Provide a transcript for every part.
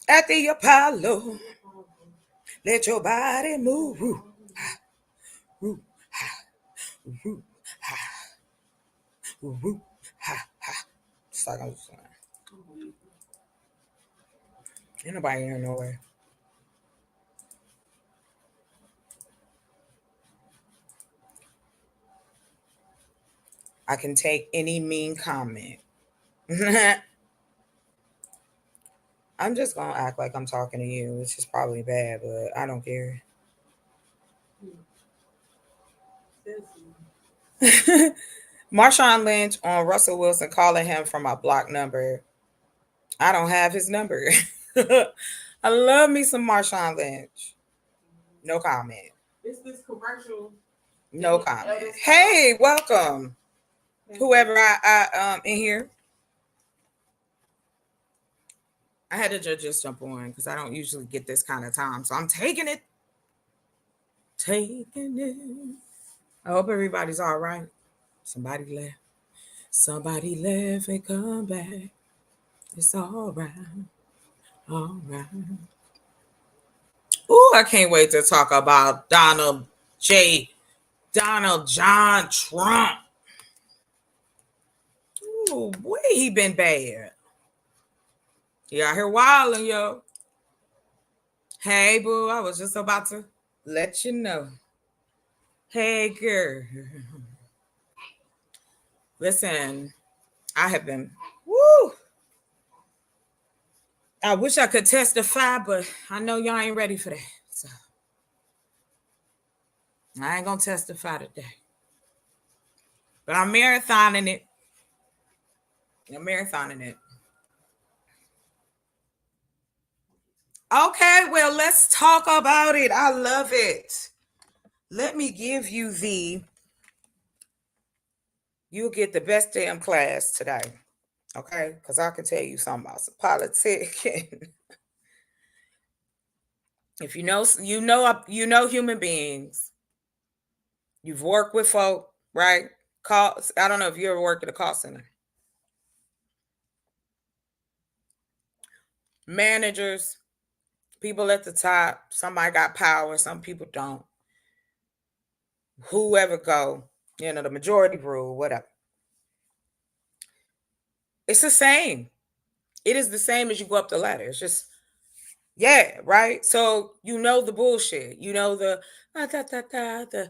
At the Apollo, let your body move. Woo, ha, woo, ha, woo, ha, ha. It's like I'm saying. Ain't nobody here nowhere. I can take any mean comment. I'm just gonna act like I'm talking to you, which is probably bad, but I don't care. Marshawn Lynch on Russell Wilson calling him from my block number. I don't have his number. I love me some Marshawn Lynch. No comment. Is this commercial? No comment. Hey, welcome. Whoever I in here. I had to just jump on because I don't usually get this kind of time. So I'm taking it. Taking it. I hope everybody's all right. Somebody left. Somebody left and come back. It's all right. All right. Ooh, I can't wait to talk about Donald John Trump. Ooh, boy, he been bad. He out here wilding, yo. Hey, boo, I was just about to let you know. Hey, girl. Listen, I have been, woo. I wish I could testify, but I know y'all ain't ready for that. So I ain't gonna testify today. But I'm marathoning it. Okay, well, let's talk about it. I love it. Let me give you you'll get the best damn class today. Okay, because I can tell you something about some politics. If you know human beings, you've worked with folk, right? I don't know if you ever worked at a call center. Managers, people at the top, somebody got power, some people don't. Whoever go, the majority rule, whatever. It's the same. It is the same as you go up the ladder. It's just, yeah, right? So you know the bullshit. You know the fakeness,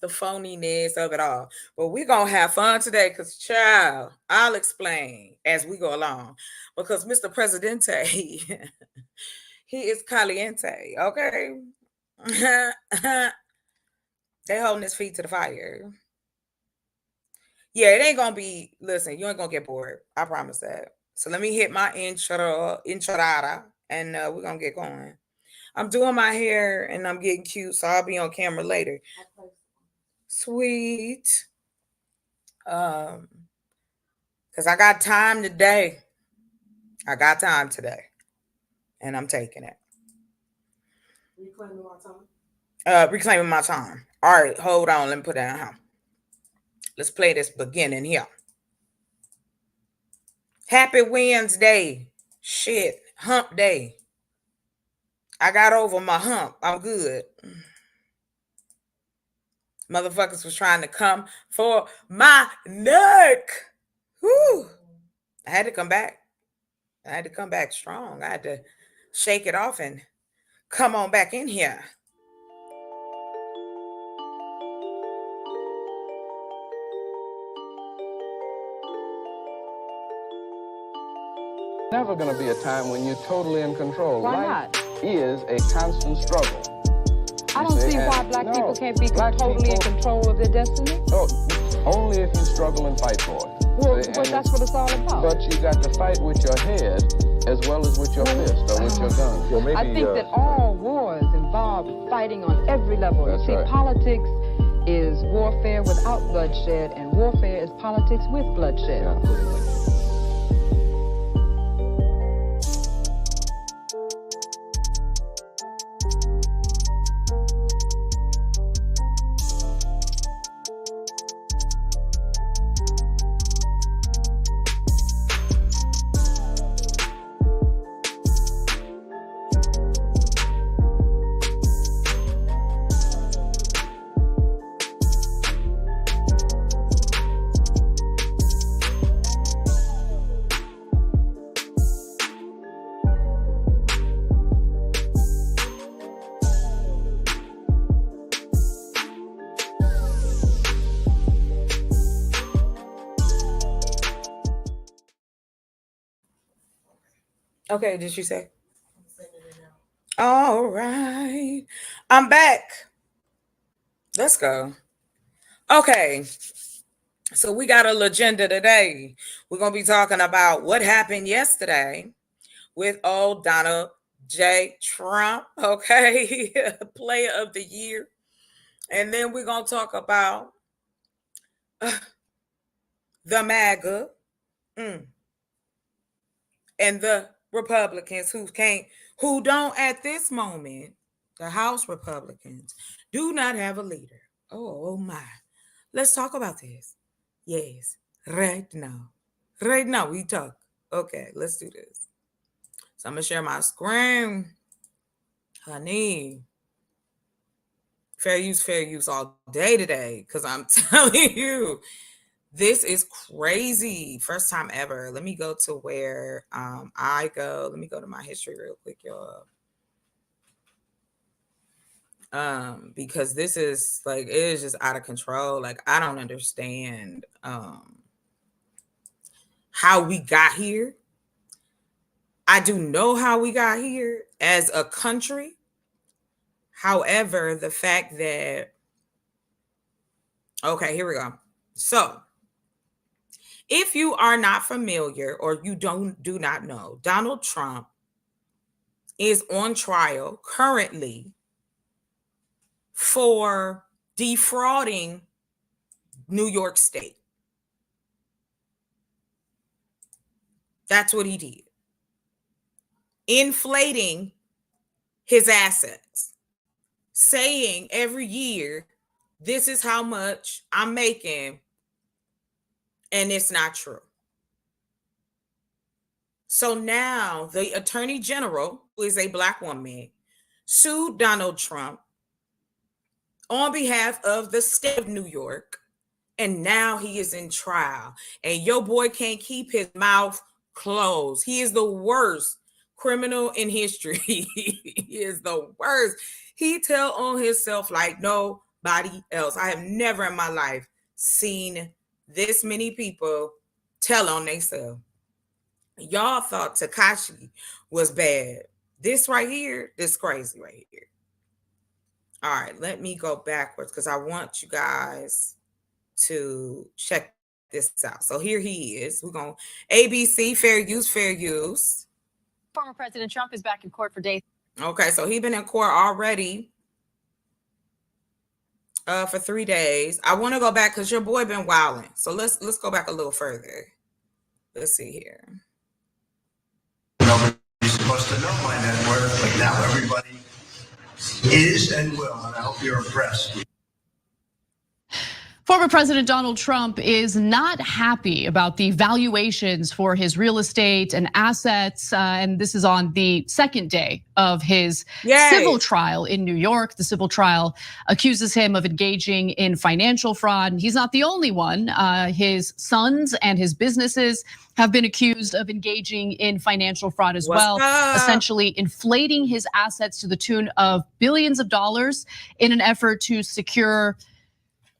the phoniness of it all. But we're going to have fun today because, child, I'll explain as we go along. Because Mr. Presidente, he is caliente, okay? They holding his feet to the fire. Yeah, it ain't going to be, listen, you ain't going to get bored. I promise that. So let me hit my enchilada, and we're going to get going. I'm doing my hair, and I'm getting cute, so I'll be on camera later. Sweet. Because I got time today. And I'm taking it. Reclaiming my time. All right, hold on. Let me put that on. Let's play this beginning here. Happy Wednesday. Shit. Hump day. I got over my hump. I'm good. Motherfuckers was trying to come for my neck. Whew. I had to come back. Strong. I had to shake it off and come on back in here. Never going to be a time when you're totally in control. Why Life not? is a constant struggle. I don't see why black people can't be totally in control of their destiny. Oh, only if you struggle and fight for it. Well, that's what it's all about. But you got to fight with your head as well as with your fist or with your gun. So maybe, I think that all wars involve fighting on every level. You see, right. Politics is warfare without bloodshed, and warfare is politics with bloodshed. Yeah. Okay, did you say? All right. I'm back. Let's go. Okay. So we got a agenda today. We're going to be talking about what happened yesterday with old Donald J. Trump, okay? Player of the year. And then we're going to talk about the MAGA and the Republicans who don't at this moment, the House Republicans, do not have a leader. Oh my. Let's talk about this. Yes, right now. Right now we talk. Okay, let's do this. So I'm going to share my screen. Honey. Fair use all day today, because I'm telling you, this is crazy. First time ever. Let me go to where I go. Let me go to my history real quick, y'all. Because this is like, it is just out of control. Like, I don't understand how we got here. I do know how we got here as a country. However, the fact that, okay, here we go. So, if you are not familiar or you do not know, Donald Trump is on trial currently for defrauding New York State. That's what he did. Inflating his assets, saying every year, this is how much I'm making, and it's not true. So now the Attorney General, who is a Black woman, sued Donald Trump on behalf of the state of New York, and now he is in trial. And your boy can't keep his mouth closed. He is the worst criminal in history. He is the worst. He tell on himself like nobody else. I have never in my life seen this many people tell on themselves. Y'all thought Tekashi was bad. This right here, this crazy right here. All right, let me go backwards because I want you guys to check this out. So here he is. We're going ABC, fair use. Former President Trump is back in court for day. Okay, so he's been in court already for 3 days. I want to go back because your boy been wilding. So let's go back a little further. Let's see here. Nobody's supposed to know my net worth, but now everybody is and will, and I hope you're impressed. Former President Donald Trump is not happy about the valuations for his real estate and assets. And this is on the second day of his civil trial in New York. The civil trial accuses him of engaging in financial fraud. And he's not the only one. His sons and his businesses have been accused of engaging in financial fraud as well, essentially inflating his assets to the tune of billions of dollars in an effort to secure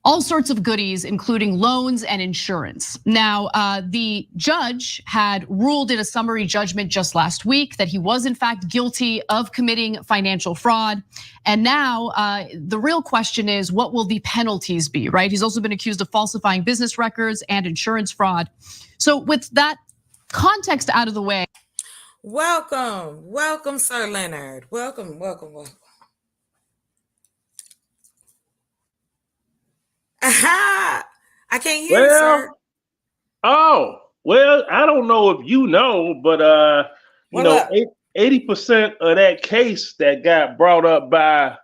all sorts of goodies, including loans and insurance. Now, the judge had ruled in a summary judgment just last week that he was in fact guilty of committing financial fraud. And now the real question is, what will the penalties be, right? He's also been accused of falsifying business records and insurance fraud. So with that context out of the way. Welcome, Sir Leonard. Welcome. Aha! I can't hear you, sir. Oh, well, I don't know if you know, but 80% of that case that got brought up by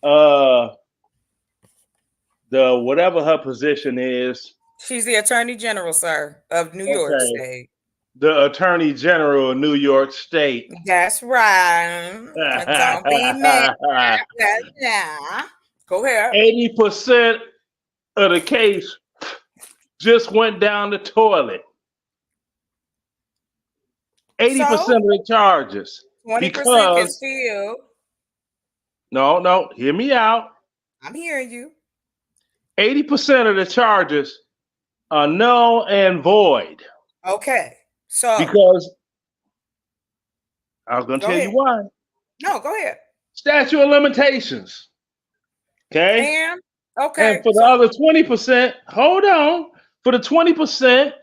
the whatever her position is. She's the Attorney General, sir, of New York State. The Attorney General of New York State. That's right. Don't be mad. Yeah. Go ahead. 80% of the case just went down the toilet. 80% of the charges. 20% can still. No, hear me out. I'm hearing you. 80% of the charges are null and void. Okay. So because I was going to Go tell ahead. you why. No, go ahead. Statute of limitations. Okay. And okay, And for the so other 20%, hold on. For the 20%,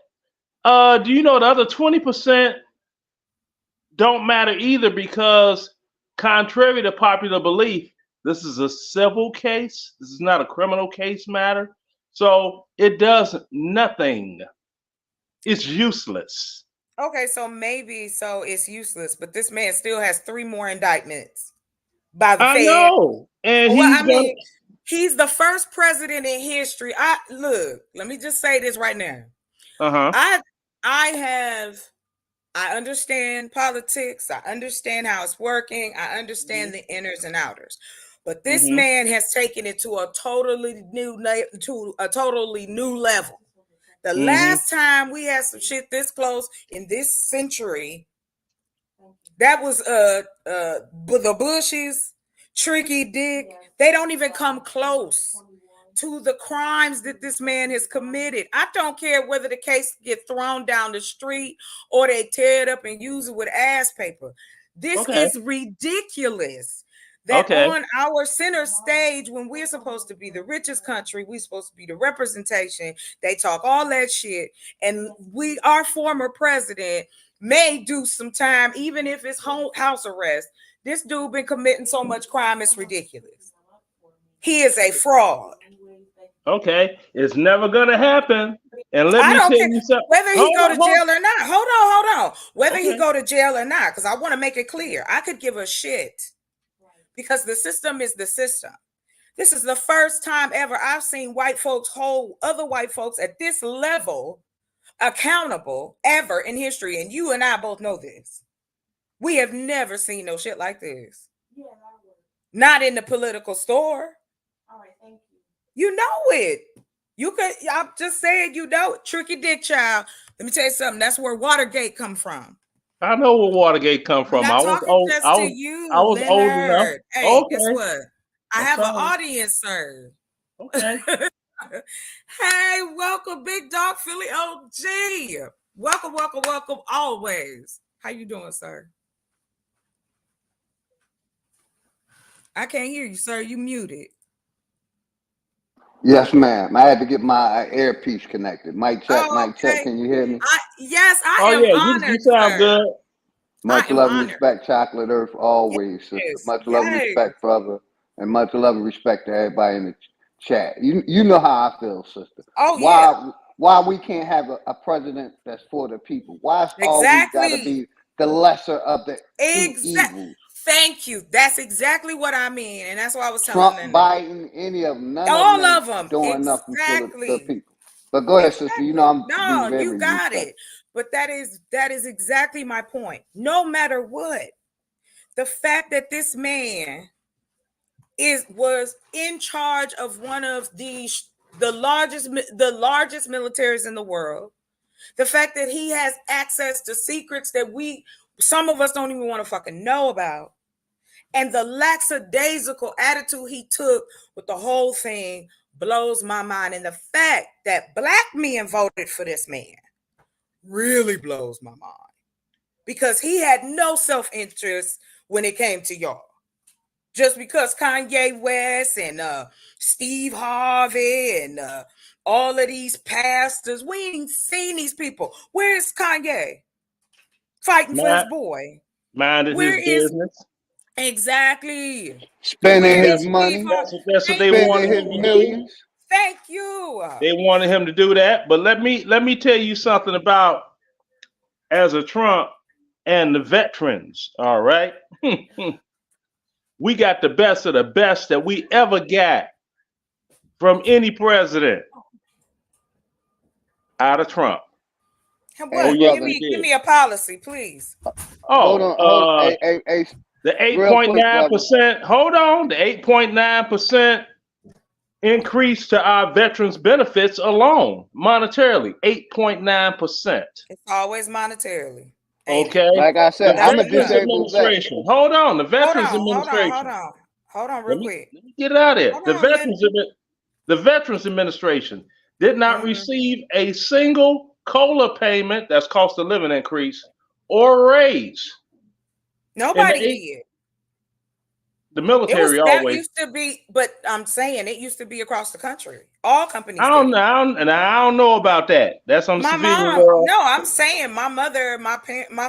do you know the other 20% don't matter either, because contrary to popular belief, this is a civil case. This is not a criminal case matter. So it does nothing. It's useless. okay, so maybe so it's useless, but this man still has 3 more indictments by the I Fed. know. And Well, he's I mean, he's the first president in history. Let me just say this right now. I understand politics. I understand how it's working. I understand the inners and outers. But this man has taken it to a totally new level. The last time we had some shit this close in this century, that was the Bushes, Tricky Dick. They don't even come close to the crimes that this man has committed. I don't care whether the case get thrown down the street or they tear it up and use it with ass paper. This is ridiculous. That on our center stage, when we're supposed to be the richest country, we're supposed to be the representation, they talk all that shit, and our former president may do some time, even if it's house arrest. This dude been committing so much crime, it's ridiculous. He is a fraud. Okay, it's never gonna happen. And let me tell you something. Whether he go to jail or not. Hold on. Whether he go to jail or not, because I want to make it clear, I could give a shit, because the system is the system. This is the first time ever I've seen white folks hold other white folks at this level accountable ever in history, and you and I both know this. We have never seen no shit like this. Not in the political store. All right, thank you. You know it. I'm just saying, you know it. Tricky Dick child. Let me tell you something. That's where Watergate come from. I know where Watergate come from. I was old enough. Hey, guess what? I have an audience, sir. Okay. Hey, welcome, Big Dog Philly OG. Welcome, always. How you doing, sir? I can't hear you, sir. You muted. Yes, ma'am. I had to get my earpiece connected. Mic check, mic check. Can you hear me? Yes, I am honored. You sound good. Much love and respect, Chocolate Earth, always, sister. Much love and respect, brother. And much love and respect to everybody in the chat. You know how I feel, sister. Why we can't have a president that's for the people? Why it's always got to be the lesser of the two evils? Thank you. That's exactly what I mean, and that's why I was Trump, telling them. Biden, any of them, all of them doing nothing for the people. But go ahead, sister. You know you got it. But that is exactly my point. No matter what, the fact that this man was in charge of one of the largest militaries in the world, the fact that he has access to secrets that some of us don't even want to fucking know about, and the lackadaisical attitude he took with the whole thing blows my mind. And the fact that black men voted for this man really blows my mind, because he had no self-interest when it came to y'all. Just because Kanye West and Steve Harvey and all of these pastors, we ain't seen these people. Where's Kanye? Fighting for his boy. Minded his business. Exactly. Spending his money. That's what they wanted him to do. Thank you. They wanted him to do that. But let me tell you something about as a Trump and the veterans. All right. We got the best of the best that we ever got from any president out of Trump. What? Give me a policy, please. Hold on. The 8.9%. Hold on. The 8.9% increase to our veterans benefits alone, monetarily. 8.9%. It's always monetarily. Okay. Like I said, I'm a disabled administration. Hold on. The Veterans Administration. Hold on, real quick. Let me get out of there. The Veterans Administration did not receive a single COLA payment, that's cost of living increase, or raise. Nobody did. The military always. That used to be, but I'm saying it used to be across the country. All companies. I don't know about that. That's on the civilian world. No, I'm saying my mother, my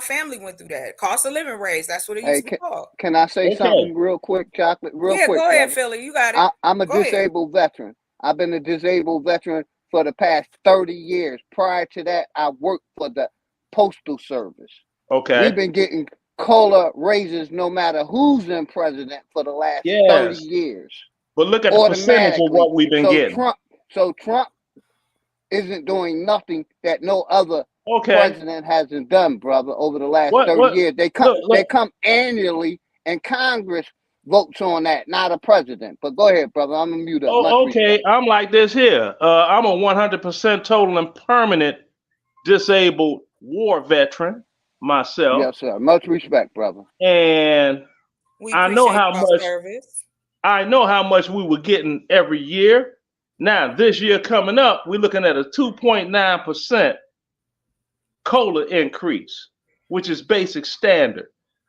family went through that. Cost of living raise. That's what it used to be called. Can I say something real quick, Chocolate? Real quick. Go ahead, Philly. You got it. I'm a disabled veteran. I've been a disabled veteran for the past 30 years. Prior to that, I worked for the Postal Service. Okay. We've been getting COLA raises no matter who's in president for the last 30 years. But look at the percentage of what we've been getting. Trump isn't doing nothing that no other president hasn't done, brother, over the last 30 years. They come annually, and Congress votes on that, not a president. But go ahead, brother. I'm gonna mute up. I'm like this here. I'm a 100% total and permanent disabled war veteran myself. Yes, sir. Much respect, brother. And I know how much we were getting every year. Now, this year coming up, we're looking at a 2.9% COLA increase, which is basic standard.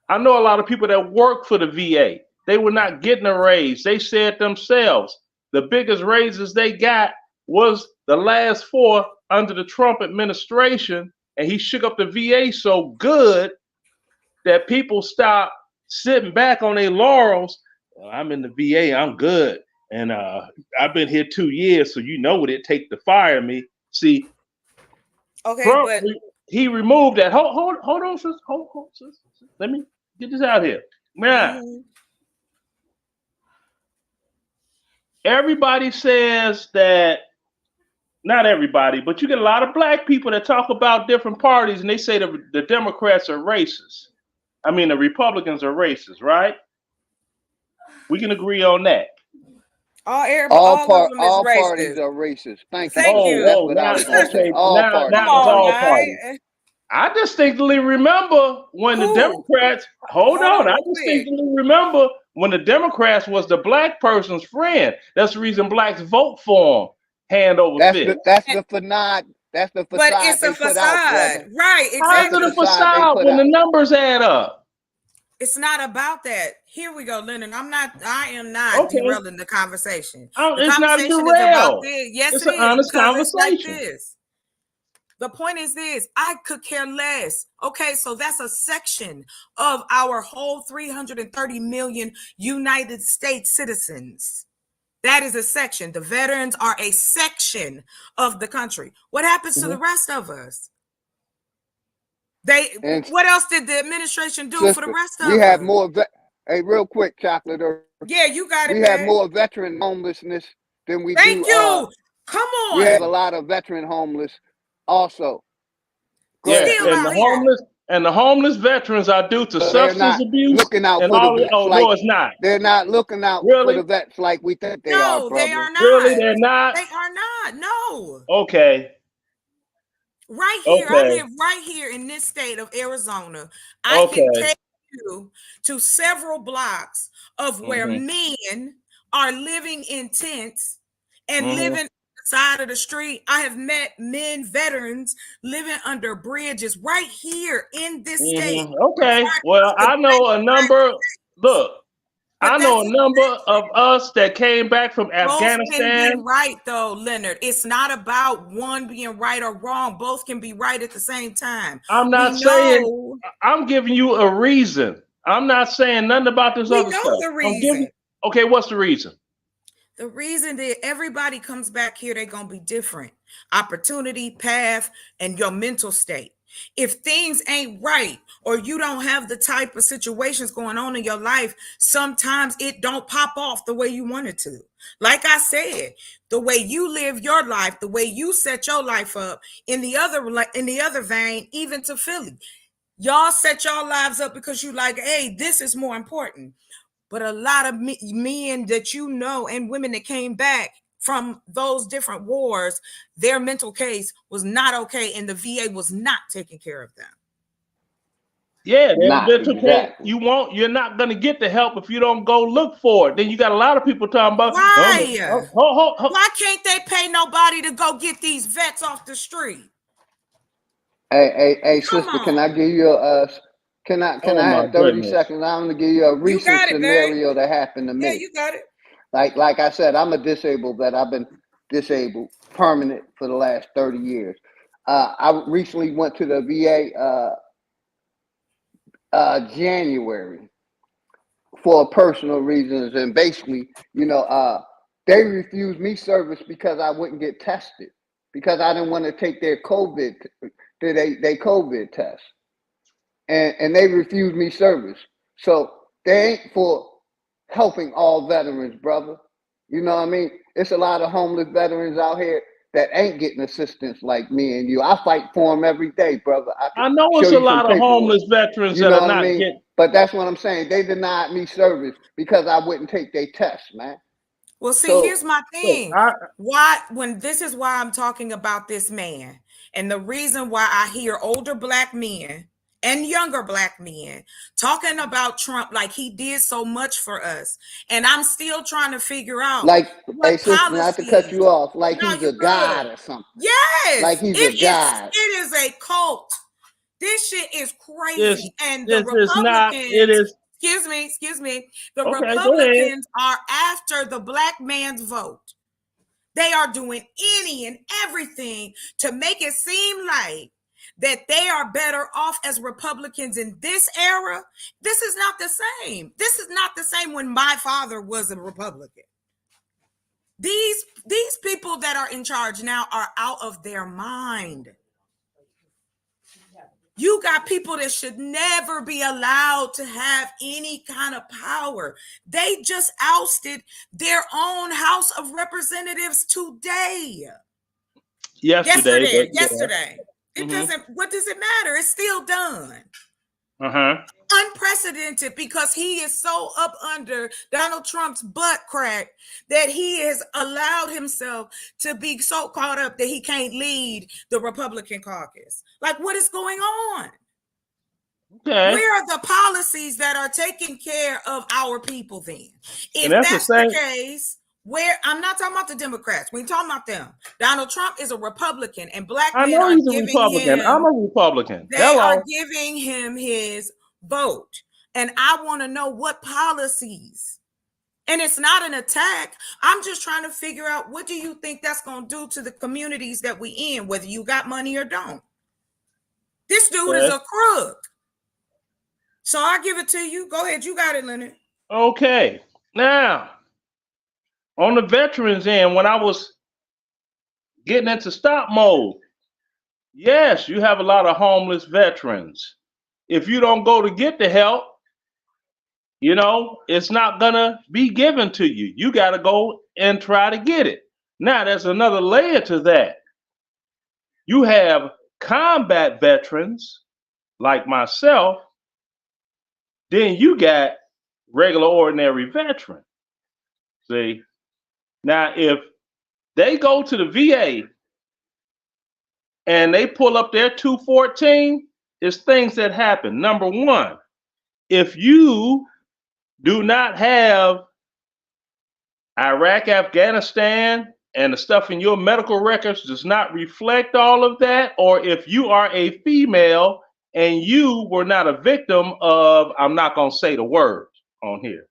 I know a lot of people that work for the VA. They were not getting a raise. They said themselves, the biggest raises they got was the last 4 under the Trump administration. And he shook up the VA so good that people stopped sitting back on their laurels. I'm in the VA, I'm good. And I've been here 2 years, so you know what it takes to fire me. See, Trump, but he removed that. Hold on, sis. Hold, sis. Let me get this out here. Now, everybody says that, not everybody, but you get a lot of black people that talk about different parties, and they say the Democrats are racist. I mean, the Republicans are racist, right? We can agree on that. All parties are racist. Thank you. I distinctly remember when the Democrats. I distinctly remember when the Democrats was the black person's friend. That's the reason blacks vote for them. Hand over fist. That's the facade. That's the facade. But it's a facade, right? Exactly. How's it a facade when the numbers add up? It's not about that. Here we go, Leonard. I am not derailing the conversation. It's not derailed. Yes, it's an honest conversation. Like the point is this: I could care less. Okay, so that's a section of our whole 330 million United States citizens. That is a section. The veterans are a section of the country. What happens to the rest of us? What else did the administration do for the rest of us? We have more. Hey, real quick, Chocolate. Yeah, you got it. We have more veteran homelessness than we do. Thank you. Come on. We have a lot of veteran homeless also. And the homeless veterans are due to substance abuse. Looking out and for all the vets no, it's not. They're not looking out for the vets like we think they are. No, they are not. Really, they're not. They are not. No. Okay. Right here, I live right here in this state of Arizona. I can take you to several blocks of where men are living in tents and living side of the street. I have met men, veterans living under bridges right here in this state. Okay. Well, I know a number. Look, I know a number of us that came back from Afghanistan. Both can be right, though, Leonard. It's not about one being right or wrong. Both can be right at the same time. I'm not saying. I'm giving you a reason. I'm not saying nothing about this other stuff. The reason. Okay, what's the reason? The reason that everybody comes back here, they're going to be different. Opportunity, path, and your mental state. If things ain't right, or you don't have the type of situations going on in your life, sometimes it don't pop off the way you want it to. Like I said, the way you live your life, the way you set your life up, in the other vein, even to Philly, y'all set your lives up because you like, hey, this is more important. But a lot of men that you know and women that came back from those different wars, their mental case was not okay, and the VA was not taking care of them. Yeah, you're not gonna get the help if you don't go look for it. Then you got a lot of people talking about why can't they pay nobody to go get these vets off the street? Hey, sister, can I give you Can I my have 30 goodness. seconds? I'm gonna give you a recent scenario that happened to me. Yeah, you got it. Like I said, I'm a disabled vet. I've been disabled permanent for the last 30 years. I recently went to the VA January for personal reasons, and basically, they refused me service because I wouldn't get tested because I didn't want to take their COVID test, and they refused me service. So they ain't for helping all veterans, brother. You know what I mean? It's a lot of homeless veterans out here that ain't getting assistance like me and you. I fight for them every day, brother. I know it's a lot of homeless veterans that are not getting. But that's what I'm saying. They denied me service because I wouldn't take their test, man. Well, see, here's my thing. This is why I'm talking about this man, and the reason why I hear older black men and younger black men talking about Trump like he did so much for us, and I'm still trying to figure out, like, hey, sister, not to cut you off, like he's a god or something. Yes, like he's a god. It is a cult. This shit is crazy, and the Republicans. Excuse me. The Republicans are after the black man's vote. They are doing any and everything to make it seem like that they are better off as Republicans in this era. This is not the same. This is not the same when my father was a Republican. These people that are in charge now are out of their mind. You got people that should never be allowed to have any kind of power. They just ousted their own House of Representatives today. Yesterday. It doesn't, what does it matter? It's still done. Unprecedented, because he is so up under Donald Trump's butt crack that he has allowed himself to be so caught up that he can't lead the Republican caucus. Like, what is going on? Okay. Where are the policies that are taking care of our people then? If that's the case, where I'm not talking about the Democrats, we're talking about them. Donald Trump is a Republican, and black men are giving him. I'm a Republican. They are giving him his vote, and I want to know what policies. And it's not an attack. I'm just trying to figure out, what do you think that's going to do to the communities that we in, whether you got money or don't. This dude is a crook. So I give it to you. Go ahead. You got it, Leonard. Okay. Now, on the veterans end, when I was getting into stop mode, yes, you have a lot of homeless veterans. If you don't go to get the help, it's not going to be given to you. You got to go and try to get it. Now, there's another layer to that. You have combat veterans like myself. Then you got regular, ordinary veteran. See? Now, if they go to the VA and they pull up their 214, it's things that happen. Number one, if you do not have Iraq, Afghanistan, and the stuff in your medical records does not reflect all of that, or if you are a female and you were not a victim of, I'm not going to say the word on here,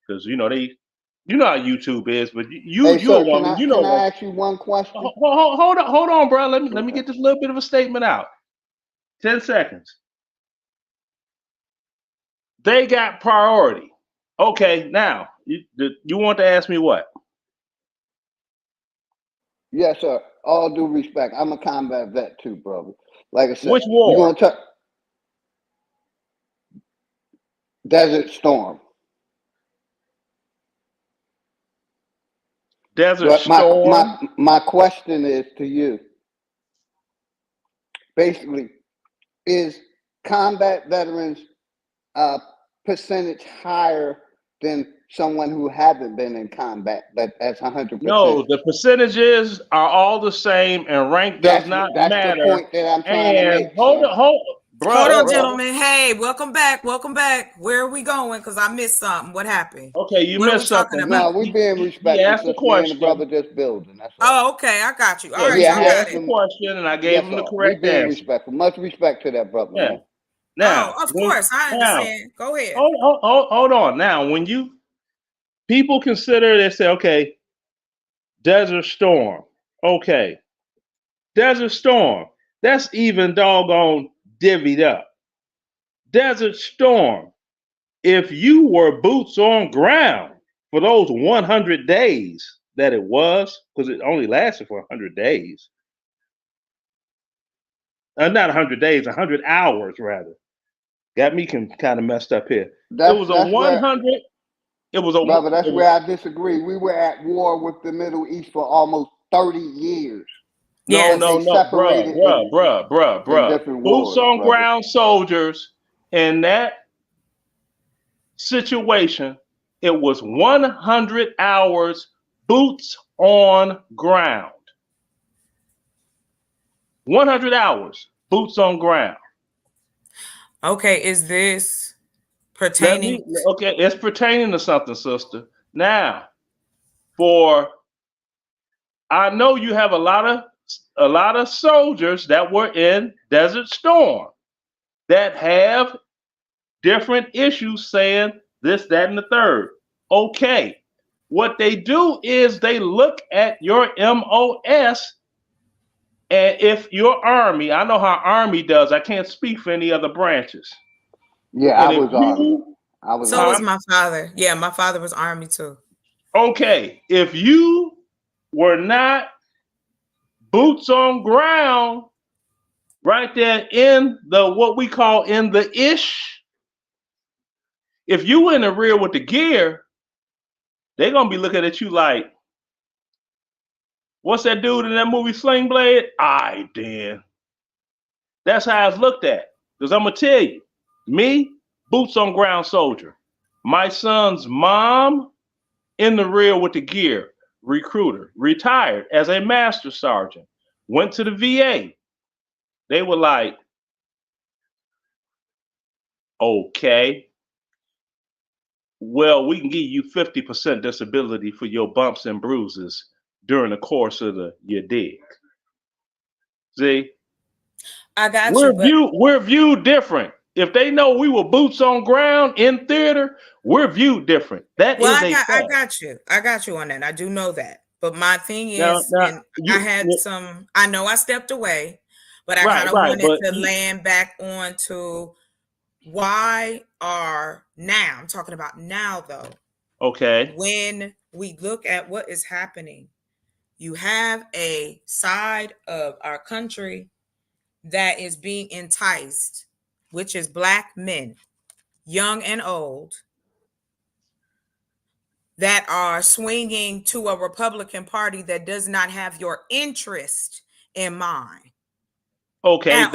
because how YouTube is, but you're a woman. Can I ask you one question? Hold on, bro. Let me get this little bit of a statement out. 10 seconds. They got priority. Okay, now you want to ask me what? Yes, sir. All due respect, I'm a combat vet too, brother. Like I said, which war? You going to Desert Storm. Desert Storm. My question is to you. Basically, is combat veterans percentage higher than someone who haven't been in combat, but that's 100%? No, the percentages are all the same, and rank does not matter. That's the point that I'm trying to make. Hold on, gentlemen. Hey, welcome back. Where are we going? Because I missed something. What happened? Okay, you missed something. No, we're being respectful. Asked the question. The brother just building. That's all. Oh, okay. I got you. All right. He asked the question, and I gave him the correct answer. Respectful. Much respect to that brother. Yeah. Man. Now, of course, I understand. Go ahead. Hold on. Now, when people consider, they say, okay, Desert Storm. Okay, Desert Storm. That's even doggone divvied up. Desert Storm. If you were boots on ground for those 100 days that it was, because it only lasted for 100 days. Not 100 days, 100 hours rather. Got me kind of messed up here. It was a 100. Brother, that's where I disagree. We were at war with the Middle East for almost 30 years. No, bruh. Boots on ground soldiers in that situation, it was 100 hours boots on ground. 100 hours boots on ground. Okay, is this pertaining? Okay, it's pertaining to something, sister. Now, I know you have a lot of soldiers that were in Desert Storm that have different issues saying this, that, and the third. Okay. What they do is they look at your MOS, and if your Army, I know how Army does, I can't speak for any other branches. Yeah, I was Army. So was my father. Yeah, my father was Army too. Okay. If you were not boots on ground right there in the what we call in the ish, if you in the rear with the gear, they're gonna be looking at you like, what's that dude in that movie Sling Blade? I did. That's how it's looked at. Because I'm gonna tell you, me, boots on ground soldier. My son's mom in the rear with the gear, recruiter, retired as a master sergeant, went to the VA. They were like, okay, well, we can give you 50% disability for your bumps and bruises during the course of your dig. See? I got We're viewed different. If they know we were boots on ground in theater, we're viewed different. I got you on that. I do know that. But my thing is, I know I stepped away, but I kind of wanted to land back onto why I'm talking about now though. Okay. When we look at what is happening, you have a side of our country that is being enticed, which is Black men, young and old, that are swinging to a Republican Party that does not have your interest in mind. Okay,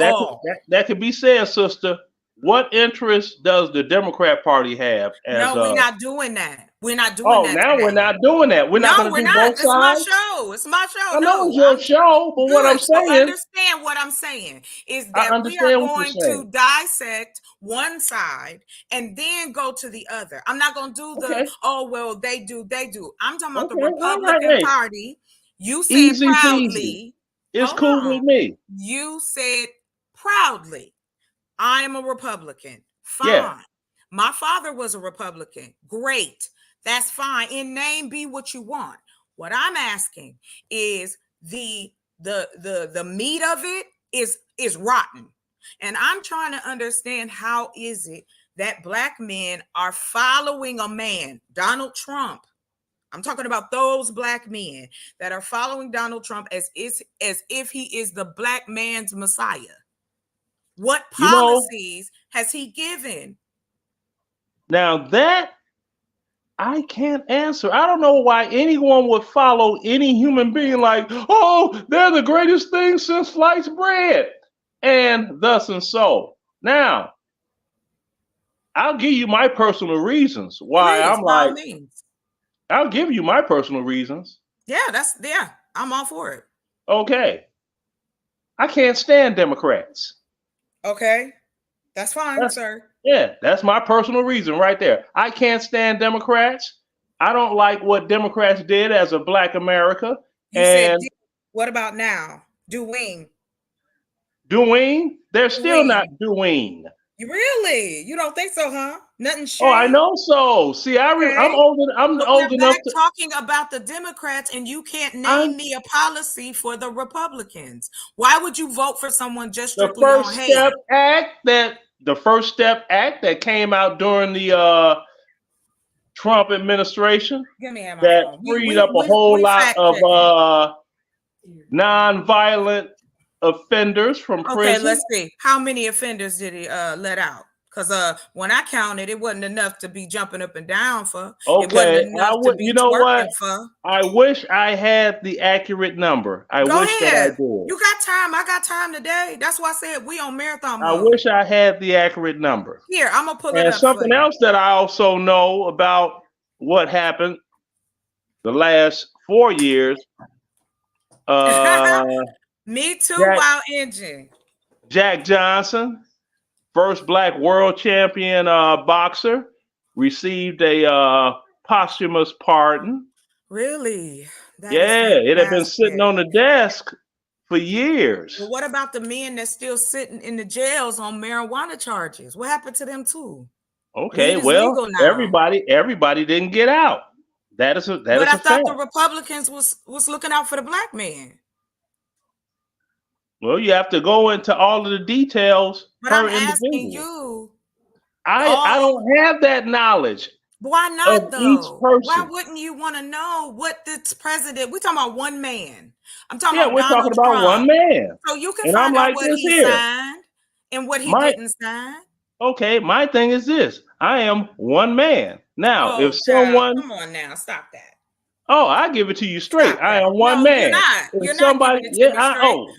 that could be said, sister. What interest does the Democrat Party have? We're not doing that. We're not doing that. Now we're not doing that. We're not going to do both sides. It's my show. I know it's your show, but what I'm saying. So understand what I'm saying is that we are going to dissect one side and then go to the other. I'm not going to do they do. I'm talking about the Republican Party. You said easy proudly. Peasy. It's cool with me. You said proudly, I am a Republican. Fine. Yeah. My father was a Republican. Great. That's fine. In name, be what you want. What I'm asking is the meat of it is rotten. And I'm trying to understand, how is it that Black men are following a man, Donald Trump? I'm talking about those Black men that are following Donald Trump as if he is the Black man's Messiah. What policies has he given? Now that I can't answer. I don't know why anyone would follow any human being like, oh, they're the greatest thing since sliced bread, and thus and so. Now, I'll give you my personal reasons why I'm like, I'll give you my personal reasons. Yeah, I'm all for it. Okay. I can't stand Democrats. Okay. That's fine, sir. Yeah, that's my personal reason right there. I can't stand Democrats. I don't like what Democrats did as a Black America. What about now? Doing? They're still not doing. Really? You don't think so, huh? Nothing shady? Oh, I know so. See, I'm old. I'm old enough to talking about the Democrats, and you can't name me a policy for the Republicans. Why would you vote for someone just strictly on hate? The First Step Act that came out during the Trump administration that freed up a whole lot of nonviolent offenders from prison. Okay, let's see. How many offenders did he let out? Because when I counted, it wasn't enough to be jumping up and down for. Okay, you know what? I wish I had the accurate number. I wish that I did. You got time. I got time today. That's why I said we on marathon mode. I wish I had the accurate number. Here, I'm gonna pull it up. And something else that I also know about what happened the last 4 years. Me too, Wild Engine. Jack Johnson, first black world champion boxer, received a posthumous pardon. Really? It had been sitting on the desk for years. Well, what about the men that's still sitting in the jails on marijuana charges? What happened to them too? Okay, well, everybody didn't get out. That is a fact. But I thought the Republicans was looking out for the black man. Well, you have to go into all of the details. But I'm asking you. I don't have that knowledge. Why not though? Why wouldn't you want to know what this president? We're talking about one man. I'm talking about Donald Trump. About one man. So you can find out what he signed and what he didn't sign. Okay, my thing is this: I am one man. Now, if someone, come on now, stop that. Oh, I give it to you straight. I am one man. You're not giving it to me straight.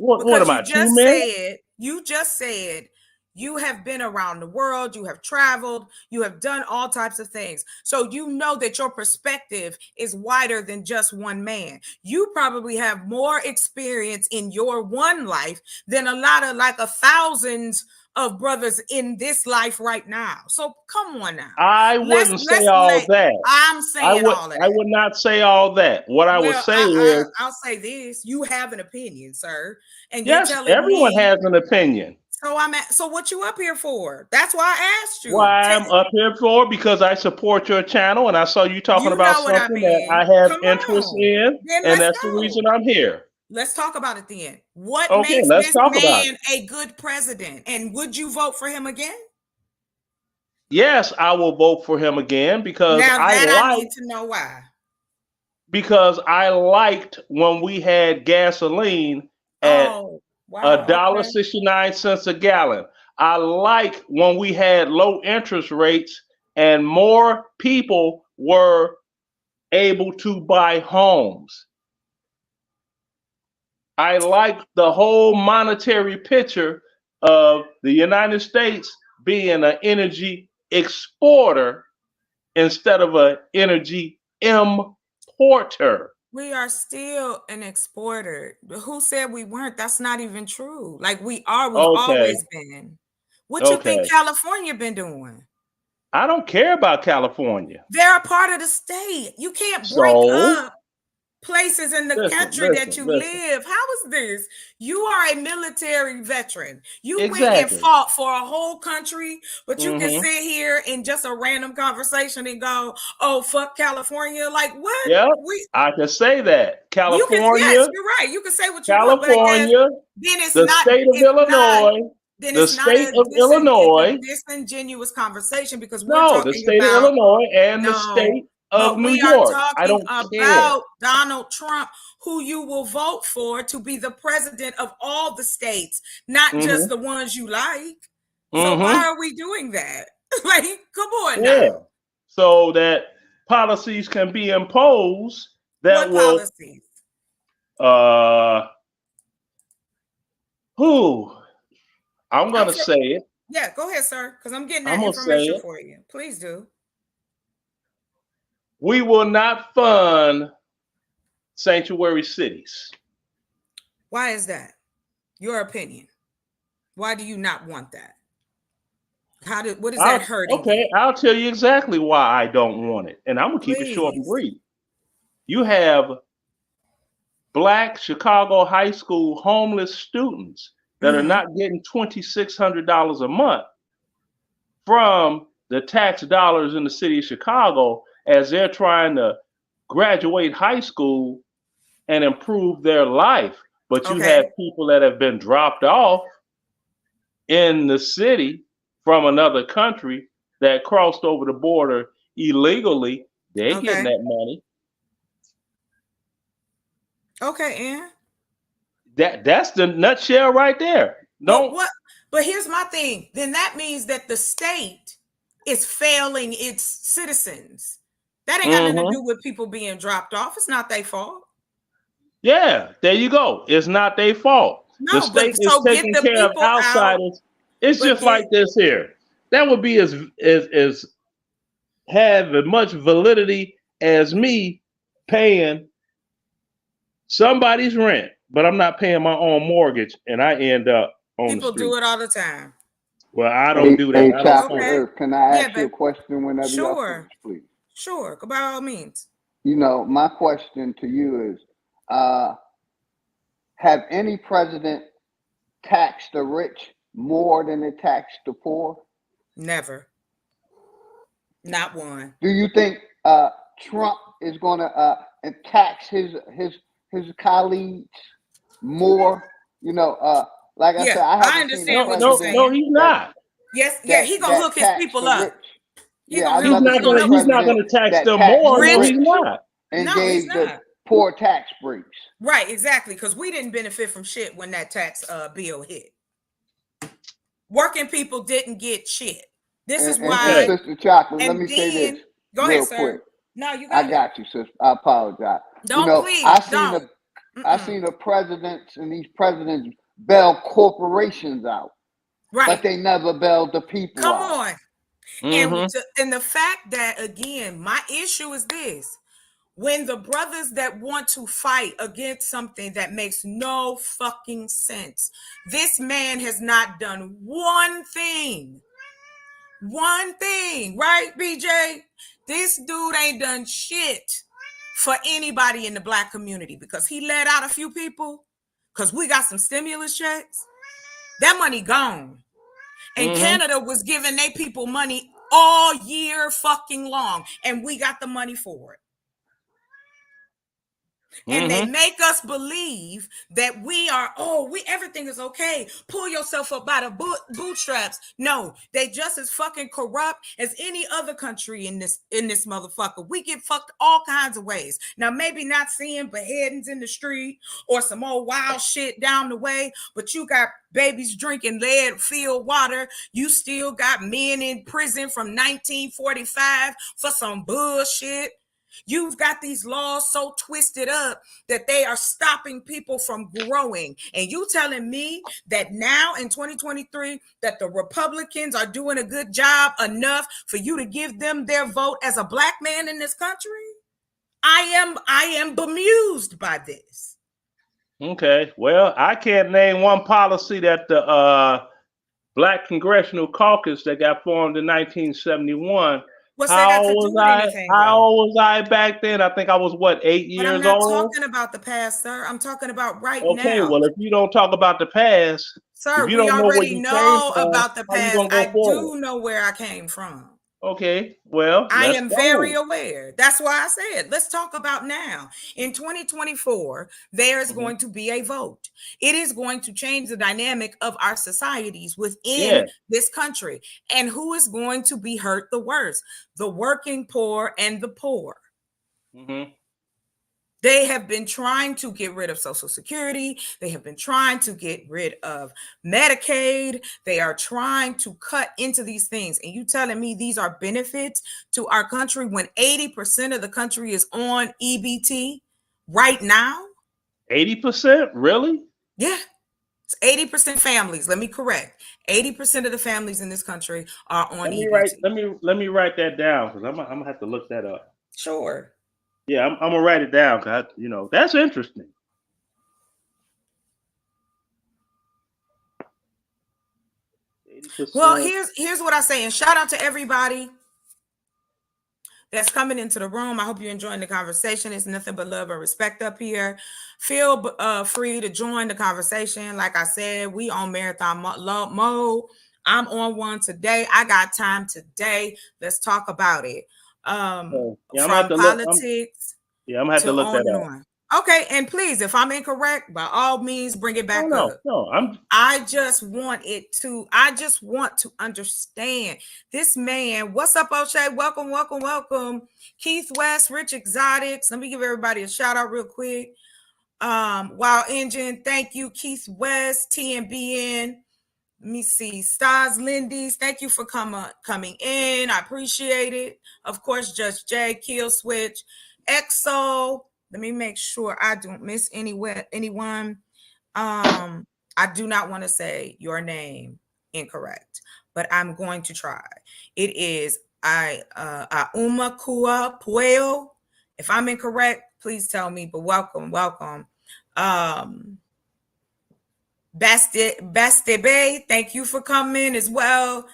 What am I, 2 men? You just said you have been around the world, you have traveled, you have done all types of things. So you know that your perspective is wider than just one man. You probably have more experience in your one life than a lot of thousands of brothers in this life right now. So come on now. I wouldn't say all that. I'm saying all of that. I would not say all that. What I would say is, I'll say this: you have an opinion, sir, and yes, everyone has an opinion. So what you up here for? That's why I asked you. Why I'm up here for? Because I support your channel, and I saw you talking about something that I have interest in, and that's the reason I'm here. Let's talk about it then. What makes this man a good president? And would you vote for him again? Yes, I will vote for him again because I need to know why. Because I liked when we had gasoline at $1.69 a gallon. I like when we had low interest rates and more people were able to buy homes. I like the whole monetary picture of the United States being an energy exporter instead of an energy importer. We are still an exporter. Who said we weren't? That's not even true. Like we are. We've always been. What you think California been doing? I don't care about California. They're a part of the state. You can't break up places in the country that you live. How is this? You are a military veteran. You went and fought for a whole country, but you can sit here in just a random conversation and go, "Oh, fuck California!" Like what? Yeah, I can say that. California. Yes, you're right. You can say what you want. California. Then it's the state of Illinois. The state of Illinois. Disingenuous conversation because the state of Illinois and the state of New York. I don't care. Donald Trump, who you will vote for to be the president of all the states, not just the ones you like. So why are we doing that? Like, come on now. So that policies can be imposed that policies? I'm gonna say it. Yeah, go ahead, sir, because I'm getting that information for you. Please do. We will not fund sanctuary cities. Why is that? Your opinion. Why do you not want that? What is that hurting? Okay, I'll tell you exactly why I don't want it. And I'm gonna keep it short and brief. You have Black Chicago high school homeless students that are not getting $2,600 a month. from the tax dollars in the city of Chicago as they're trying to graduate high school and improve their life. But you have people that have been dropped off in the city from another country that crossed over the border illegally. They're getting that money. Okay, Ann. That's the nutshell right there. But here's my thing. Then that means that the state is failing its citizens. That ain't got nothing to do with people being dropped off. It's not their fault. Yeah, there you go. It's not their fault. No, the state is taking care of outsiders. It's just like this here. That would be as have as much validity as me paying somebody's rent, but I'm not paying my own mortgage, and I end up on the street. People do it all the time. Well, I don't do that. Hey, Chocolate Earth, can I ask you a question whenever y'all finish, please? Sure, by all means. You know, my question to you is, have any president taxed the rich more than they taxed the poor? Never. Not one. Do you think Trump is going to tax his colleagues more? You know, like I said, I understand what you're saying. No, he's not. Yes, he's gonna hook his people up. He's not gonna tax them more. No, he's not. And gave the poor tax breaks. Right, exactly, because we didn't benefit from shit when that tax bill hit. Working people didn't get shit. This is why. Sister Chocolate, let me say this. Go ahead, sir. Quick. No, you got I got you, sis. I apologize. Please. I seen the presidents and these presidents bail corporations out. Right. But they never bailed the people out. Come on. And the fact that, again, my issue is this. When the brothers that want to fight against something that makes no fucking sense, this man has not done one thing. One thing, right, BJ? This dude ain't done shit for anybody in the black community because he let out a few people because we got some stimulus checks. That money gone. And Canada was giving their people money all year fucking long, and we got the money for it. And they make us believe that everything is okay. Pull yourself up by the bootstraps. No, they just as fucking corrupt as any other country in this motherfucker. We get fucked all kinds of ways. Now, maybe not seeing beheadings in the street or some old wild shit down the way, but you got babies drinking lead-filled water. You still got men in prison from 1945 for some bullshit. You've got these laws so twisted up that they are stopping people from growing. And you telling me that now in 2023 that the Republicans are doing a good job enough for you to give them their vote as a black man in this country? I am bemused by this. Okay, well, I can't name one policy that the Black Congressional Caucus that got formed in 1971. How old was I back then? I think I was 8 years old? I'm not talking about the past, sir. I'm talking about right now. Okay, well, if you don't talk about the past, sir, we already know about the past. I do know where I came from. Okay, well, I am very aware. That's why I said, let's talk about now. In 2024, there's going to be a vote. It is going to change the dynamic of our societies within this country. And who is going to be hurt the worst? The working poor and the poor. They have been trying to get rid of Social Security. They have been trying to get rid of Medicaid. They are trying to cut into these things. And you telling me these are benefits to our country when 80% of the country is on EBT right now? 80%? Really? Yeah. It's 80% families. Let me correct. 80% of the families in this country are on EBT. Let me write that down because I'm gonna have to look that up. Sure. Yeah, I'm gonna write it down because that's interesting. Well, here's what I say, and shout out to everybody that's coming into the room. I hope you're enjoying the conversation. It's nothing but love and respect up here. Feel free to join the conversation. Like I said, we on marathon mode. I'm on one today. I got time today. Let's talk about it. From politics. I'm gonna have to look that up. Okay, and please, if I'm incorrect, by all means, bring it back up. I just want to understand this man. What's up, O'Shea? Welcome. Keith West, Rich Exotics. Let me give everybody a shout out real quick. Wild Engine, thank you, Keith West, TNBN. Let me see, Stars Lindy's, thank you for coming in. I appreciate it. Of course, Judge J, Kill Switch, EXO. Let me make sure I don't miss anyone. I do not want to say your name incorrect, but I'm going to try. It is Aumakua Pueo. If I'm incorrect, please tell me, but welcome. Bastebe, thank you for coming as well.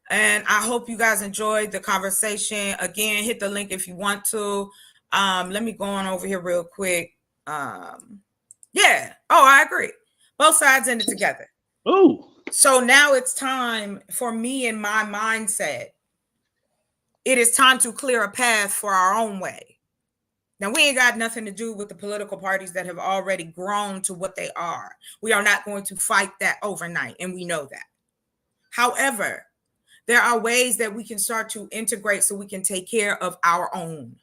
And I hope you guys enjoyed the conversation. Again, hit the link if you want to. Let me go on over here real quick. Yeah. Oh, I agree. Both sides in it together. Ooh. So now it's time for me and my mindset. It is time to clear a path for our own way. Now, we ain't got nothing to do with the political parties that have already grown to what they are. We are not going to fight that overnight, and we know that. However, there are ways that we can start to integrate so we can take care of our own.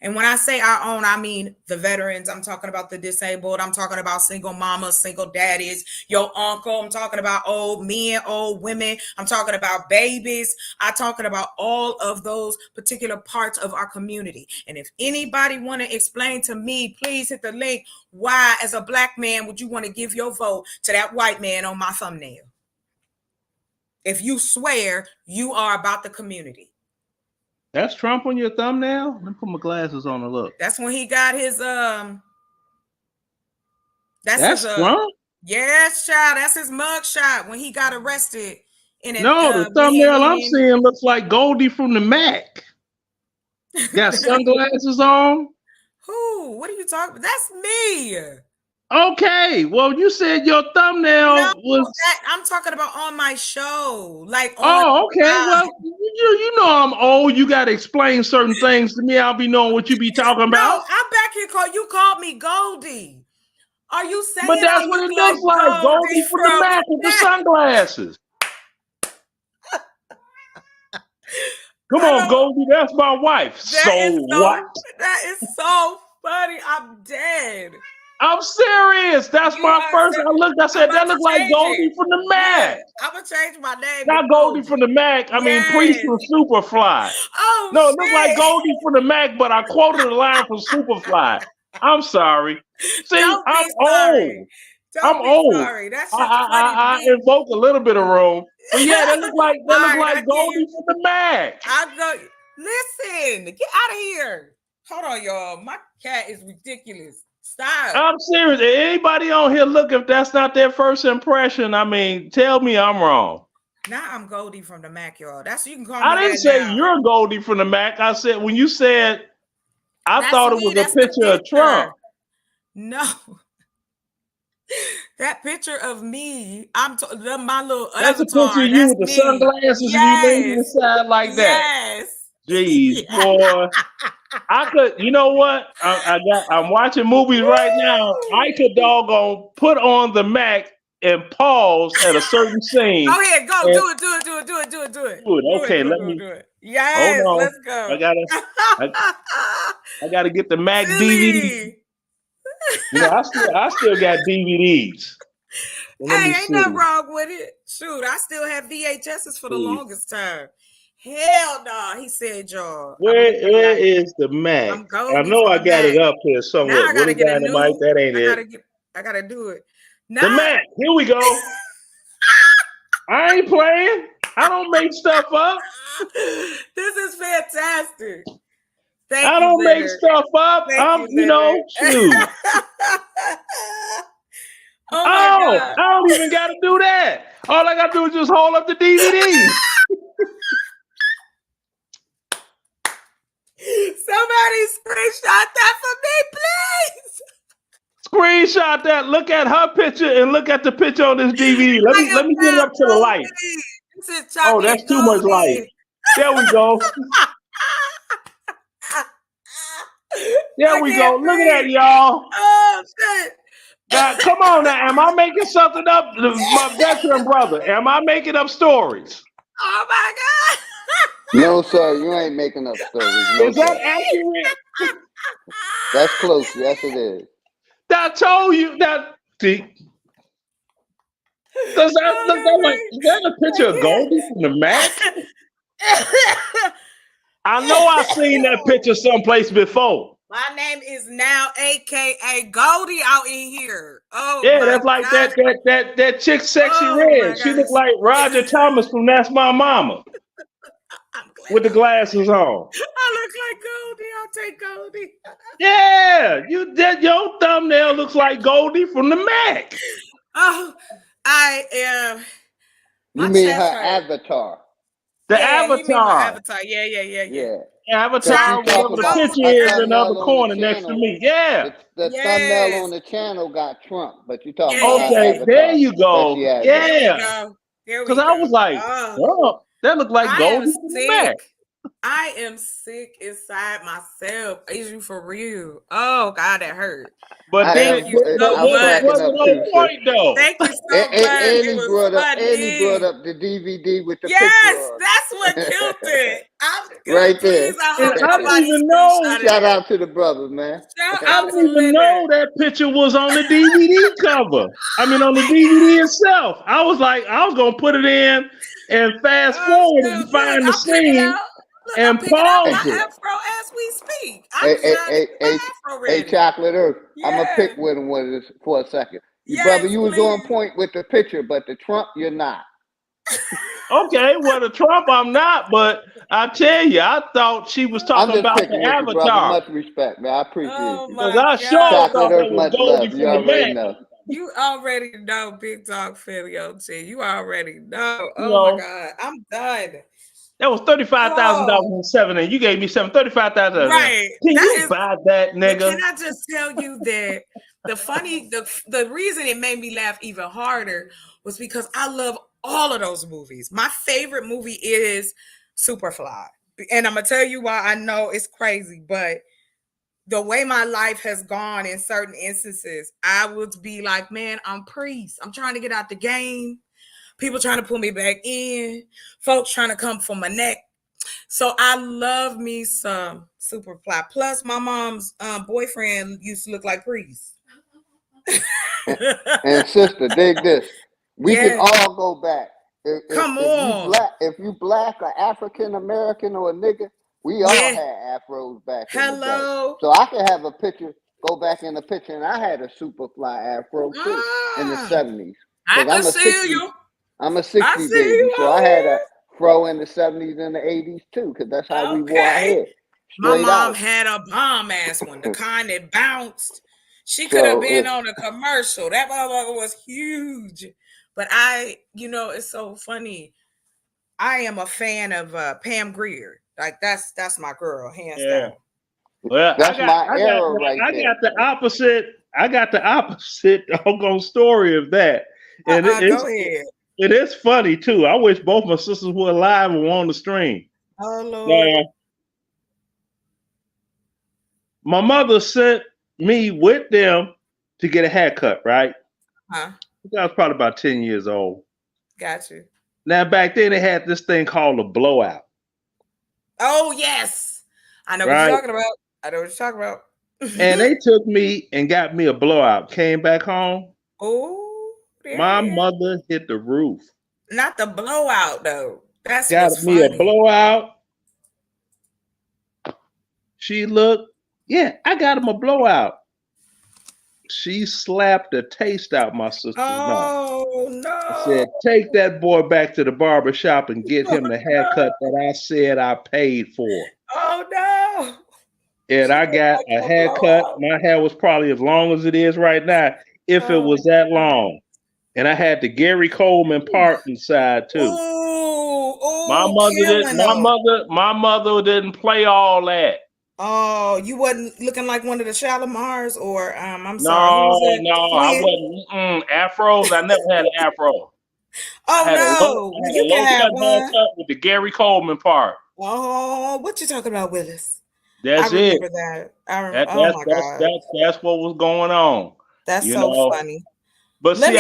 And when I say our own, I mean the veterans. I'm talking about the disabled. I'm talking about single mamas, single daddies, your uncle. I'm talking about old men, old women. I'm talking about babies. I'm talking about all of those particular parts of our community. And if anybody want to explain to me, please hit the link. Why, as a black man, would you want to give your vote to that white man on my thumbnail? If you swear you are about the community. That's Trump on your thumbnail? Let me put my glasses on and look. That's when he got his That's Trump? Yes, child. That's his mug shot when he got arrested in it. No, the thumbnail I'm seeing looks like Goldie from the Mac. Got sunglasses on. Who? What are you talking about? That's me. Okay, well, you said your thumbnail was. I'm talking about on my show, like. Okay. Well, you know I'm old. You got to explain certain things to me. I'll be knowing what you be talking about. No, I'm back here. You called me Goldie. Are you saying? But that's what it looks like. Goldie from the Mac with the sunglasses. Come on, Goldie. That's my wife. What? That is so funny. I'm dead. I'm serious. That's my first. I said that looked like Goldie from the Mac. I'm gonna change my name. Not Goldie from the Mac. I mean, Priest from Superfly. Oh, no, it looked like Goldie from the Mac, but I quoted a line from Superfly. I'm sorry. See, I'm old. I'm old. Sorry. That's I invoke a little bit of room. But yeah, that look like Goldie from the Mac. Listen, get out of here. Hold on, y'all. My cat is ridiculous. Stop. I'm serious. Anybody on here, look, if that's not their first impression, I mean, tell me I'm wrong. Now I'm Goldie from the Mac, y'all. That's you can call me. I didn't say now. You're Goldie from the Mac. I said when you said thought it was a picture of Trump. No. That picture of me, my little that's avatar, a picture of you with the sunglasses and you leaning aside like that. Yes. Jeez, boy. I could, you know what? I'm watching movies right now. I could doggone put on the Mac and pause at a certain scene. Go ahead, go do it. Okay, let me. Yes, hold on. Let's go. I gotta get the Mac DVD. You know, I still got DVDs. Hey, ain't nothing wrong with it. Shoot, I still have VHSs for the longest time. Hell no, he said, y'all. Where is the Mac? I know I got it up here somewhere. What Dynamite? That ain't it. I gotta do it. The Mac. Here we go. I ain't playing. I don't make stuff up. This is fantastic. I don't make stuff up. Shoot. I don't even got to do that. All I got to do is just hold up the DVD. Somebody screenshot that for me, please. Screenshot that. Look at her picture and look at the picture on this DVD. Let me get it up to the light. chocolate. Oh, that's too much light. There we go. There we go. Look at that, y'all. Oh shit. Now, come on now. Am I making something up? My veteran brother. Am I making up stories? Oh my God. No, sir, you ain't making up stories. No, Is that sir. accurate? That's close. Yes, it is. I told you that. See, is that a picture of Goldie from the Mac? I know I've seen that picture someplace before. My name is now AKA Goldie out in here. Oh yeah, my that's like God. that chick, Sexy Oh Red. She looked like Roger Thomas from That's My Mama with the glasses on. I look like Goldie. I'll take Goldie. Yeah, your thumbnail looks like Goldie from the Mac. Oh, I am. You mean her avatar? The avatar. You mean my avatar. Yeah. Avatar, whatever the picture is in the other corner next to me. Yeah. The thumbnail on the channel got Trump, but you talking about okay, avatar. there you go. Yeah. Because I was like, oh, that looked like Goldie from the Mac. I am sick inside myself. Is you for real? Oh God, that hurt. But then it wasn't on point though. Thank you so much. And he brought up the DVD with the picture. Yes, that's what killed it. Right there. I didn't even know. Shout out to the brothers, man. I didn't even know that picture was on the DVD cover. I mean, on the DVD itself. I was gonna put it in and fast forward and find the scene. And pause it. Afro as we speak. Hey, Chocolate Earth. I'm gonna pick with him for a second. Brother, you was on point with the picture, but the Trump, you're not. Okay, well, the Trump, I'm not, but I tell you, I thought she was talking about the avatar. Much respect, man. I appreciate you. Because I sure thought that was Goldie from the Mac. You already know, Big Dog Filiochi. You already know. Oh my God, I'm done. That was $35,000 in 7, and you gave me $35,000. Right? Can you buy that, nigga? Can I just tell you that the reason it made me laugh even harder was because I love all of those movies. My favorite movie is Superfly, and I'm gonna tell you why. I know it's crazy, but the way my life has gone in certain instances, I would be like, man, I'm Priest. I'm trying to get out the game. People trying to pull me back in. Folks trying to come for my neck. So I love me some Superfly. Plus, my mom's boyfriend used to look like Priest. And sister, dig this. We can all go back. If you black or African American or a nigga, we all had afros back in the day. So I can have a picture, go back in the picture, and I had a Superfly afro too in the 70s. I can see you. I'm a 60s baby, so I had a fro in the 70s and the 80s too, because that's how we wore our hair. My mom had a bomb ass one, the kind that bounced. She could have been on a commercial. That motherfucker was huge. But it's so funny. I am a fan of Pam Grier. Like that's my girl, hands down. Well, I got the opposite. I got the opposite doggone story of that. And go ahead. It is funny too. I wish both my sisters were alive and were on the stream. Oh Lord. My mother sent me with them to get a haircut, right? I was probably about 10 years old. Got you. Now back then they had this thing called a blowout. Oh yes. I know what you're talking about. And they took me and got me a blowout. Came back home. Oh. My mother hit the roof. Not the blowout though. That's got me funny. A blowout. She looked, I got him a blowout. She slapped the taste out my sister's mouth. Oh no. Said, take that boy back to the barber shop and get him the haircut that I said I paid for. Oh no. And I got a haircut. My hair was probably as long as it is right now, if it was that long. And I had the Gary Coleman part inside too. My mother didn't play all that. Oh, you wasn't looking like one of the Shalimars, or I'm sorry. No, I wasn't. Afros. I never had an afro. Oh no, you can have one with the Gary Coleman part. Oh, what you talking about, Willis? That's I remember that. Oh my God, that's what was going on. that's so funny. But see,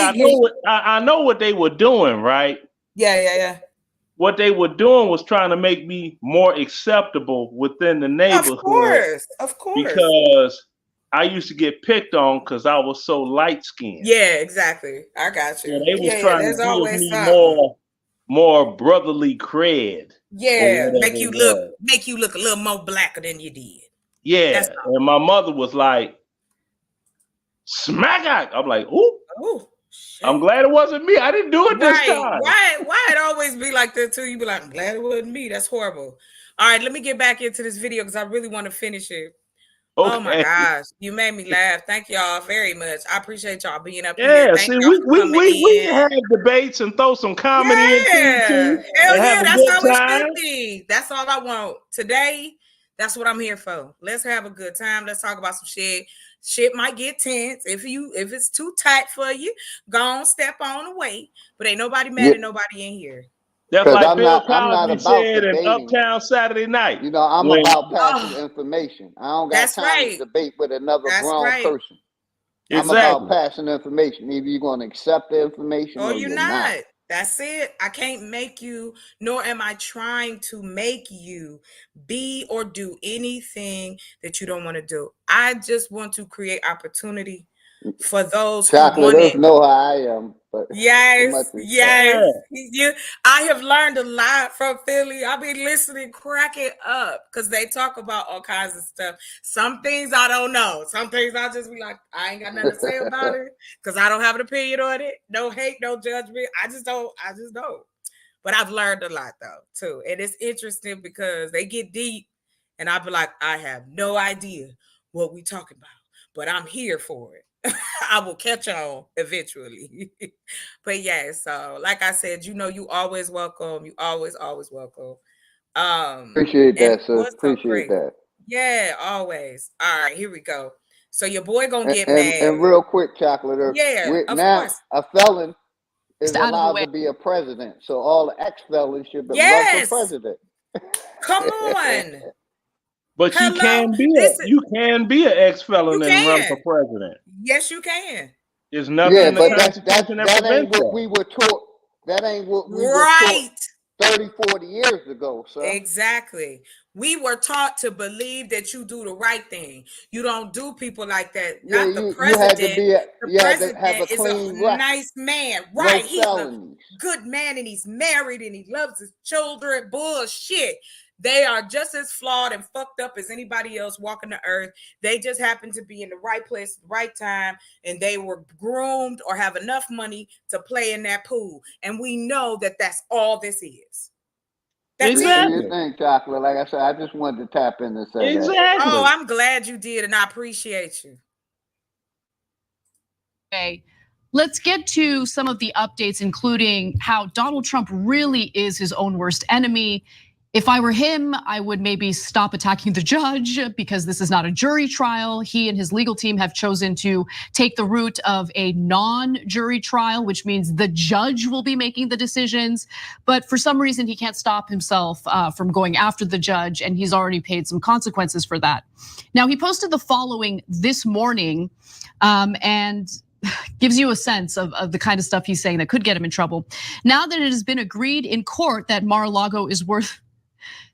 I know what they were doing, right? Yeah. What they were doing was trying to make me more acceptable within the neighborhood. Of course. Because I used to get picked on because I was so light skinned. Yeah, exactly. I got you. So they was trying to give me more brotherly cred. Yeah, make you look a little more blacker than you did. Yeah, and my mother was like, "Smack out!" I'm like, "Ooh." I'm glad it wasn't me. I didn't do it this time. Why it always be like that too? You be like, I'm glad it wasn't me. That's horrible. All right, let me get back into this video because I really want to finish it. Okay. Oh my gosh, you made me laugh. Thank y'all very much. I appreciate y'all being up here. Thank y'all for we have debates and throw some comedy into hell yeah, that's how it should be. That's all I want today. That's what I'm here for. Let's have a good time. Let's talk about some shit. Shit might get tense. If it's too tight for you, go on, step on away. But ain't nobody mad at nobody in here. That's like Bill Cosby said in Uptown Saturday Night. You know, I'm about passing information. I don't got time to debate with another grown person. I'm about passing information. Either you're going to accept the information or you're not. That's it. I can't make you, nor am I trying to make you be or do anything that you don't want to do. I just want to create opportunity for those Chocolate Earth know how I am. But yes. I have learned a lot from Philly. I've been listening, cracking up because they talk about all kinds of stuff. Some things I don't know. Some things I'll just be like, I ain't got nothing to say about it because I don't have an opinion on it. No hate, no judgment. I just don't. But I've learned a lot though too, and it's interesting because they get deep, and I'll be like, I have no idea what we talking about, but I'm here for it. I will catch on eventually. But yeah, so like I said, you always welcome. You always welcome. Appreciate that, sir. Appreciate that. Yeah, always. All right, here we go. So your boy gonna get mad. And real quick, Chocolate Earth. Yeah, of now course. A felon is allowed to be a president. So all the ex-felons should be run for president. Come on. But you can be an ex-felon and run for president. Yes, you can. There's nothing in the Constitution that ain't what we were taught. That ain't what we were taught 30, 40 years ago, sir. Exactly. We were taught to believe that you do the right thing. You don't do people like that. Yeah, Not the president. You had to have a clean record. Nice man. Right. No he's a good man and he's married and he loves his children. Bullshit. They are just as flawed and fucked up as anybody else walking the earth. They just happen to be in the right place at the right time, and they were groomed or have enough money to play in that pool. And we know that that's all this is. That's exactly. Chocolate. Like I said, I just wanted to tap in and say that. Oh, I'm glad you did, and I appreciate you. Okay. Let's get to some of the updates, including how Donald Trump really is his own worst enemy. If I were him, I would maybe stop attacking the judge because this is not a jury trial. He and his legal team have chosen to take the route of a non-jury trial, which means the judge will be making the decisions. But for some reason, he can't stop himself from going after the judge, and he's already paid some consequences for that. Now, he posted the following this morning, and gives you a sense of the kind of stuff he's saying that could get him in trouble. Now that it has been agreed in court that Mar-a-Lago is worth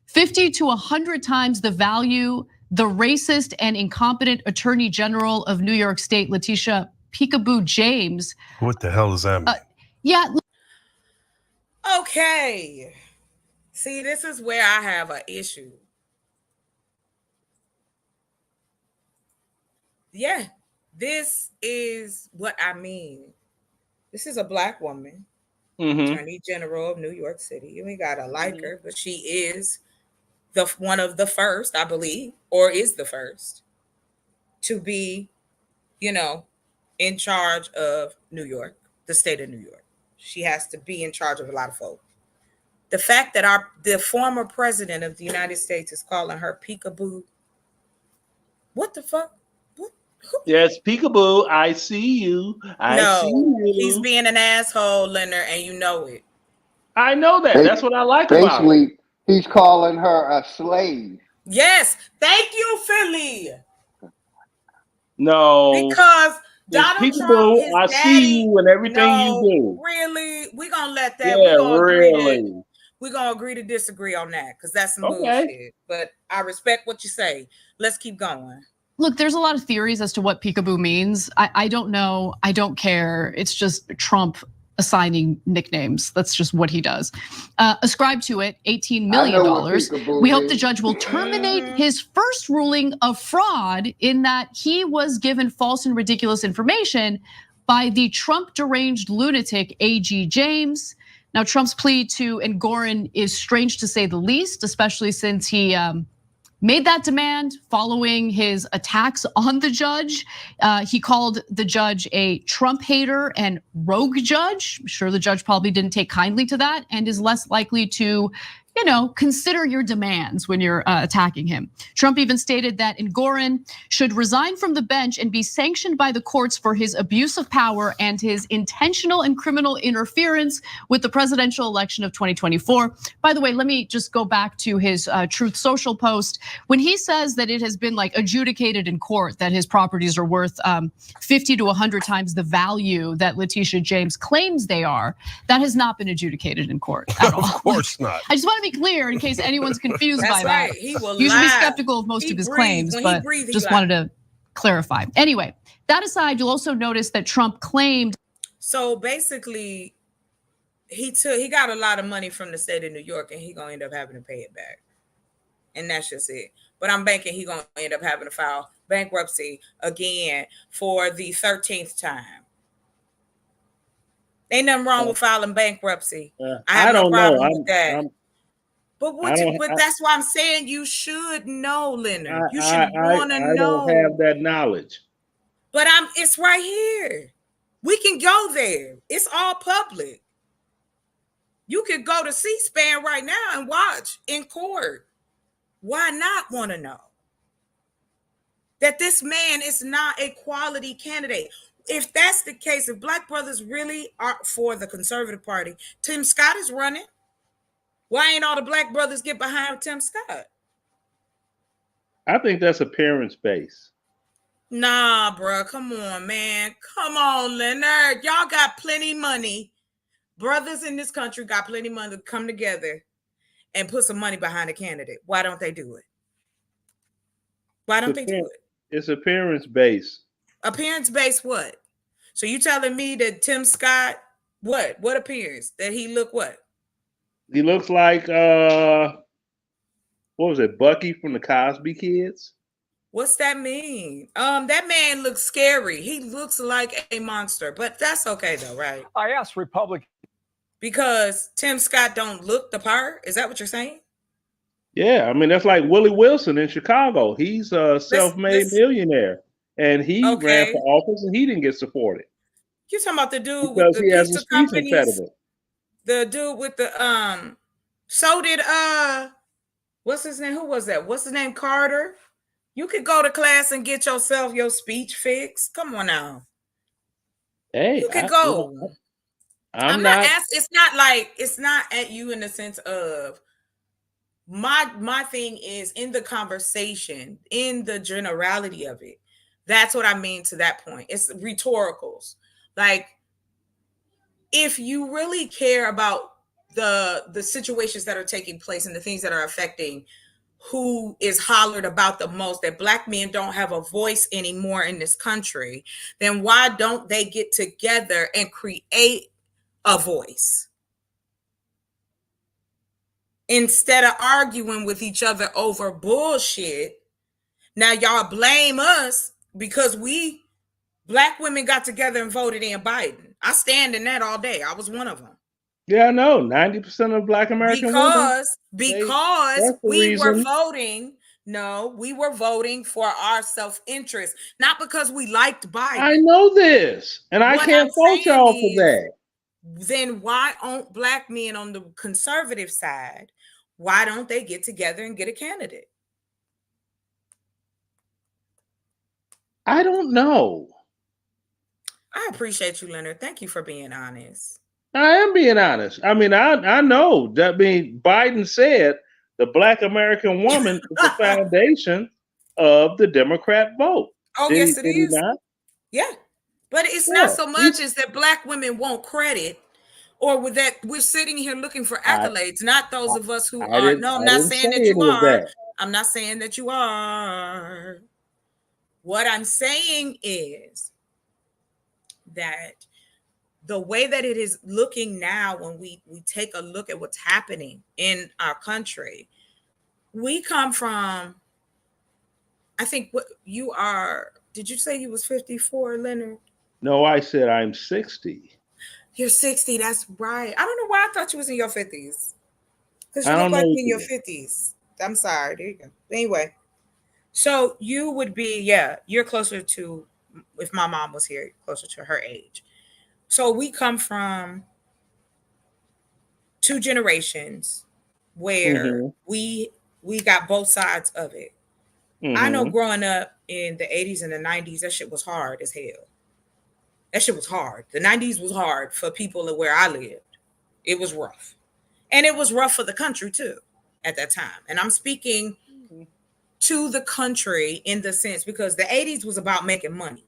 50 to 100 times the value, the racist and incompetent Attorney General of New York State, Letitia Peekaboo James. What the hell does that mean? Yeah. Okay. See, this is where I have an issue. Yeah, this is what I mean. This is a Black woman, Attorney General of New York City. We gotta like her, but she is one of the first, I believe, or is the first to be, in charge of New York, the state of New York. She has to be in charge of a lot of folk. The fact that the former president of the United States is calling her Peekaboo, what the fuck? Yes, Peekaboo, I see you. I see you. He's being an asshole, Leonard, and you know it. I know that. That's what I like about it. Basically, he's calling her a slave. Yes. Thank you, Philly. No. Because Donald Trump, his I daddy, see you and everything you do. Really? We're going to let that. Yeah, We're going to agree to disagree on that because that's some bullshit. But I respect what you say. Let's keep going. Look, there's a lot of theories as to what peekaboo means. I don't know. I don't care. It's just Trump assigning nicknames. That's just what he does. Ascribe to it $18 million. We hope the judge will terminate his first ruling of fraud in that he was given false and ridiculous information by the Trump deranged lunatic A.G. James. Now, Trump's plea to Engoron is strange to say the least, especially since he made that demand following his attacks on the judge. He called the judge a Trump hater and rogue judge. I'm sure the judge probably didn't take kindly to that and is less likely to, consider your demands when you're attacking him. Trump even stated that Engoron should resign from the bench and be sanctioned by the courts for his abuse of power and his intentional and criminal interference with the presidential election of 2024. By the way, let me just go back to his Truth Social post. When he says that it has been adjudicated in court that his properties are worth 50 to 100 times the value that Letitia James claims they are, that has not been adjudicated in court at all. Of course not. I just want to be clear in case anyone's confused by right. that. He will You should be lie. skeptical of most of his claims, but just wanted to clarify. Anyway, that aside, you'll also notice that Trump claimed. So basically, he got a lot of money from the state of New York, and he's gonna end up having to pay it back, and that's just it. But I'm banking he's gonna end up having to file bankruptcy again for the 13th time. Ain't nothing wrong with filing bankruptcy. I have no problem with that. But that's why I'm saying you should know, Leonard. You should want to know. I don't have that knowledge. But it's right here. We can go there. It's all public. You could go to C-SPAN right now and watch in court. Why not want to know that this man is not a quality candidate? If that's the case, if Black brothers really are for the conservative party, Tim Scott is running. Why ain't all the Black brothers get behind Tim Scott? I think that's appearance-based. Nah, bro. Come on, man. Come on, Leonard. Y'all got plenty money. Brothers in this country got plenty of money to come together and put some money behind a candidate. Why don't they do it? Why don't they do it? It's appearance-based. Appearance-based what? So you telling me that Tim Scott, what? What appearance? That he look what? He looks like, what was it, Bucky from the Cosby Kids? What's that mean? That man looks scary. He looks like a monster, but that's okay though, right? I asked Republicans. Because Tim Scott don't look the part? Is that what you're saying? Yeah, I mean, that's like Willie Wilson in Chicago. He's a self-made millionaire, and he ran for office, and he didn't get supported. You talking about the dude because with the he has a pizza speech companies? impediment. The dude with the so did what's his name? Who was that? What's his name? Carter. You could go to class and get yourself your speech fixed. Come on now. Hey, you could go. I'm not asking. It's not at you in the sense of my thing is in the conversation, in the generality of it. That's what I mean to that point. It's rhetoricals. Like, if you really care about the situations that are taking place and the things that are affecting who is hollered about the most, that Black men don't have a voice anymore in this country, then why don't they get together and create a voice instead of arguing with each other over bullshit? Now y'all blame us because we Black women got together and voted in Biden. I stand in that all day. I was one of them. Yeah, I know. 90% of Black American women. Because we were voting. No, we were voting for our self-interest, not because we liked Biden. I know this, and I can't fault y'all for that. Then why aren't Black men on the conservative side? Why don't they get together and get a candidate? I don't know. I appreciate you, Leonard. Thank you for being honest. I am being honest. I mean, I know that. Biden said the Black American woman is the foundation of the Democrat vote. Oh, yes, it is. Not? Yeah, but it's not so much as that Black women want credit, or with that we're sitting here looking for accolades. Not those of us who are. No, I'm not saying that you are. I'm not saying that you are. What I'm saying is that the way that it is looking now, when we take a look at what's happening in our country, we come from, I think what you are, did you say you was 54, Leonard? No, I said I'm 60. You're 60, that's right. I don't know why I thought you was in your 50s. Because you look like you're in your 50s. I'm sorry, there you go. Anyway, so you would be, you're closer to, if my mom was here, closer to her age. So we come from 2 generations where we got both sides of it. I know growing up in the 80s and the 90s, that shit was hard as hell. That shit was hard. The 90s was hard for people where I lived. It was rough. And it was rough for the country too at that time. And I'm speaking to the country in the sense, because the 80s was about making money.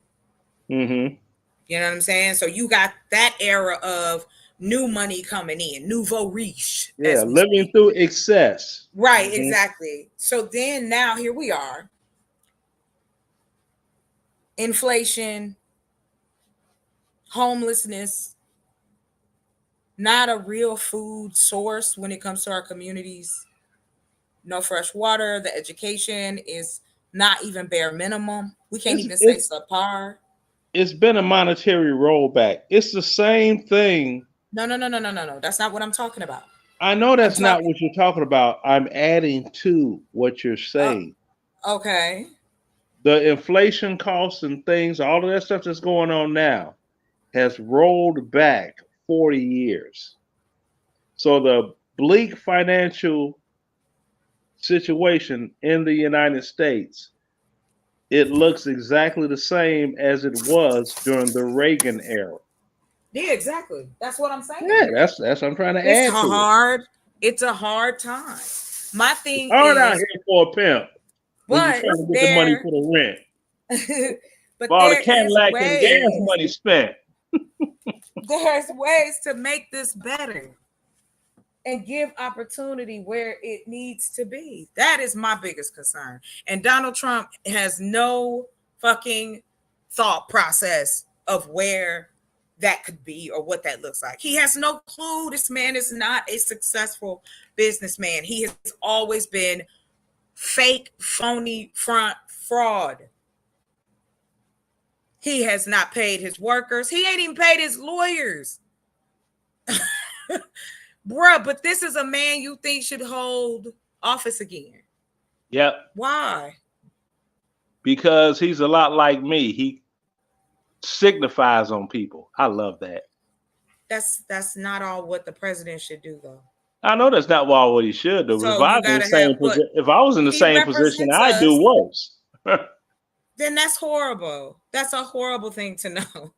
You know what I'm saying? So you got that era of new money coming in, nouveau riche. Yeah, living through excess. Right, exactly. So then now here we are. Inflation, homelessness, not a real food source when it comes to our communities. No fresh water. The education is not even bare minimum. We can't even say subpar. It's been a monetary rollback. It's the same thing. No. That's not what I'm talking about. I know that's not what you're talking about. I'm adding to what you're saying. Okay. The inflation costs and things, all of that stuff that's going on now has rolled back 40 years. So the bleak financial situation in the United States, it looks exactly the same as it was during the Reagan era. Yeah, exactly. That's what I'm saying. Yeah, that's what I'm trying to add to it. It's a hard time. My thing is out here for a pimp. But you're trying to get the money for the rent. But all the Cadillac and gas money spent. There's ways to make this better and give opportunity where it needs to be. That is my biggest concern. And Donald Trump has no fucking thought process of where that could be or what that looks like. He has no clue. This man is not a successful businessman. He has always been fake, phony, fraud. He has not paid his workers. He ain't even paid his lawyers. Bruh, but this is a man you think should hold office again. Yep. Why? Because he's a lot like me. He signifies on people. I love that. That's not all what the president should do, though. I know that's not all what he should do. So if I was in the same position, I'd do worse. Then that's horrible. That's a horrible thing to know.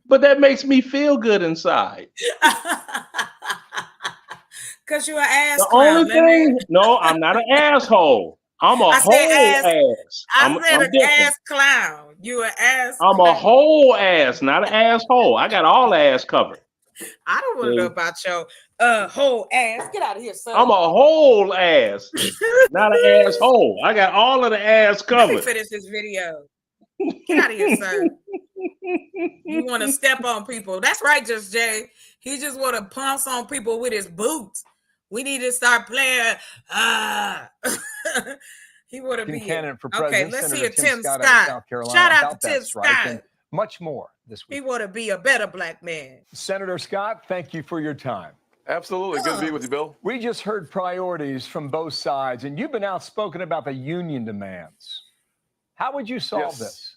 But that makes me feel good inside. Because you're an ass. The only thing, no, I'm not an asshole. I'm a whole ass. I said an ass clown. You an ass. I'm a whole ass, not an asshole. I got all ass covered. I don't want to know about your whole ass. Get out of here, son. I'm a whole ass, not an asshole. I got all of the ass covered. Let me finish this video. Get out of here, sir. You want to step on people. That's right, Just Jay. He just want to pounce on people with his boots. We need to start playing. He would have been candidate for president. Okay, let's Senator see Tim Scott. South Carolina. Shout out to Tim Scott. And much more this week. He want to be a better black man. Senator Scott, thank you for your time. Absolutely. Good to be with you, Bill. We just heard priorities from both sides, and you've been outspoken about the union demands. How would you solve this?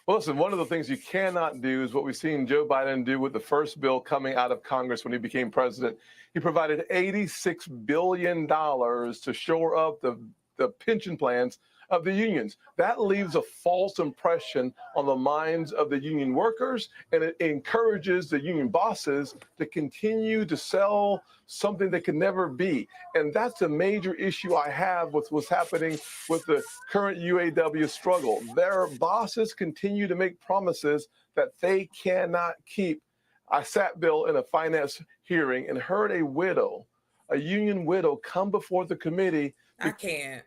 Well, listen, one of the things you cannot do is what we've seen Joe Biden do with the first bill coming out of Congress when he became president. He provided $86 billion to shore up the pension plans of the unions. That leaves a false impression on the minds of the union workers, and it encourages the union bosses to continue to sell something that can never be. And that's a major issue I have with what's happening with the current UAW struggle. Their bosses continue to make promises that they cannot keep. I sat, Bill, in a finance hearing and heard a union widow, come before the committee. I can't.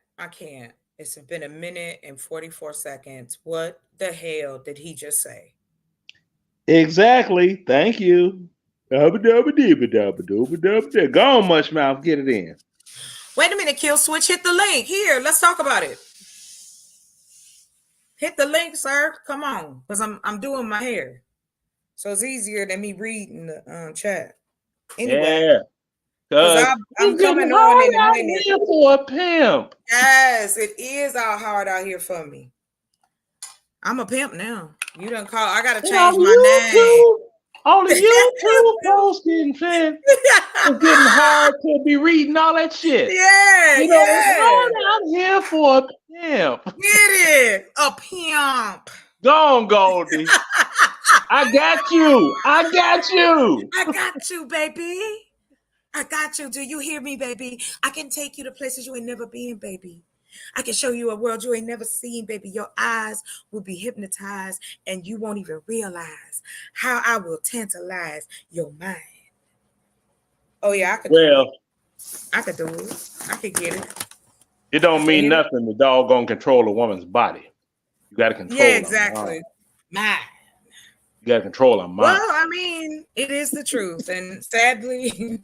It's been a minute and 44 seconds. What the hell did he just say? Exactly. Thank you. Go on, much mouth. Get it in. Wait a minute, Kill Switch. Hit the link. Here, let's talk about it. Hit the link, sir. Come on. Because I'm doing my hair. So it's easier than me reading the chat. Anyway. Yeah. Because I'm coming on in a minute. Here for a pimp. Yes, it is all hard out here for me. I'm a pimp now. You done call. I gotta change my name. All the YouTube posting shit. It's getting hard to be reading all that shit. Yeah, you know, it's hard out here for a pimp. Get it, a pimp. Go on, Goldie. I got you. I got you. I got you, baby. I got you. Do you hear me, baby? I can take you to places you ain't never been, baby. I can show you a world you ain't never seen, baby. Your eyes will be hypnotized and you won't even realize how I will tantalize your mind. Oh, yeah, I could do it. I could do it. I could get it. It don't mean nothing. The dog gonna control a woman's body. You got to control. Yeah, exactly. Mind. You got to control her mind. Well, I mean, it is the truth, and sadly,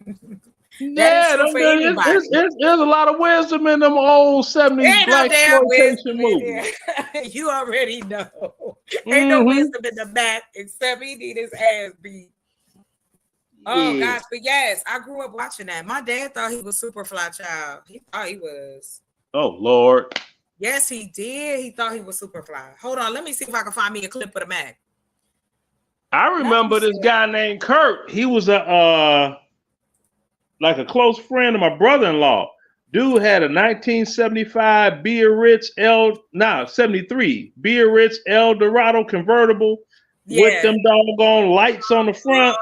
yeah, there's a lot of wisdom in them old 70s black exploitation movies. You already know. Ain't no wisdom in the back except he need his ass beat. Oh gosh, but yes, I grew up watching that. My dad thought he was Superfly child. He thought he was. Oh Lord. Yes, he did. He thought he was Superfly. Hold on, let me see if I can find me a clip of the Mac. I remember this guy named Kurt. He was like a close friend of my brother-in-law. Dude had a 1975 73 Beer Ritz El Dorado convertible with them doggone lights on the front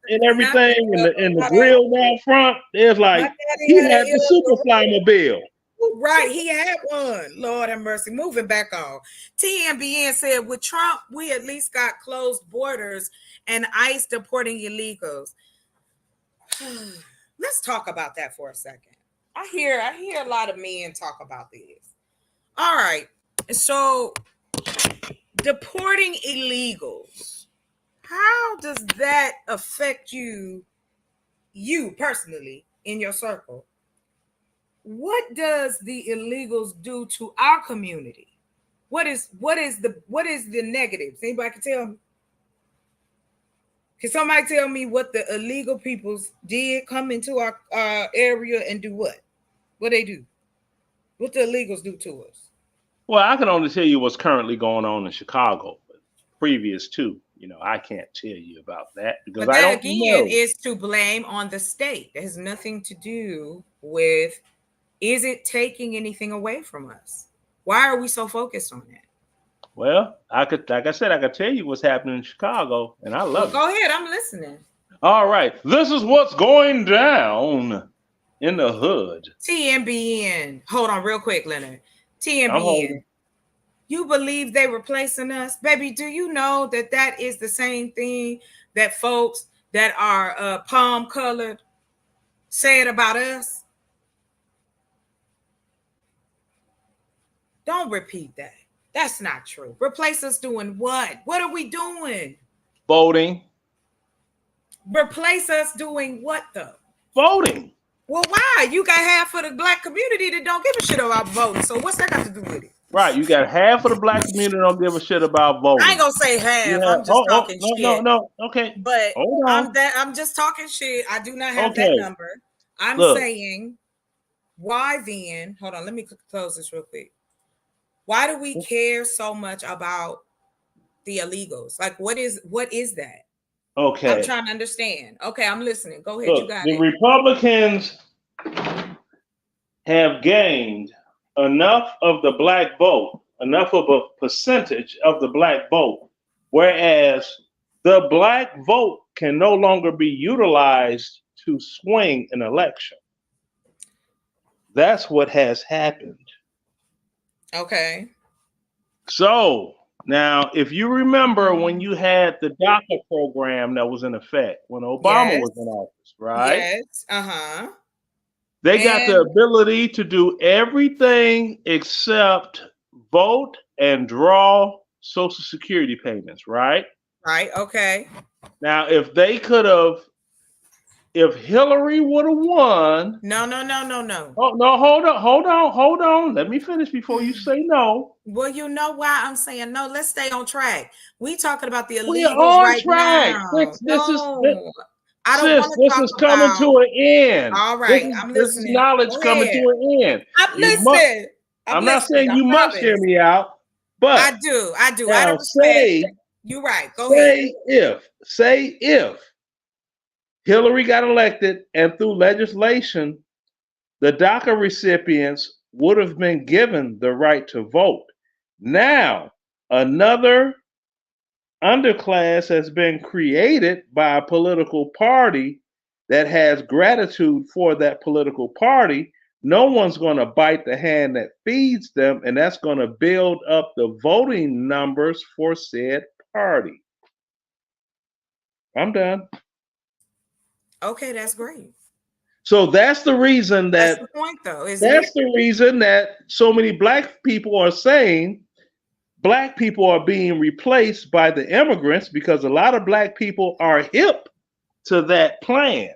and everything, and the grill down front. There's like he had the Superfly mobile. Right, he had one. Lord have mercy. Moving back on. TMBN said, with Trump, we at least got closed borders and ICE deporting illegals. Let's talk about that for a second. I hear a lot of men talk about this. All right. So deporting illegals, how does that affect you personally in your circle? What does the illegals do to our community? What is the negatives? Anybody can tell me? Can somebody tell me what the illegal peoples did come into our area and do what? What they do? What the illegals do to us? Well, I can only tell you what's currently going on in Chicago. But previous to, I can't tell you about that because I don't know. Is to blame on the state. It has nothing to do with, is it taking anything away from us? Why are we so focused on that? Well, I could tell you what's happening in Chicago, and I love it. Go ahead, I'm listening. All right, this is what's going down in the hood. TMBN. Hold on real quick, Leonard. TMBN. You believe they replacing us? Baby, do you know that is the same thing that folks that are palm colored said about us? Don't repeat that. That's not true. Replace us doing what? What are we doing? Voting. Replace us doing what though? Voting. Well, why? You got half of the black community that don't give a shit about voting. So what's that got to do with it? Right. You got half of the black community that don't give a shit about voting. I ain't gonna say half. Yeah. I'm just talking shit. No. Okay. But I'm just talking shit. I do not have that number. I'm saying, why then? Hold on. Let me close this real quick. Why do we care so much about the illegals? Like, what is that? Okay. I'm trying to understand. Okay, I'm listening. Go ahead. Look, you got it. The Republicans have gained enough of the black vote, enough of a percentage of the black vote, whereas the black vote can no longer be utilized to swing an election. That's what has happened. Okay. So now, if you remember when you had the DACA program that was in effect when Obama was in office, right? Yes. Uh-huh. They got the ability to do everything except vote and draw Social Security payments, right? Right. Okay. Now, if they could have, if Hillary would have won. No. Oh, no, hold on. Let me finish before you say no. Well, you know why I'm saying no. Let's stay on track. We talking about the We are illegals on right track. now. I don't want to this talk is coming about... to an end. All right, I'm this is listening. knowledge Go coming ahead. to an end. I'm listening. I'm not saying you must hear me out, but I do. Now, Out of respect. You're right. Go ahead. Say if Hillary got elected and through legislation, the DACA recipients would have been given the right to vote. Now, another underclass has been created by a political party that has gratitude for that political party. No one's going to bite the hand that feeds them, and that's going to build up the voting numbers for said party. I'm done. Okay, that's great. So that's the reason that's the point, though. That's the reason that so many black people are saying black people are being replaced by the immigrants, because a lot of black people are hip to that plan.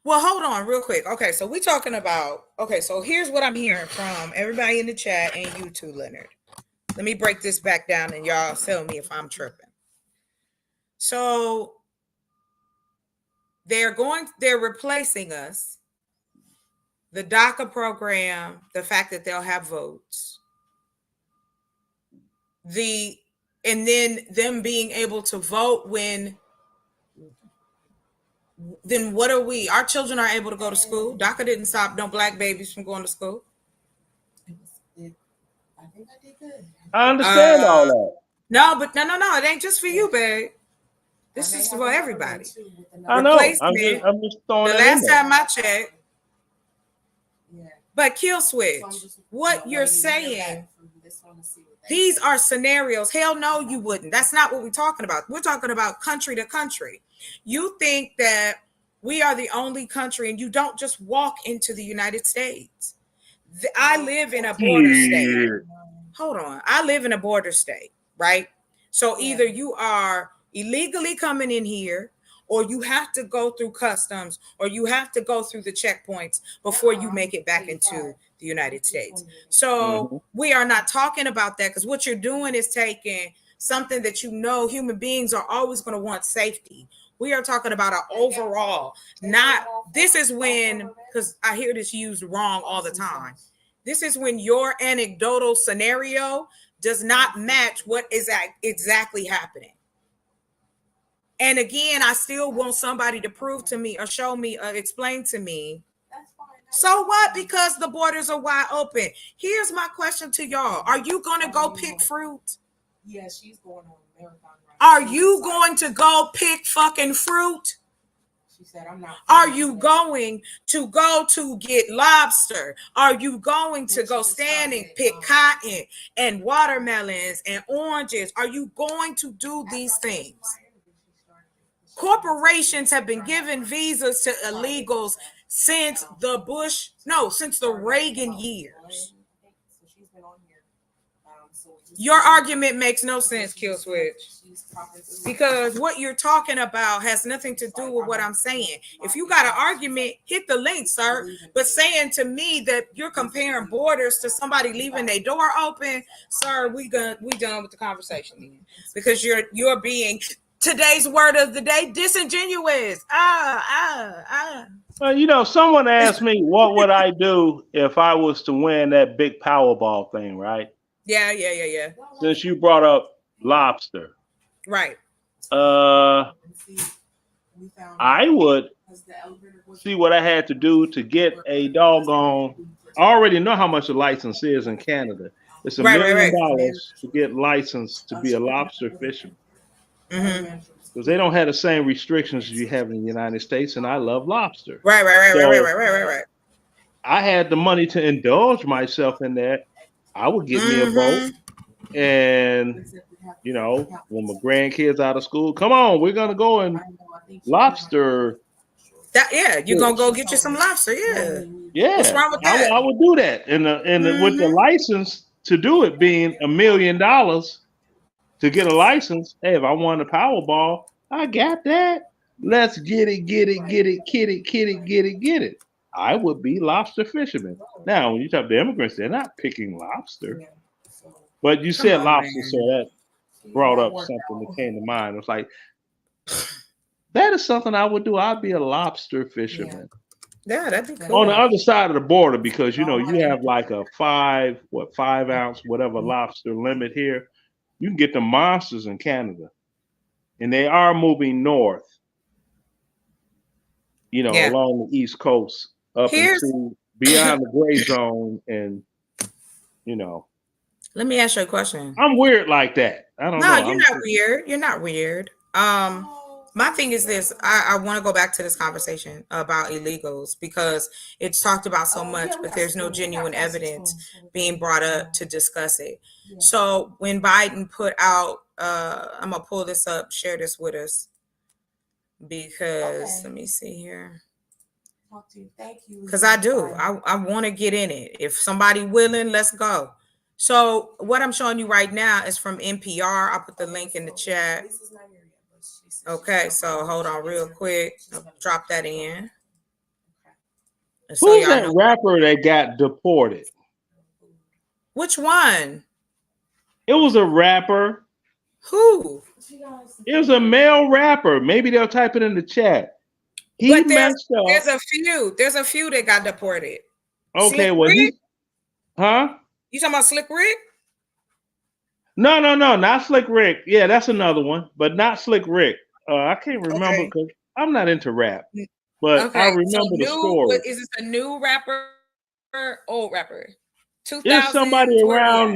Well, hold on real quick. Okay, so we're talking about, so here's what I'm hearing from everybody in the chat and you too, Leonard. Let me break this back down and y'all tell me if I'm tripping. So they're replacing us. The DACA program, the fact that they'll have votes, and then them being able to vote when, then what are we? Our children are able to go to school. DACA didn't stop no black babies from going to school. I think I did good. I understand all that. No, but no, it ain't just for you, babe. This is for everybody. I know. I'm just throwing the it in last there. time I checked. But Kill Switch, what you're saying, these are scenarios. Hell no, you wouldn't. That's not what we're talking about. We're talking about country to country. You think that we are the only country, and you don't just walk into the United States. I live in a border state. Hold on. I live in a border state, right? So either you are illegally coming in here, or you have to go through customs, or you have to go through the checkpoints before you make it back into the United States. So we are not talking about that, because what you're doing is taking something that human beings are always going to want safety. We are talking about an overall, this is when, because I hear this used wrong all the time. This is when your anecdotal scenario does not match what is exactly happening. And again, I still want somebody to prove to me or show me or explain to me. So what? Because the borders are wide open. Here's my question to y'all. Are you going to go pick fruit? Yeah, she's going on a marathon run. Are you going to go pick fucking fruit? She said, I'm not. Are you going to go to get lobster? Are you going to go stand and pick cotton and watermelons and oranges? Are you going to do these things? Corporations have been given visas to illegals since the Reagan years. Your argument makes no sense, Kill Switch, because what you're talking about has nothing to do with what I'm saying. If you got an argument, hit the link, sir. But saying to me that you're comparing borders to somebody leaving their door open, sir, we done with the conversation then, because you're being, today's word of the day, disingenuous. Well, someone asked me what would I do if I was to win that big Powerball thing, right? Yeah. Since you brought up lobster. Right. I would see what I had to do to get a doggone I already know how much a license is in Canada. It's $1 million to get licensed to be a lobster fisherman. Because they don't have the same restrictions as you have in the United States, and I love lobster. Right. I had the money to indulge myself in that. I would get me a boat, and you know, when my grandkids out of school, come on, we're gonna go and lobster. You're gonna go get you some lobster. Yeah. What's wrong with that? I would do that, and with the license to do it being $1 million to get a license. Hey, if I won the Powerball, I got that. Let's get it. I would be lobster fisherman. Now, when you talk to immigrants, they're not picking lobster. But you said lobster, so that brought up something that came to mind. It's like, that is something I would do. I'd be a lobster fisherman. Yeah, that'd be cool. On the other side of the border, because, you know, you have like a 5 ounce, whatever lobster limit here. You can get the monsters in Canada. And they are moving north, you know, along the East Coast, up into beyond the gray zone, and you know. Let me ask you a question. I'm weird like that. I don't know. No, you're not weird. You're not weird. My thing is this. I want to go back to this conversation about illegals because it's talked about so much, but there's no genuine evidence being brought up to discuss it. So when Biden put out, I'm gonna pull this up, share this with us, because let me see here. Thank you. Because I do. I want to get in it. If somebody willing, let's go. So what I'm showing you right now is from NPR. I'll put the link in the chat. Okay, so hold on real quick. I'll drop that in. Who's that rapper that got deported? Which one? It was a rapper. Who? It was a male rapper. Maybe they'll type it in the chat. He messed up. There's a few that got deported. Okay, Slick well, Rick? You talking about Slick Rick? No, not Slick Rick. Yeah, that's another one, but not Slick Rick. I can't remember because I'm not into rap, but I remember the story. Is this a new rapper or old rapper? It's somebody around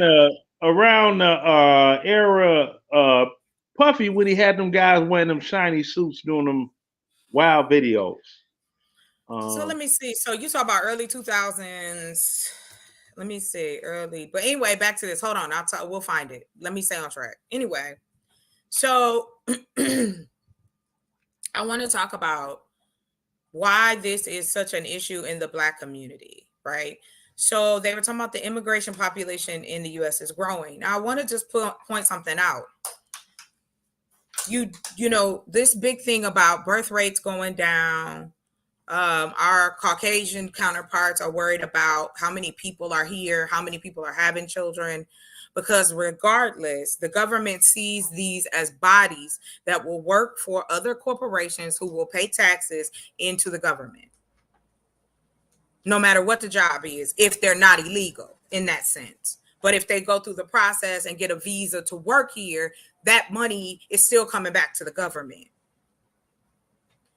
the era Puffy when he had them guys wearing them shiny suits doing them wild videos. So let me see. So you talk about early 2000s. Let me see, early. But anyway, back to this. Hold on. We'll find it. Let me stay on track. Anyway, so I want to talk about why this is such an issue in the Black community, right? So they were talking about the immigration population in the U.S. is growing. Now, I want to just point something out. You know, this big thing about birth rates going down. Our Caucasian counterparts are worried about how many people are here, how many people are having children, because regardless, the government sees these as bodies that will work for other corporations who will pay taxes into the government, no matter what the job is, if they're not illegal in that sense. But if they go through the process and get a visa to work here, that money is still coming back to the government.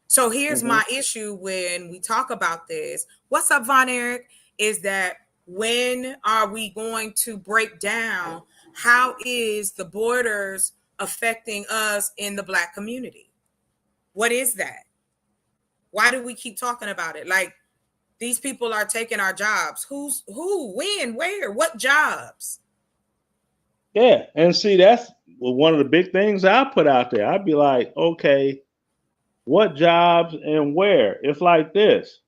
So here's my issue when we talk about this. What's up, Von Eric? Is that when are we going to break down how is the borders affecting us in the Black community? What is that? Why do we keep talking about it? Like, these people are taking our jobs. Who, when, where, what jobs? Yeah, and see, that's one of the big things I put out there. I'd be like, okay, what jobs and where? It's like this.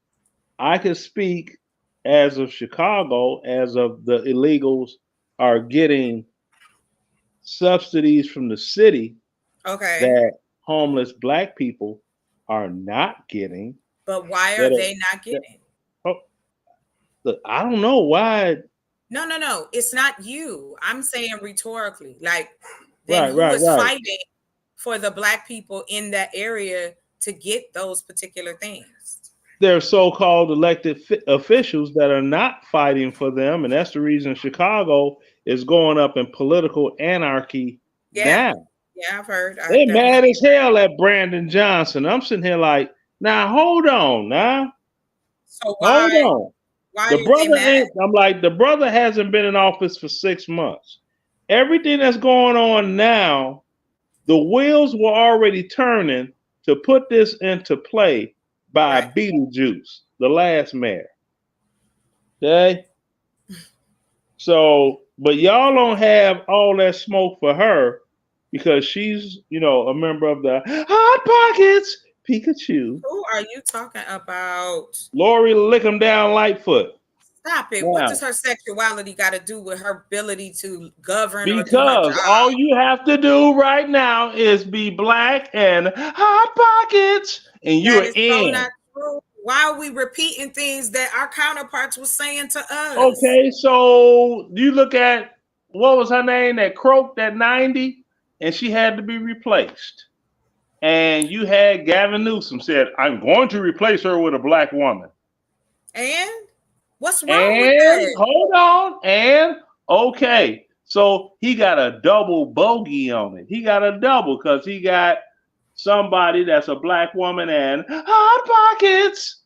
I can speak as of Chicago, as of the illegals are getting subsidies from the city that homeless Black people are not getting. But why are they not getting? Look, I don't know why. No. It's not you. I'm saying rhetorically. Like, then who is fighting for the Black people in that area to get those particular things? There are so-called elected officials that are not fighting for them, and that's the reason Chicago is going up in political anarchy now. Yeah, I've heard. They're mad as hell at Brandon Johnson. I'm sitting here like, now hold on, now. So The brother ain't. I'm like, the brother hasn't been in office for 6 months. Everything that's going on now, the wheels were already turning to put this into play by Beetlejuice, the last mayor. Okay? So, but y'all don't have all that smoke for her because she's, a member of the Hot Pockets Pikachu. Who are you talking about? Lori Lick 'em down Lightfoot. Stop it. Wow. What does her sexuality got to do with her ability to govern? Because all you have to do right now is be black and Hot Pockets, and you're in. So not true. Why are we repeating things that our counterparts were saying to us? Okay, so you look at, what was her name that croaked at 90, and she had to be replaced. And you had Gavin Newsom said, I'm going to replace her with a black woman. And? What's wrong with that? Hold on. And okay. So he got a double bogey on it. He got a double because he got somebody that's a black woman and Hot Pockets.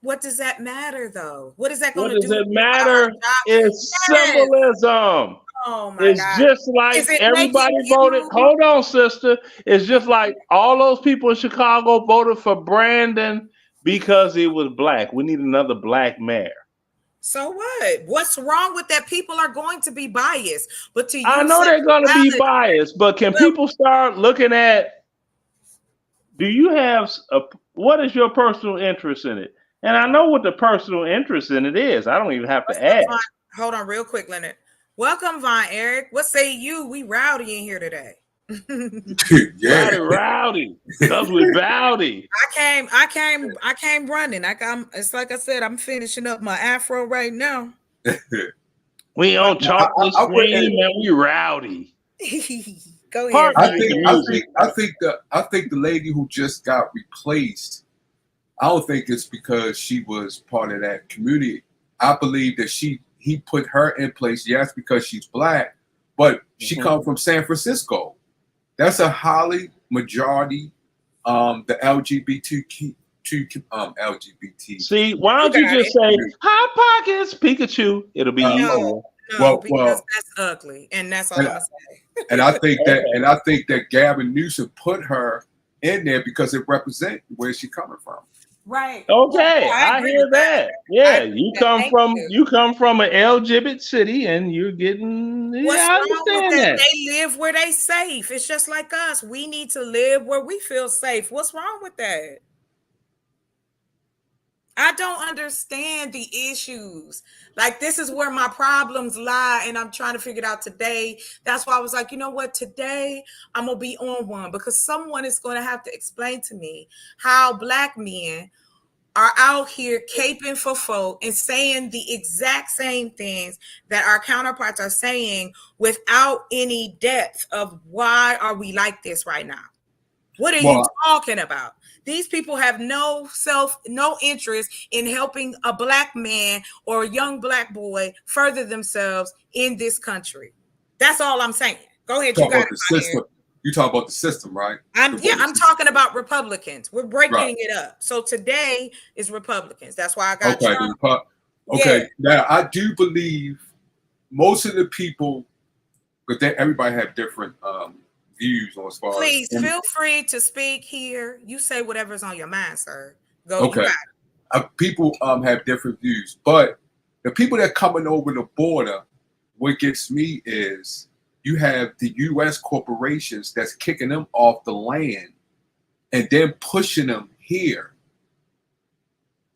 What does that matter though? What is that going to do? What does it matter? It's symbolism. Oh my it's God. Just like everybody voted. Hold on, sister. It's just like all those people in Chicago voted for Brandon because he was black. We need another black mayor. So what? What's wrong with that? People are going to be biased. But to you, I know they're going to be biased, but can people start looking at, do you have what is your personal interest in it? And I know what the personal interest in it is. I don't even have to ask. Hold on real quick, Leonard. Welcome, Von Eric. What say you? We rowdy in here today. Yeah, rowdy. Because we're rowdy. I came running. It's like I said, I'm finishing up my afro right now. We on chocolate stream and we rowdy. Go ahead. I think the lady who just got replaced, I don't think it's because she was part of that community. I believe that he put her in place, yes, because she's black, but she comes from San Francisco. That's a highly majority, the LGBT. See, why don't you just say Hot Pockets Pikachu? It'll be easier. Because that's ugly, and that's all I'm gonna say. And I think that Gavin Newsom put her in there because it represents where she's coming from. Right. Okay, I hear that. Yeah, you come from an LGBT city, and you're getting. What's wrong with that? They live where they safe. It's just like us. We need to live where we feel safe. What's wrong with that? I don't understand the issues. Like, this is where my problems lie, and I'm trying to figure it out today. That's why I was like, you know what? Today, I'm going to be on one because someone is going to have to explain to me how black men are out here caping for folk and saying the exact same things that our counterparts are saying without any depth of why are we like this right now? What are you talking about? These people have no interest in helping a black man or a young black boy further themselves in this country. That's all I'm saying. Go ahead. You got it. You talk about the system, right? I'm talking about Republicans. We're breaking it up. So today is Republicans. That's why I got Trump. Okay. Yeah. Now I do believe most of the people, but everybody have different views on as far. Please feel free to speak here. You say whatever's on your mind, sir. Go. Okay. You got it. People have different views, but the people that coming over the border, what gets me is you have the U.S. corporations that's kicking them off the land and then pushing them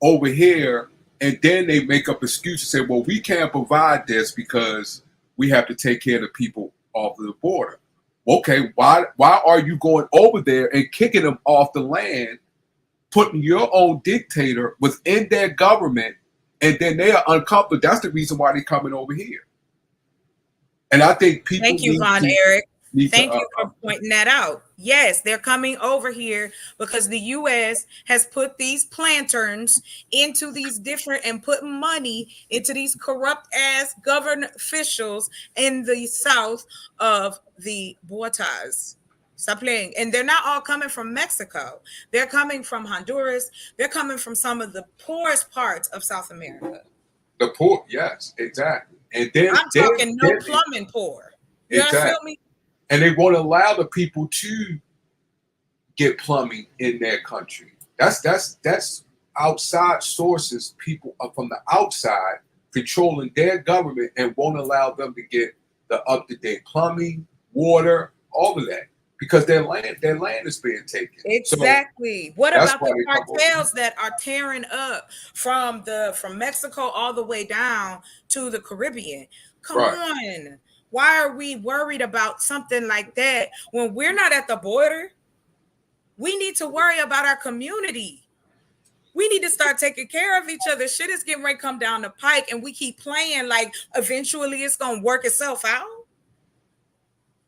over here, and then they make up excuses and say, well, we can't provide this because we have to take care of the people off of the border. Okay, why are you going over there and kicking them off the land, putting your own dictator within their government, and then they are uncomfortable? That's the reason why they're coming over here. And I think people. Thank you, Von Eric. Thank you for pointing that out. Yes, they're coming over here because the U.S. has put these planterns into these different and put money into these corrupt ass government officials in the south of the borders. Stop playing. And they're not all coming from Mexico. They're coming from Honduras. They're coming from some of the poorest parts of South America. The poor, yes, exactly. And then I'm talking no plumbing poor. You feel me? And they won't allow the people to get plumbing in their country. That's outside sources. People are from the outside controlling their government and won't allow them to get the up-to-date plumbing, water, all of that. Because their land is being taken. Exactly. So what about the cartels that are tearing up from Mexico all the way down to the Caribbean? Come on. Why are we worried about something like that when we're not at the border? We need to worry about our community. We need to start taking care of each other. Shit is getting ready to come down the pike, and we keep playing like eventually it's going to work itself out.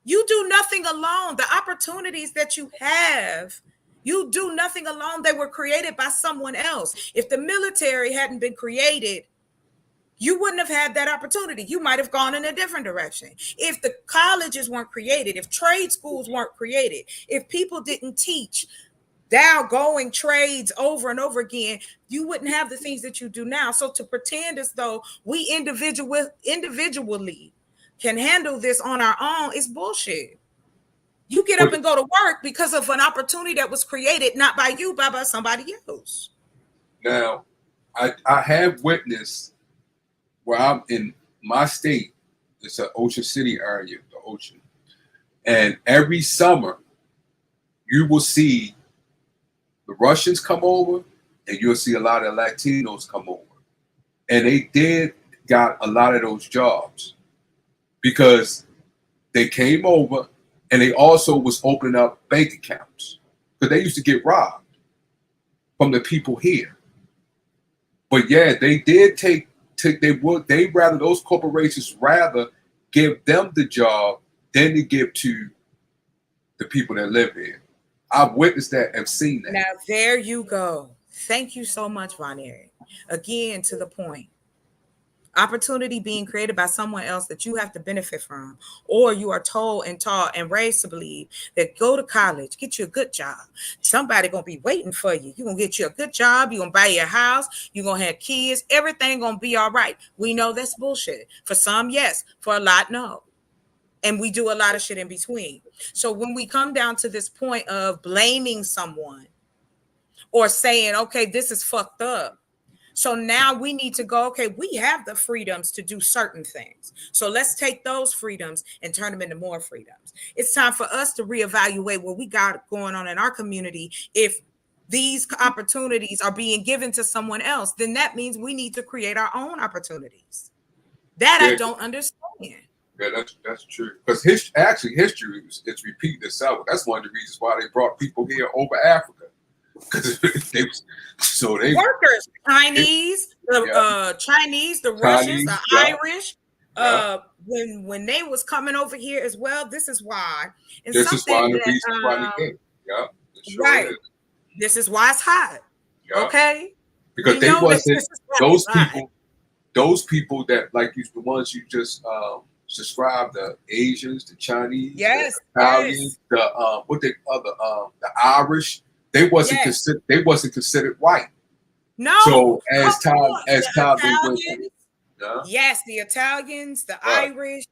You do nothing alone. The opportunities that you have, you do nothing alone. They were created by someone else. If the military hadn't been created, you wouldn't have had that opportunity. You might have gone in a different direction. If the colleges weren't created, if trade schools weren't created, if people didn't teach down-going trades over and over again, you wouldn't have the things that you do now. So to pretend as though we individually can handle this on our own is bullshit. You get up and go to work because of an opportunity that was created not by you, but by somebody else. Now, I have witnessed where I'm in my state. It's an Ocean City area, the ocean, and every summer you will see the Russians come over, and you'll see a lot of Latinos come over, and they got a lot of those jobs. Because they came over and they also was opening up bank accounts because they used to get robbed from the people here. But yeah, they did those corporations rather give them the job than to give to the people that live here. I've witnessed that and seen that. Now there you go. Thank you so much, Vonnery. Again, to the point. Opportunity being created by someone else that you have to benefit from, or you are told and taught and raised to believe that go to college, get you a good job. Somebody gonna be waiting for you. You're gonna get you a good job. You're gonna buy your house. You're gonna have kids. Everything gonna be all right. We know that's bullshit. For some, yes. For a lot, no. And we do a lot of shit in between. So when we come down to this point of blaming someone or saying, okay, this is fucked up. So now we need to go, okay, we have the freedoms to do certain things. So let's take those freedoms and turn them into more freedoms. It's time for us to reevaluate what we got going on in our community. If these opportunities are being given to someone else, then that means we need to create our own opportunities. That I don't understand. Yeah, that's true. Because history it's repeating itself. That's one of the reasons why they brought people here over Africa. Because they workers, Chinese, the Russians, the Irish. When they was coming over here as well, this is why. And this is why the reason why they did. Yeah, sure right. Is. This is why it's hot. Yeah. Okay, because they wasn't those people that like you, the ones you just described, the Asians, the Chinese, the Italians, the Irish. They wasn't considered white. No. So as time they went, yes, the Italians, the Irish,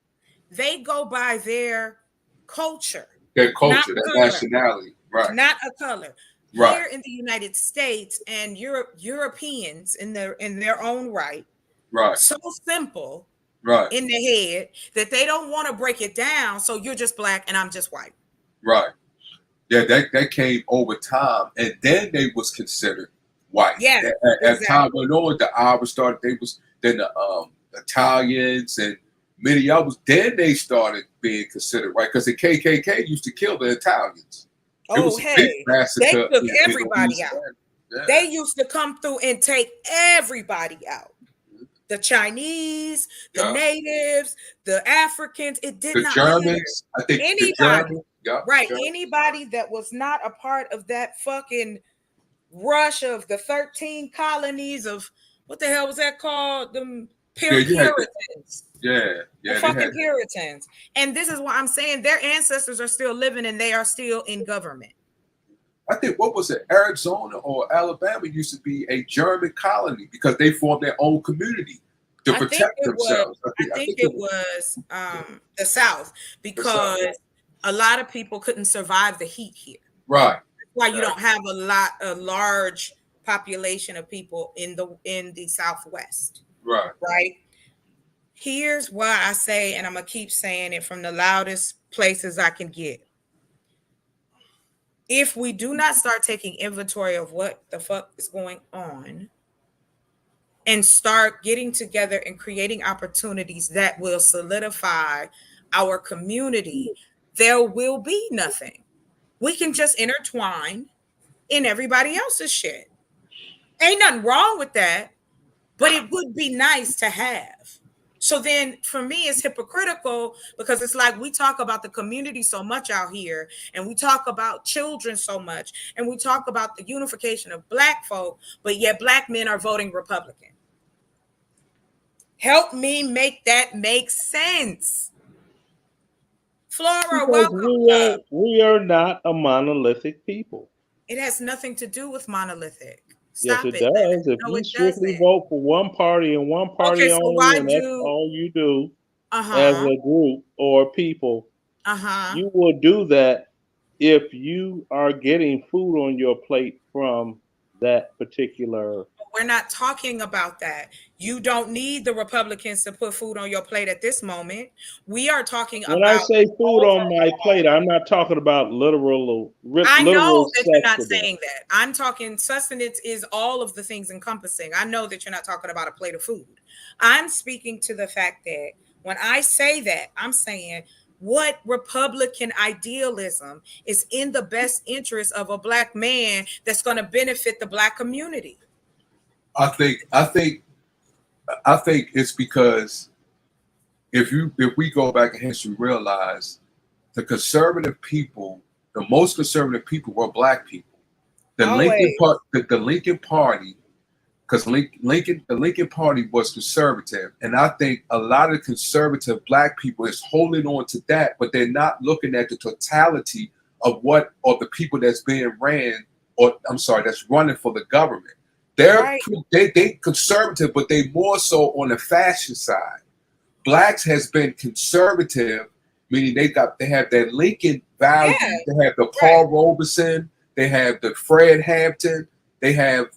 they go by their culture. Their culture, their nationality, right? Not a color. Right. Here in the United States and Europeans in their own right. Right. So simple. Right. In the head that they don't want to break it down. So you're just black and I'm just white. Right. Yeah, that came over time, and then they was considered white. Yeah, as time went on, the Irish started. Then the Italians and many others. Then they started being considered white because the KKK used to kill the Italians. Oh, hey, they took everybody out. Yeah. They used to come through and take everybody out. The Chinese, the natives, the Africans. It did not matter. The Germans. I think anybody. Right. Anybody that was not a part of that fucking rush of the 13 colonies of what the hell was that called? Puritans. Yeah. The fucking Puritans. And this is why I'm saying their ancestors are still living and they are still in government. I think, what was it, Arizona or Alabama used to be a German colony because they formed their own community to protect themselves. I think it was the South, because a lot of people couldn't survive the heat here. Right. That's why you don't have a large population of people in the Southwest. Right. Right. Here's why I say, and I'm gonna keep saying it from the loudest places I can get. If we do not start taking inventory of what the fuck is going on and start getting together and creating opportunities that will solidify our community, there will be nothing. We can just intertwine in everybody else's shit. Ain't nothing wrong with that, but it would be nice to have. So then for me, it's hypocritical because it's like we talk about the community so much out here and we talk about children so much and we talk about the unification of Black folk, but yet Black men are voting Republican. Help me make that make sense. Flora, welcome. We are not a monolithic people. It has nothing to do with monolithic. Stop yes, it does. If you strictly vote for one party and one party only, and that's all you do as a group or people, you will do that if you are getting food on your plate from that particular. We're not talking about that. You don't need the Republicans to put food on your plate at this moment. We are talking about. When I say food on my plate, I'm not talking about literal. I know that you're not saying that. I'm talking sustenance is all of the things encompassing. I know that you're not talking about a plate of food. I'm speaking to the fact that when I say that, I'm saying what Republican idealism is in the best interest of a Black man that's going to benefit the Black community. I think it's because if we go back in history, realize the conservative people, the most conservative people were Black people. The Lincoln Party, because the Lincoln Party was conservative, and I think a lot of conservative Black people is holding on to that, but they're not looking at the totality of the people that's being that's running for the government. They conservative, but they more so on the fashion side. Blacks has been conservative, meaning they have that Lincoln value. Yeah. They have the Paul Robeson, they have the Fred Hampton, they have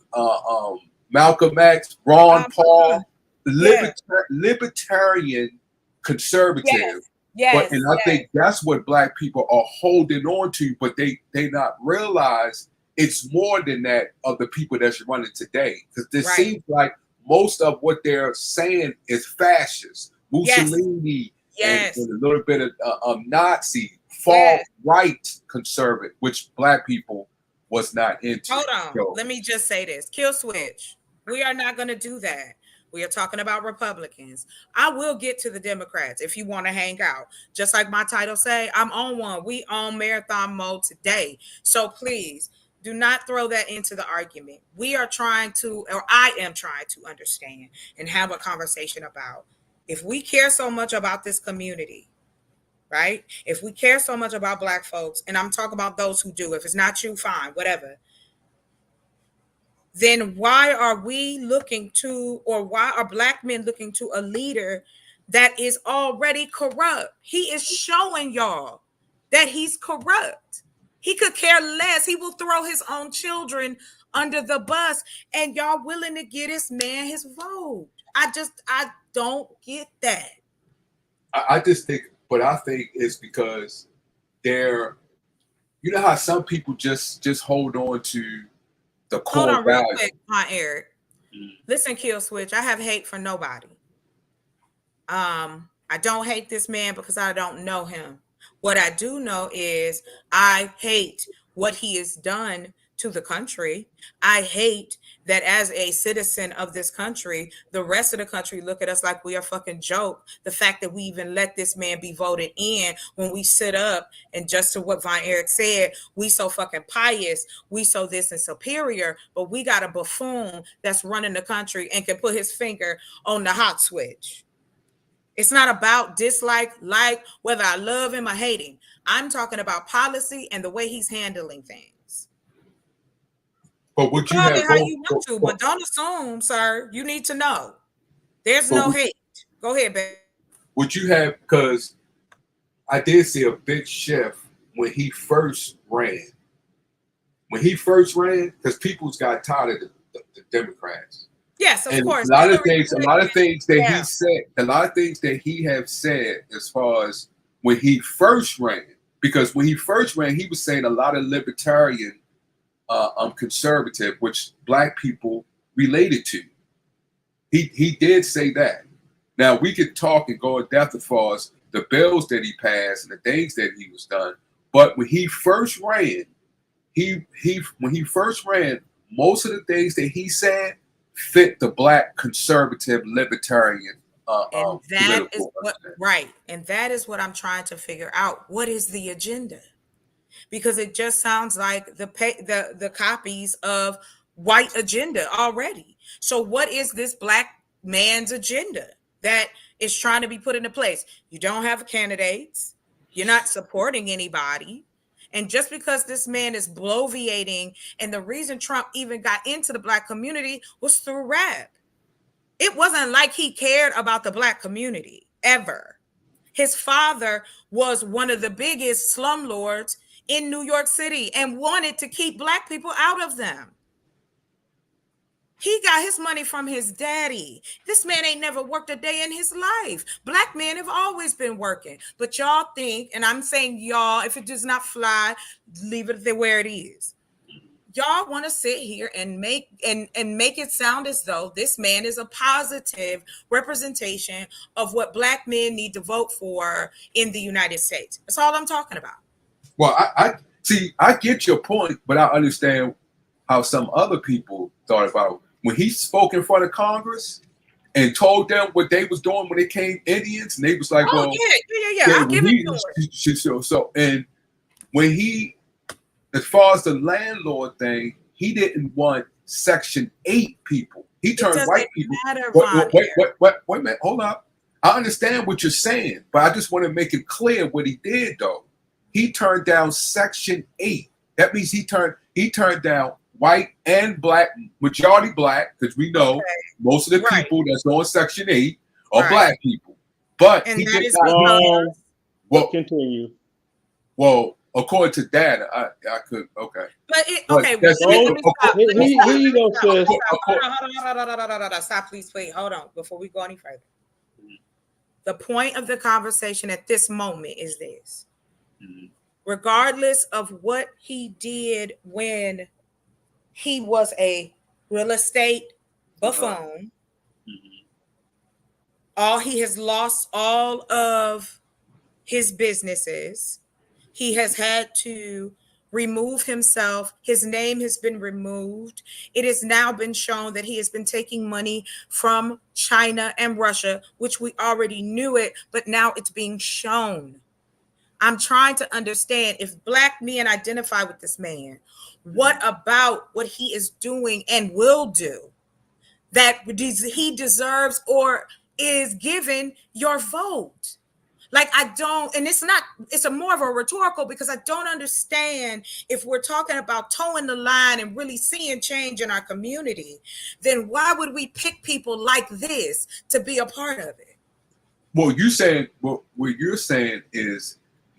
Malcolm X, Ron Paul, libertarian conservative. Yes. I think that's what Black people are holding on to, but they not realize it's more than that of the people that's running today. Because this seems like most of what they're saying is fascist. Mussolini and a little bit of Nazi, far-right conservative, which Black people was not into. Hold on. So, let me just say this. Kill switch. We are not going to do that. We are talking about Republicans. I will get to the Democrats if you want to hang out. Just like my title say, I'm on one. We on marathon mode today. So please, do not throw that into the argument. We are trying to, or I am trying to understand and have a conversation about if we care so much about this community, right? If we care so much about Black folks, and I'm talking about those who do, if it's not you, fine, whatever. Then why are we looking to, or why are Black men looking to a leader that is already corrupt? He is showing y'all that he's corrupt. He could care less. He will throw his own children under the bus, and y'all willing to get this man his vote. I don't get that. I think it's because they're, you know how some people just hold on to the core Hold on real quick, Eric. Listen, Kill Switch, I have hate for nobody. I don't hate this man because I don't know him. What I do know is I hate what he has done to the country. I hate that as a citizen of this country, the rest of the country look at us like we are fucking joke. The fact that we even let this man be voted in when we sit up and just to what Von Erich said, we so fucking pious, we so this and superior, but we got a buffoon that's running the country and can put his finger on the hot switch. It's not about dislike, like, whether I love him or hate him. I'm talking about policy and the way he's handling things. But what you call have it how you want to, but don't assume, sir. You need to know. There's no hate. Go ahead, babe. What you have, because I did see a big shift when he first ran. When he first ran, because people's got tired of the Democrats. Yes, of course. A lot of things that he have said as far as when he first ran, because when he first ran, he was saying a lot of libertarian conservative, which black people related to. He did say that. Now we could talk and go in depth as far as the bills that he passed and the things that he was done. But when he first ran, most of the things that he said fit the black conservative libertarian. And that is what right. And that is what I'm trying to figure out. What is the agenda? Because it just sounds like the copies of white agenda already. So what is this black man's agenda that is trying to be put into place? You don't have candidates. You're not supporting anybody. And just because this man is bloviating, and the reason Trump even got into the black community was through rap. It wasn't like he cared about the black community ever. His father was one of the biggest slumlords in New York City and wanted to keep black people out of them. He got his money from his daddy. This man ain't never worked a day in his life. Black men have always been working. But y'all think, and I'm saying y'all, if it does not fly, leave it where it is. Y'all want to sit here and make it sound as though this man is a positive representation of what black men need to vote for in the United States. That's all I'm talking about. Well, I see. I get your point, but I understand how some other people thought about when he spoke in front of Congress and told them what they was doing when they came Indians, and they was like, "Well, yeah. I'll give it to her." So, and when he, as far as the landlord thing, he didn't want Section 8 people. He turned white people. Wait a minute, hold up. I understand what you're saying, but I just want to make it clear what he did, though. He turned down Section 8. That means he turned down white and black, majority black, because we know most of the people that's on Section 8 are black people. But and he that did is not. Well, continue. Well, according to data, I could okay. But here you go, sis. Hold on. Stop, please. Hold on before we go any further. The point of the conversation at this moment is this. Regardless of what he did when he was a real estate buffoon, he has lost all of his businesses. He has had to remove himself. His name has been removed. It has now been shown that he has been taking money from China and Russia, which we already knew it, but now it's being shown. I'm trying to understand if black men identify with this man, what about what he is doing and will do that he deserves or is given your vote? Like, I don't, and it's a more of a rhetorical, because I don't understand if we're talking about toeing the line and really seeing change in our community, then why would we pick people like this to be a part of it? Well, what you're saying is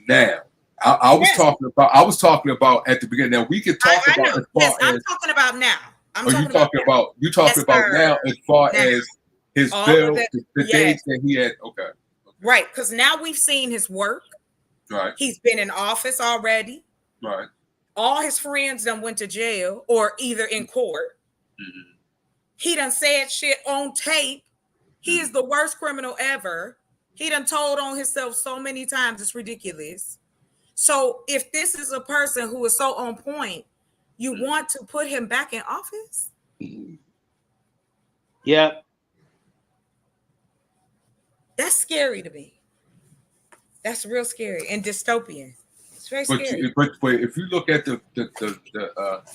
now. I was talking about at the beginning. Now we could talk about as far I'm talking about now. You talking about now as far as his bill, the dates that he had. Okay. Right, because now we've seen his work. Right. He's been in office already. Right. All his friends done went to jail or either in court. Mm-hmm. He done said shit on tape. He is the worst criminal ever. He done told on himself so many times, it's ridiculous. So if this is a person who is so on point, You want to put him back in office? Yep. That's scary to me. That's real scary and dystopian. It's very scary. But if you look at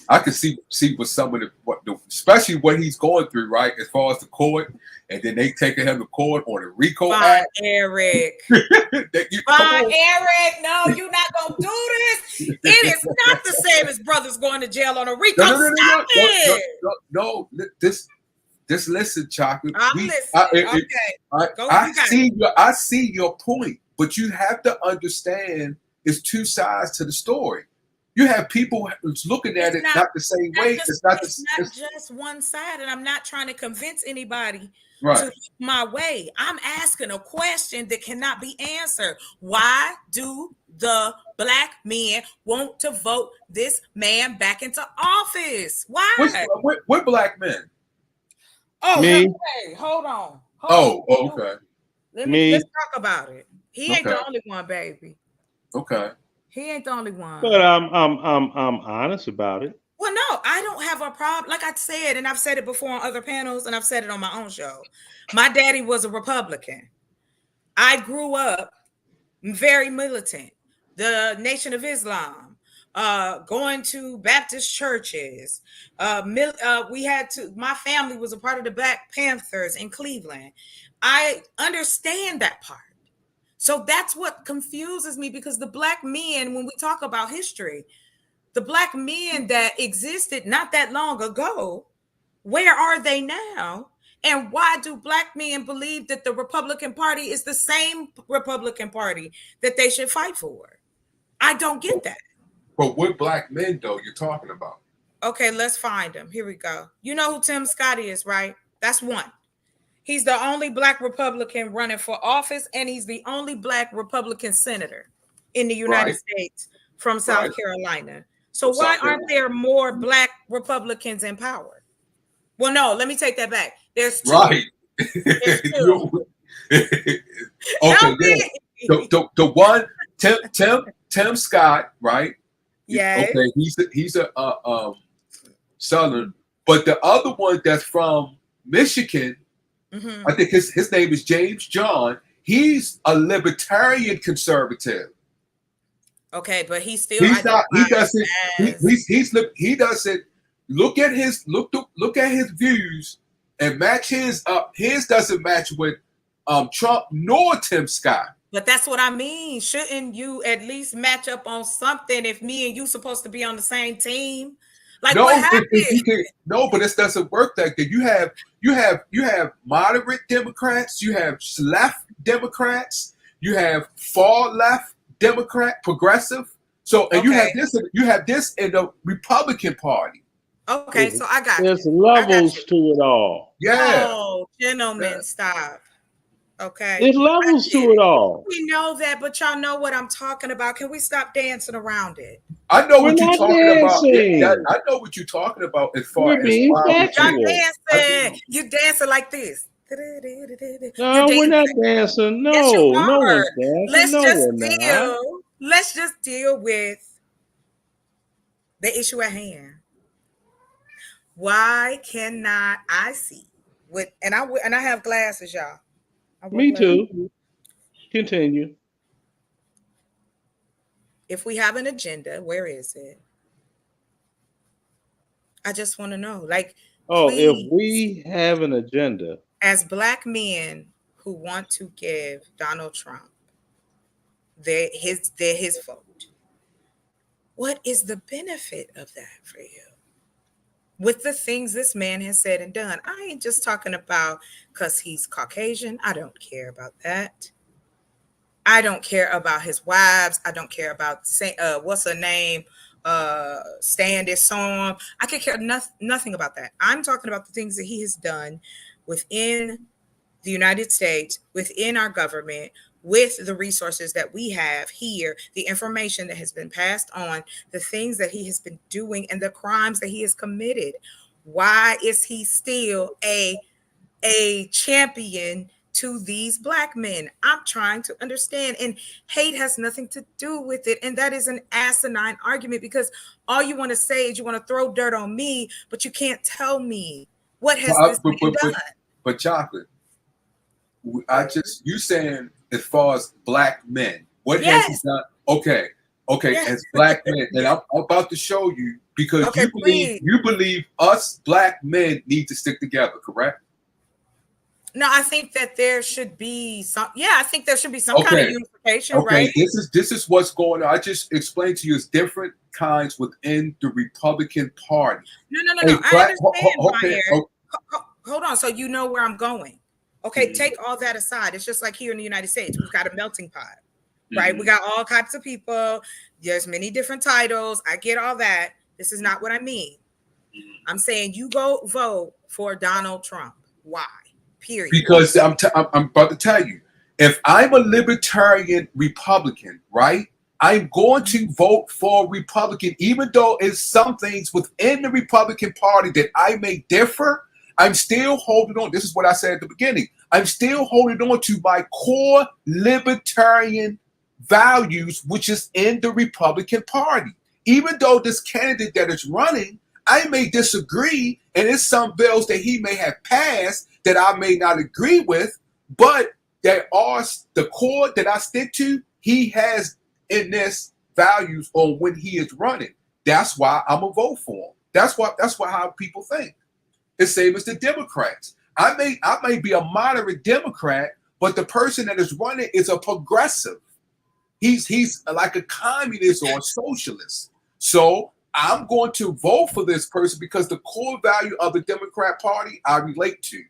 I can see what some of especially what he's going through, right? As far as the court, and then they taking him to court on a RICO Act. Eric. Eric, no, you're not gonna do this. It is not the same as brothers going to jail on a RICO. No, Just listen, Chocolate. I'm listening. I see your point, but you have to understand it's two sides to the story. You have people who's looking at it not the same way. It's not just one side, and I'm not trying to convince anybody to look my way. I'm asking a question that cannot be answered. Why do the black men want to vote this man back into office? Why? What black men? Oh, me. Hey, hold on. Okay. Let's talk about it. He ain't the only one, baby. Okay. He ain't the only one. But I'm honest about it. Well, no, I don't have a problem. Like I said, and I've said it before on other panels, and I've said it on my own show. My daddy was a Republican. I grew up very militant. The Nation of Islam. Going to Baptist churches. My family was a part of the Black Panthers in Cleveland. I understand that part. So that's what confuses me, because the black men, when we talk about history, the black men that existed not that long ago, where are they now? And why do black men believe that the Republican Party is the same Republican Party that they should fight for? I don't get that. But what black men, though, you're talking about? Okay, let's find them. Here we go. You know who Tim Scott is, right? That's one. He's the only black Republican running for office, and he's the only black Republican senator in the United States from South Carolina. So why aren't there more black Republicans in power? Well, no, let me take that back. There's two. Right. There's two. Okay, the one, Tim Scott, right? Yeah. Okay, he's a Southern, but the other one that's from Michigan, I think his name is James John. He's a libertarian conservative. Okay, but he still he doesn't look at his views and match his up. His doesn't match with Trump nor Tim Scott. But that's what I mean. Shouldn't you at least match up on something if me and you supposed to be on the same team? Like, no, what happened? No, but it doesn't work like that. You have moderate Democrats, you have left Democrats, you have far left Democrat, progressive. So and you have this in the Republican Party. Okay, so I got there's levels to it all. Yeah. Oh, gentlemen, stop. Okay. There's levels to it all. We know that, but y'all know what I'm talking about. Can we stop dancing around it? I know what you're talking about. I know what you're talking about as far as y'all dancing. You dancing like this. No, we're not dancing. No, yes, no one's dancing. Let's just deal with the issue at hand. Why cannot I see and I have glasses, y'all. Me too. Continue. If we have an agenda, where is it? I just want to know. Like, if we have an agenda, as black men who want to give Donald Trump his vote, what is the benefit of that for you? With the things this man has said and done. I ain't just talking about because he's Caucasian. I don't care about that. I don't care about his wives. I don't care about, what's her name? Standish song. I could care nothing about that. I'm talking about the things that he has done within the United States, within our government, with the resources that we have here, the information that has been passed on, the things that he has been doing, and the crimes that he has committed. Why is he still a champion to these black men? I'm trying to understand. And hate has nothing to do with it. And that is an asinine argument, because all you want to say is you want to throw dirt on me, but you can't tell me what has this man done. But Chocolate, you saying as far as black men, what has he done? Okay, yes. As black men, and I'm about to show you, because you believe us black men need to stick together, correct? No, I think that there should be some. Yeah, I think there should be some kind of unification, right? This is what's going on. I just explained to you, it's different kinds within the Republican Party. No. I understand. Hold on. So you know where I'm going. Okay, take all that aside. It's just like here in the United States, we've got a melting pot, right? We got all types of people. There's many different titles. I get all that. This is not what I mean. I'm saying you go vote for Donald Trump. Why? Period. Because I'm about to tell you, if I'm a libertarian Republican, right, I'm going to vote for a Republican, even though it's some things within the Republican Party that I may differ. I'm still holding on. This is what I said at the beginning. I'm still holding on to my core libertarian values, which is in the Republican Party. Even though this candidate that is running, I may disagree, and it's some bills that he may have passed that I may not agree with, but there are the core that I stick to. He has in this values on when he is running. That's why I'm a vote for him. That's how people think. The same as the Democrats. I may be a moderate Democrat, but the person that is running is a progressive. He's like a communist or a socialist. So I'm going to vote for this person because the core value of the Democrat Party I relate to.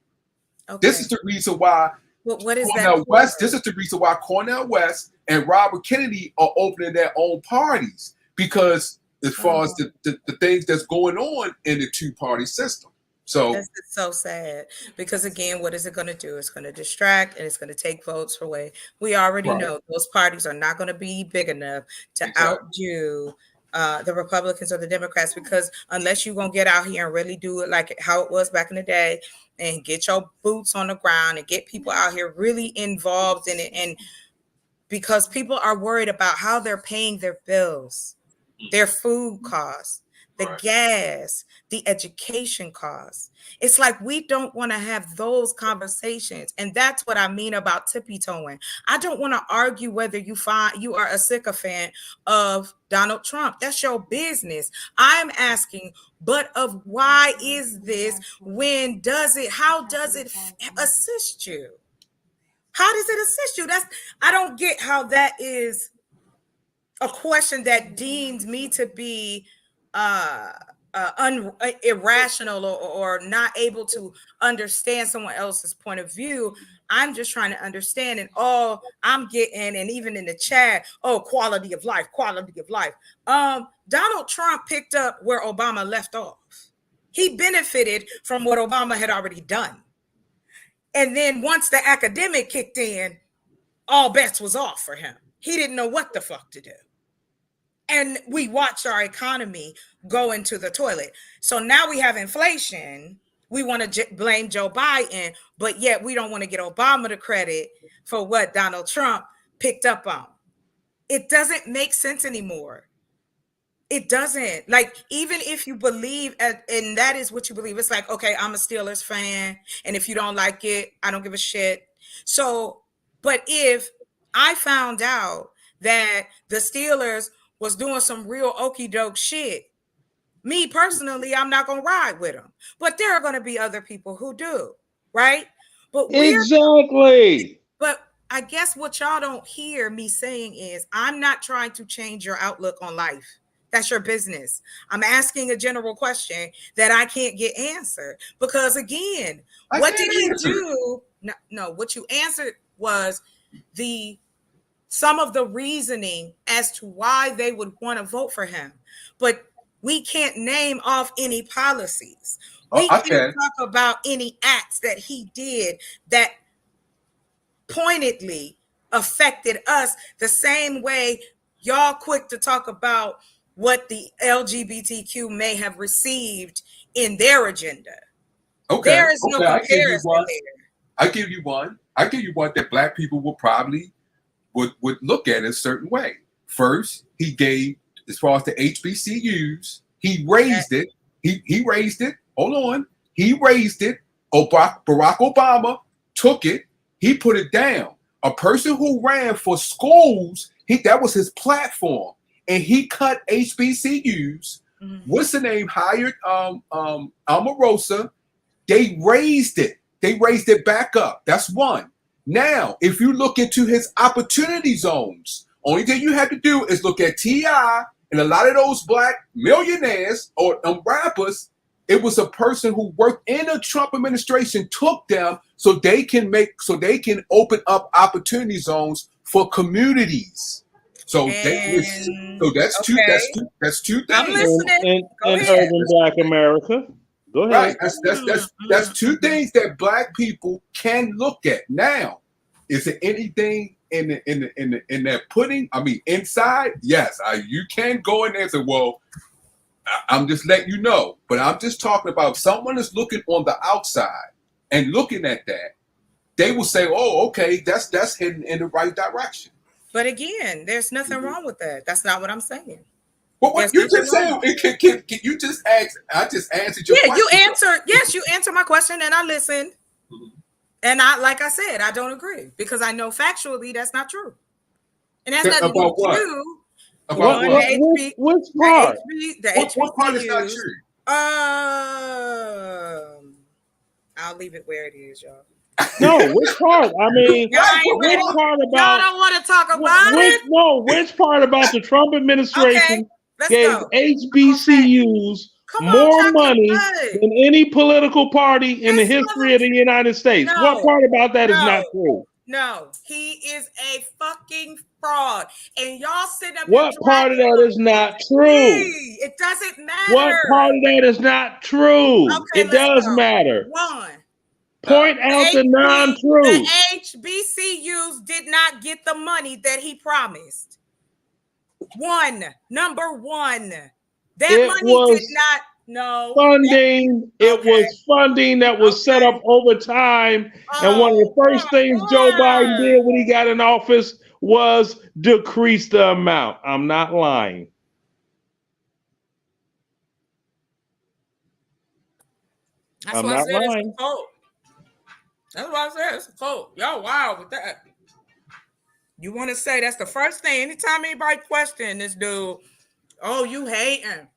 Okay. This is the reason why what is Cornel West. This is the reason why Cornel West and Robert Kennedy are opening their own parties, because as far as the things that's going on in the two-party system. So this is so sad, because again, what is it going to do? It's going to distract, and it's going to take votes away. We already know those parties are not going to be big enough to outdo the Republicans or the Democrats, because unless you're going to get out here and really do it like how it was back in the day and get your boots on the ground and get people out here really involved in it, and because people are worried about how they're paying their bills, their food costs, the gas, the education costs. It's like we don't want to have those conversations. And that's what I mean about tippy-toeing. I don't want to argue whether you are a sycophant of Donald Trump. That's your business. I'm asking, but of why is this? How does it assist you? How does it assist you? I don't get how that is a question that deems me to be irrational or not able to understand someone else's point of view. I'm just trying to understand, and all I'm getting, and even in the chat, quality of life. Donald Trump picked up where Obama left off. He benefited from what Obama had already done. And then once the academic kicked in, all bets was off for him. He didn't know what the fuck to do. And we watched our economy go into the toilet. So now we have inflation. We want to blame Joe Biden, but yet we don't want to get Obama the credit for what Donald Trump picked up on. It doesn't make sense anymore. It doesn't. Like, even if you believe, and that is what you believe, it's like, okay, I'm a Steelers fan, and if you don't like it, I don't give a shit. So, but if I found out that the Steelers was doing some real okie doke shit, me personally, I'm not going to ride with them. But there are going to be other people who do, right? But exactly. But I guess what y'all don't hear me saying is I'm not trying to change your outlook on life. That's your business. I'm asking a general question that I can't get answered, because again, what did he do? No, what you answered was some of the reasoning as to why they would want to vote for him. But we can't name off any policies. We can't talk about any acts that he did that pointedly affected us the same way y'all quick to talk about what the LGBTQ may have received in their agenda. Okay. There is no comparison there. I give you one. I give you one that black people will probably would look at a certain way. First, he gave, as far as the HBCUs, he raised it. He raised it. Hold on. He raised it. Barack Obama took it. He put it down. A person who ran for schools, that was his platform. And he cut HBCUs. Mm-hmm. What's the name? Hired Omarosa. They raised it. They raised it back up. That's one. Now, if you look into his opportunity zones, only thing you have to do is look at T.I. and a lot of those black millionaires or rappers. It was a person who worked in the Trump administration, took them so they can open up opportunity zones for communities. So that's two things. I'm listening. In urban black America. Go ahead. Right. That's two things that black people can look at. Now, is there anything in that pudding? I mean, inside, yes. You can go in there and say, well, I'm just letting you know. But I'm just talking about someone is looking on the outside and looking at that. They will say, oh, okay, that's heading in the right direction. But again, there's nothing wrong with that. That's not what I'm saying. Well, what you just said, can you just ask? I just answered your question. Yeah, you answered. Yes, you answered my question, and I listened. Mm-hmm. And like I said, I don't agree because I know factually that's not true. And that's nothing to do with you. Which part? What part is not true? I'll leave it where it is, y'all. No, which part? I mean, which part about? Y'all don't want to talk about it. No, which part about the Trump administration gave HBCUs more money than any political party in the history of the United States? No, what part about that is not true? No, he is a fucking fraud. And y'all sitting up. What part of that is not true? It doesn't matter. What part of that is not true? It does matter. One. Point out the non-truth. The HBCUs did not get the money that he promised. Number one. That money did not. No. Funding. It was funding that was set up over time. And one of the first things Joe Biden did when he got in office was decrease the amount. I'm not lying. That's what I said. It's cold. That's what I said. It's cold. Y'all wild with that. You want to say that's the first thing. Anytime anybody question this dude, oh, you hating.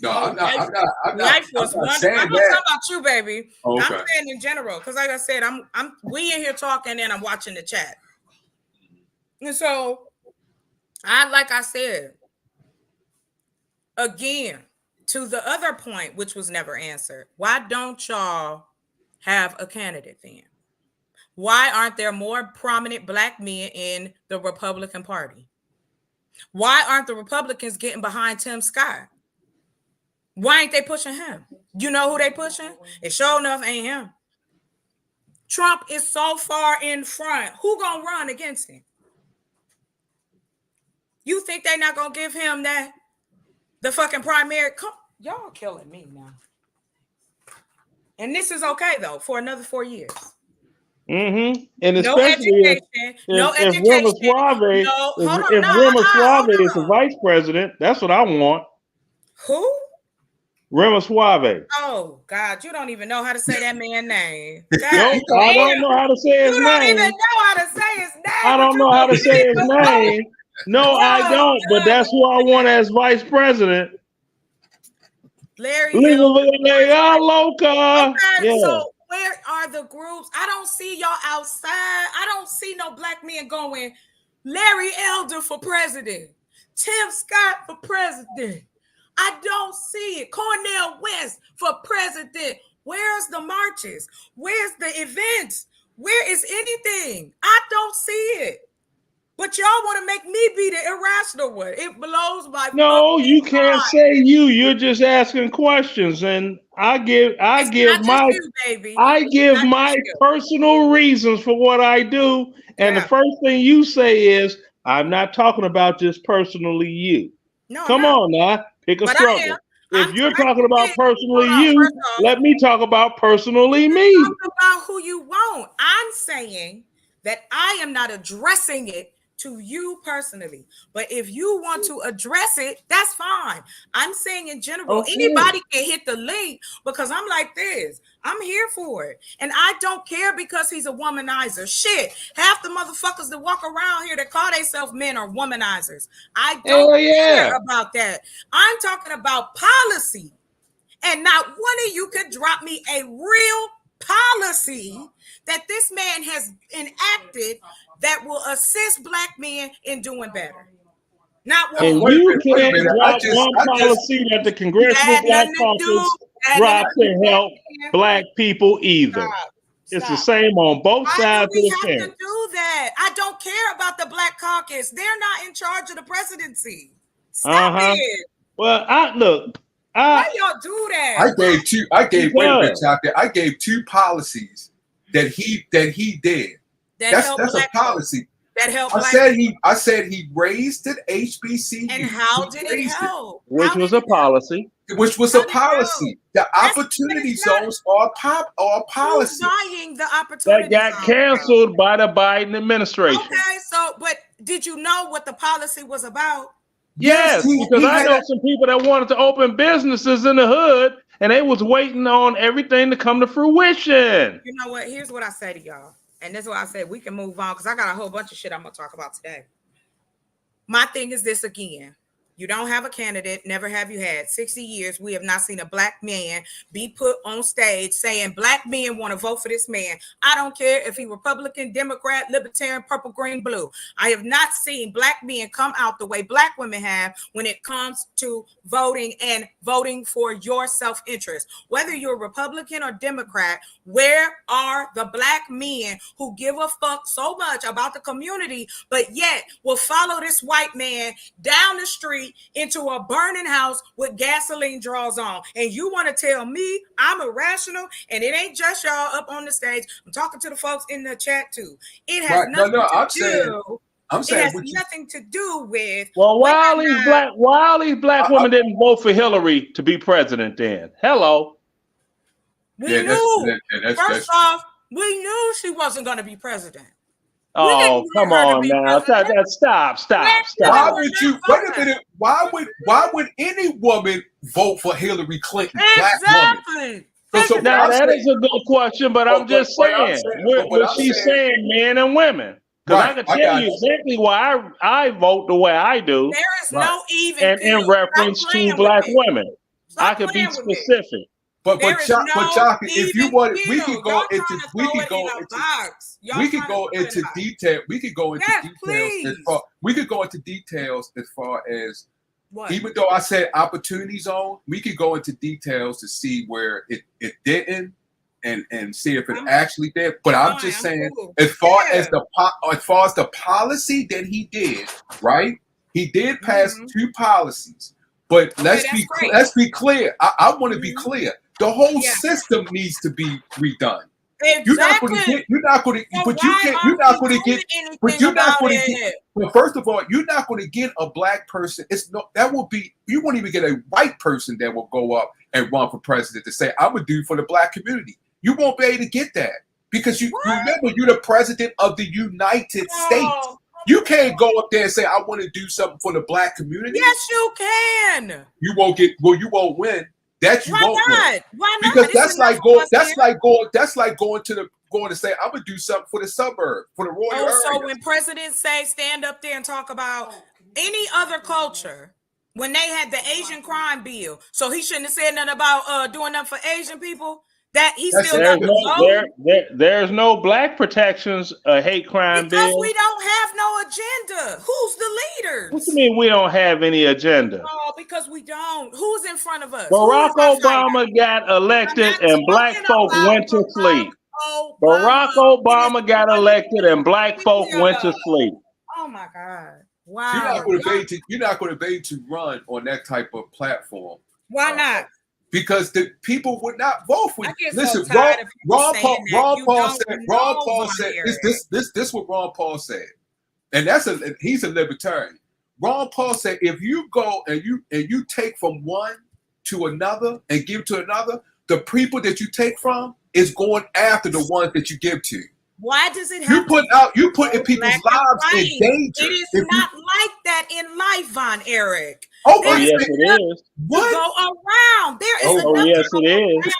No, I'm not. Life was wonderful. I'm not talking about you, baby. Okay. I'm saying in general, because like I said, we in here talking and I'm watching the chat. And so like I said, again, to the other point, which was never answered, why don't y'all have a candidate then? Why aren't there more prominent black men in the Republican Party? Why aren't the Republicans getting behind Tim Scott? Why ain't they pushing him? You know who they pushing? It sure enough ain't him. Trump is so far in front. Who gonna run against him? You think they not gonna give him the fucking primary? Y'all killing me now. And this is okay though for another 4 years. Mm-hmm. And especially if Ramaswamy is the vice president, that's what I want. Who? Ramaswamy. Oh God, you don't even know how to say that man's name. I don't know how to say his name. You don't even know how to say his name. I don't know how to say his name. No, I don't. But that's who I want as vice president. Larry. Loca. Okay, so where are the groups? I don't see y'all outside. I don't see no black men going, Larry Elder for president, Tim Scott for president. I don't see it. Cornel West for president. Where's the marches? Where's the events? Where is anything? I don't see it. But y'all want to make me be the irrational one. It blows my No, you can't say you. You're just asking questions, and I give my personal reasons for what I do. And the first thing you say is, I'm not talking about just personally you. No, come on now, pick a struggle. If you're talking about personally you, let me talk about personally me. Talk about who you want. I'm saying that I am not addressing it to you personally. But if you want to address it, that's fine. I'm saying in general, anybody can hit the link because I'm like this. I'm here for it. And I don't care because he's a womanizer. Shit. Half the motherfuckers that walk around here that call themselves men are womanizers. I don't care about that. I'm talking about policy. And not one of you could drop me a real policy that this man has enacted that will assist Black men in doing better. Not one. And you can't drop one policy that the Congressional Black Caucus dropped to help Black people either. Stop. It's the same on both sides of the fence. To do that? I don't care about the Black Caucus. They're not in charge of the presidency. Stop it. Well, why y'all do that? I gave two policies that he did. That's a policy. That helped. I said he raised the HBCU. And how did it help? Which was a policy. The opportunity zones are policy. Buying the opportunity that got canceled by the Biden administration. Okay, but did you know what the policy was about? Yes, because I know some people that wanted to open businesses in the hood and they was waiting on everything to come to fruition. You know what? Here's what I say to y'all. And that's why I said we can move on because I got a whole bunch of shit I'm going to talk about today. My thing is this again. You don't have a candidate, never have you had. 60 years, we have not seen a Black man be put on stage saying Black men want to vote for this man. I don't care if he Republican, Democrat, Libertarian, purple, green, blue. I have not seen Black men come out the way Black women have when it comes to voting and voting for your self-interest. Whether you're Republican or Democrat, where are the Black men who give a fuck so much about the community, but yet will follow this white man down the street into a burning house with gasoline draws on? And you want to tell me I'm irrational? And it ain't just y'all up on the stage. I'm talking to the folks in the chat too. It has nothing to do with. Well, why all these black women didn't vote for Hillary to be president then? Hello. We knew. First off, we knew she wasn't going to be president. Oh, come on now. Stop. Why would you wait a minute? Why would any woman vote for Hillary Clinton? Exactly. Now that is a good question, but I'm just saying what she's saying, men and women. Because I can tell you exactly why I vote the way I do. There is no even and in reference to Black women. I could be specific. But Chaka, if you want, we could go into detail. We could go into details as far as what? Even though I said opportunity zone, we could go into details to see where it didn't and see if it actually did. But I'm just saying, as far as the policy that he did, right? He did pass two policies. But let's be clear. I want to be clear. The whole system needs to be redone. Exactly. But first of all, you're not going to get a Black person. You won't even get a white person that will go up and run for president to say, I'm going to do for the Black community. You won't be able to get that because you remember you're the president of the United States. You can't go up there and say, I want to do something for the Black community. Yes, you can. You won't win. That you won't win. Why not? Because that's like going to say, I'm gonna do something for the suburb, for the royal area. So when presidents say stand up there and talk about any other culture, when they had the Asian crime bill, so he shouldn't have said nothing about doing nothing for Asian people. That he still there's no Black protections, hate crime bill. Because we don't have no agenda. Who's the leaders? What do you mean we don't have any agenda? Oh, because we don't. Who's in front of us? Barack Obama got elected and Black folk went to sleep. Barack Obama got elected and Black folk went to sleep. Oh my God! Wow. You're not going to be able to run on that type of platform. Why not? Because the people would not vote for you. Listen, Ron Paul said this what Ron Paul said, and he's a libertarian. Ron Paul said if you go and you take from 1 to another and give to another, the people that you take from is going after the ones that you give to. Why does it have you put in people's lives in danger? It is not like that in life, Von Eric. Oh, yes, it is. What? Go around. There is oh yes, it is.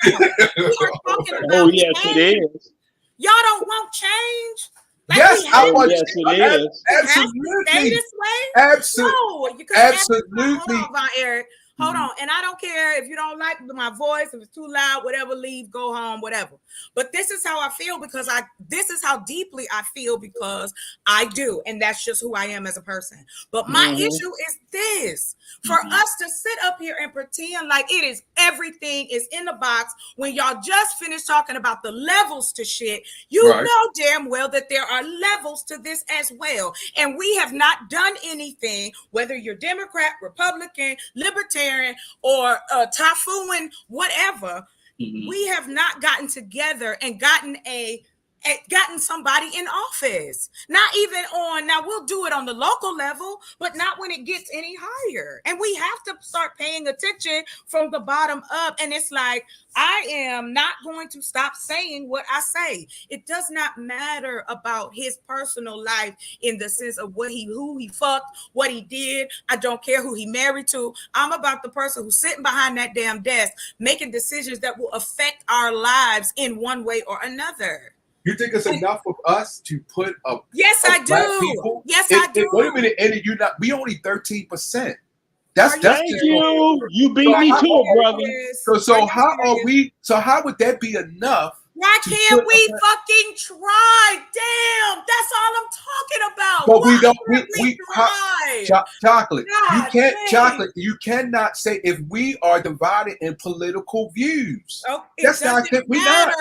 We are talking about oh yes, change. it is. Y'all don't want change. Like yes, I want. Yes, it is. Absolutely. Stay this way. Absolutely. No, Absolutely. Hold on, Von Eric. Hold on. And I don't care if you don't like my voice, if it's too loud, whatever, leave, go home, whatever. But this is how I feel because this is how deeply I feel because I do. And that's just who I am as a person. But my issue is this. For us to sit up here and pretend like it is everything is in the box when y'all just finished talking about the levels to shit, you know damn well that there are levels to this as well. And we have not done anything, whether you're Democrat, Republican, Libertarian, or typhoon, whatever. We have not gotten together and gotten somebody in office. Not even on, now we'll do it on the local level, but not when it gets any higher. And we have to start paying attention from the bottom up. And it's like, I am not going to stop saying what I say. It does not matter about his personal life in the sense of who he fucked, what he did. I don't care who he married to. I'm about the person who's sitting behind that damn desk making decisions that will affect our lives in one way or another. You think it's enough of us to put up? Yes, I do. People? Yes, I do. Wait a minute, Eddie. We only 13%. Thank you. You beat me to it, brother. So how are we? So how would that be enough? Why can't we fucking try? Damn, that's all I'm talking about. But we don't. We chocolate. God, you can't dang. chocolate. You cannot say if we are divided in political views. Oh, that's not. We not.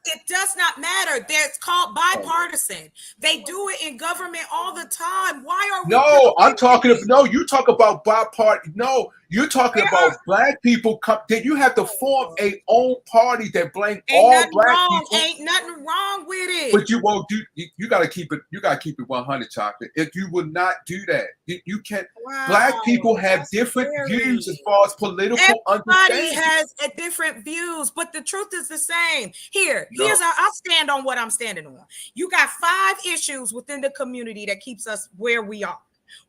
It does not matter. It's called bipartisan. They do it in government all the time. Why are we? No, I'm talking. No, you talk about bipartisan. No. You're talking about black people. Then you have to form a own party that blame all black people. Ain't nothing wrong with it. But you won't do. You got to keep it. You got to keep it 100, chocolate. If you would not do that, you can't. Wow, black people have different views as far as political understanding. Everybody has different views, but the truth is the same. Here's I'll stand on what I'm standing on. You got 5 issues within the community that keeps us where we are.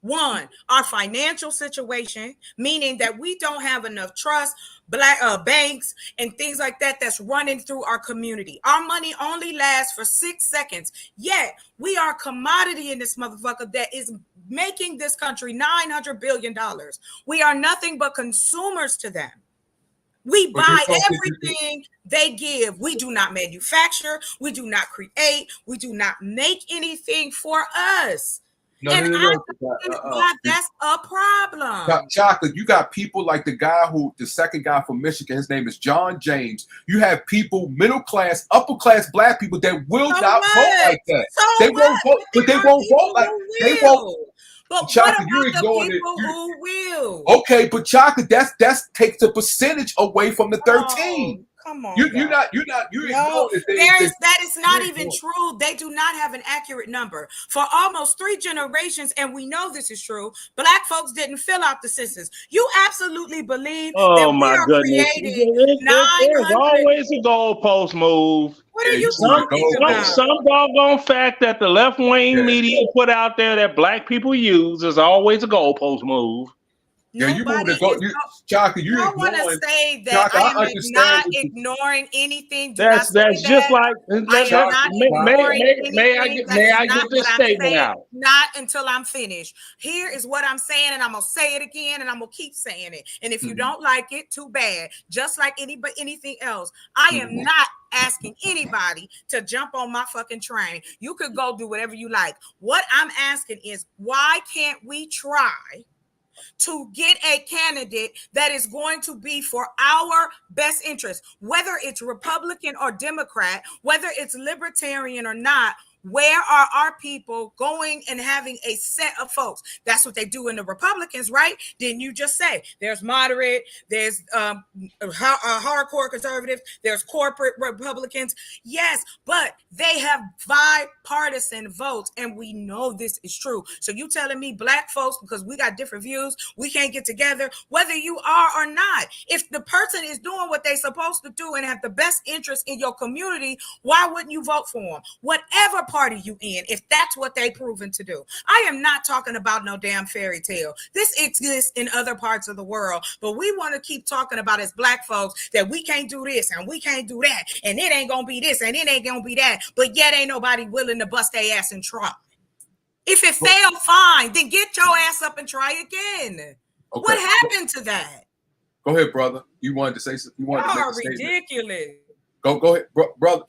1, our financial situation, meaning that we don't have enough trust, banks and things like that that's running through our community. Our money only lasts for 6 seconds. Yet we are a commodity in this motherfucker that is making this country $900 billion. We are nothing but consumers to them. We buy everything they give. We do not manufacture. We do not create. We do not make anything for us. That's a problem. Chocolate, you got people like the second guy from Michigan, his name is John James. You have people, middle class, upper class black people that will not vote like that. They won't vote, but they won't vote like they won't. But Chocolate, what about the people who will? Okay, but Chocolate, that's takes a percentage away from the 13. Come on, you're not. That is not even true. They do not have an accurate number. For almost 3 generations, and we know this is true, black folks didn't fill out the census. You absolutely believe that we are creating 900. There's always a goalpost move. What are you talking about? Some doggone fact that the left-wing media put out there that black people use is always a goalpost move. Yeah, you want to go, Chocolate. You don't want to say that I am not ignoring anything. That's just like. May I get this statement out? Not until I'm finished. Here is what I'm saying, and I'm gonna say it again, and I'm gonna keep saying it. And if you don't like it, too bad. Just like anything else, I am not asking anybody to jump on my fucking train. You could go do whatever you like. What I'm asking is, why can't we try to get a candidate that is going to be for our best interest, whether it's Republican or Democrat, whether it's libertarian or not? Where are our people going and having a set of folks? That's what they do in the Republicans, right? Didn't you just say there's moderate, there's hardcore conservatives, there's corporate Republicans? Yes, but they have bipartisan votes, and we know this is true. So you telling me black folks, because we got different views, we can't get together, whether you are or not? If the person is doing what they're supposed to do and have the best interest in your community, why wouldn't you vote for them? Whatever party you in, if that's what they proven to do. I am not talking about no damn fairy tale. This exists in other parts of the world, but we want to keep talking about as black folks that we can't do this and we can't do that, and it ain't gonna be this and it ain't gonna be that, but yet ain't nobody willing to bust their ass and try. If it failed, fine, then get your ass up and try again. Okay. What happened to that? Go ahead, brother. You wanted to say something? You wanted to make a statement. Ridiculous. Go ahead, brother.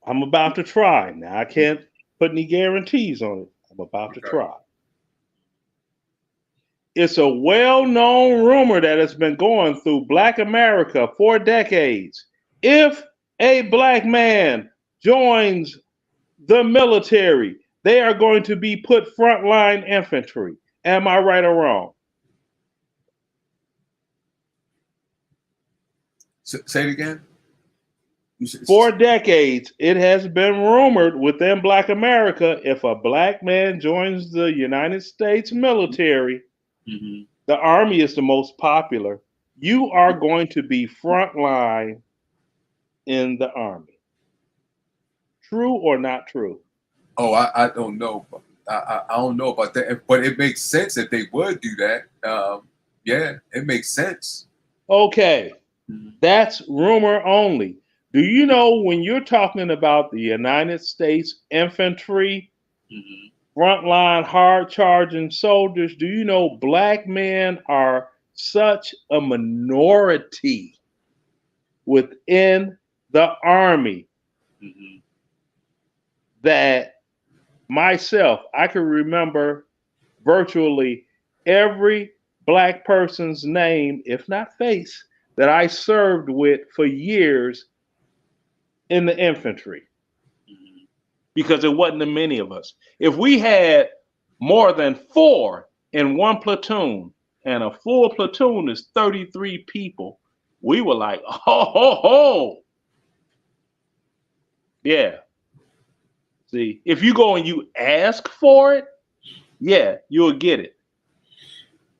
I'm about to try. Now I can't put any guarantees on it. I'm about to try. It's a well-known rumor that has been going through Black America for decades. If a black man joins the military, they are going to be put frontline infantry. Am I right or wrong? Say it again. For decades, it has been rumored within Black America, if a black man joins the United States military, the Army is the most popular, you are going to be frontline in the Army. True or not true? Oh, I don't know. I don't know about that, but it makes sense if they would do that. Yeah, it makes sense. Okay, that's rumor only. Do you know when you're talking about the United States infantry, frontline hard charging soldiers, do you know black men are such a minority within the Army that myself, I can remember virtually every black person's name, if not face, that I served with for years in the infantry, because it wasn't that many of us. If we had more than 4 in one platoon, and a full platoon is 33 people, we were like, ho, ho, ho. Yeah. See, if you go and you ask for it, yeah, you'll get it.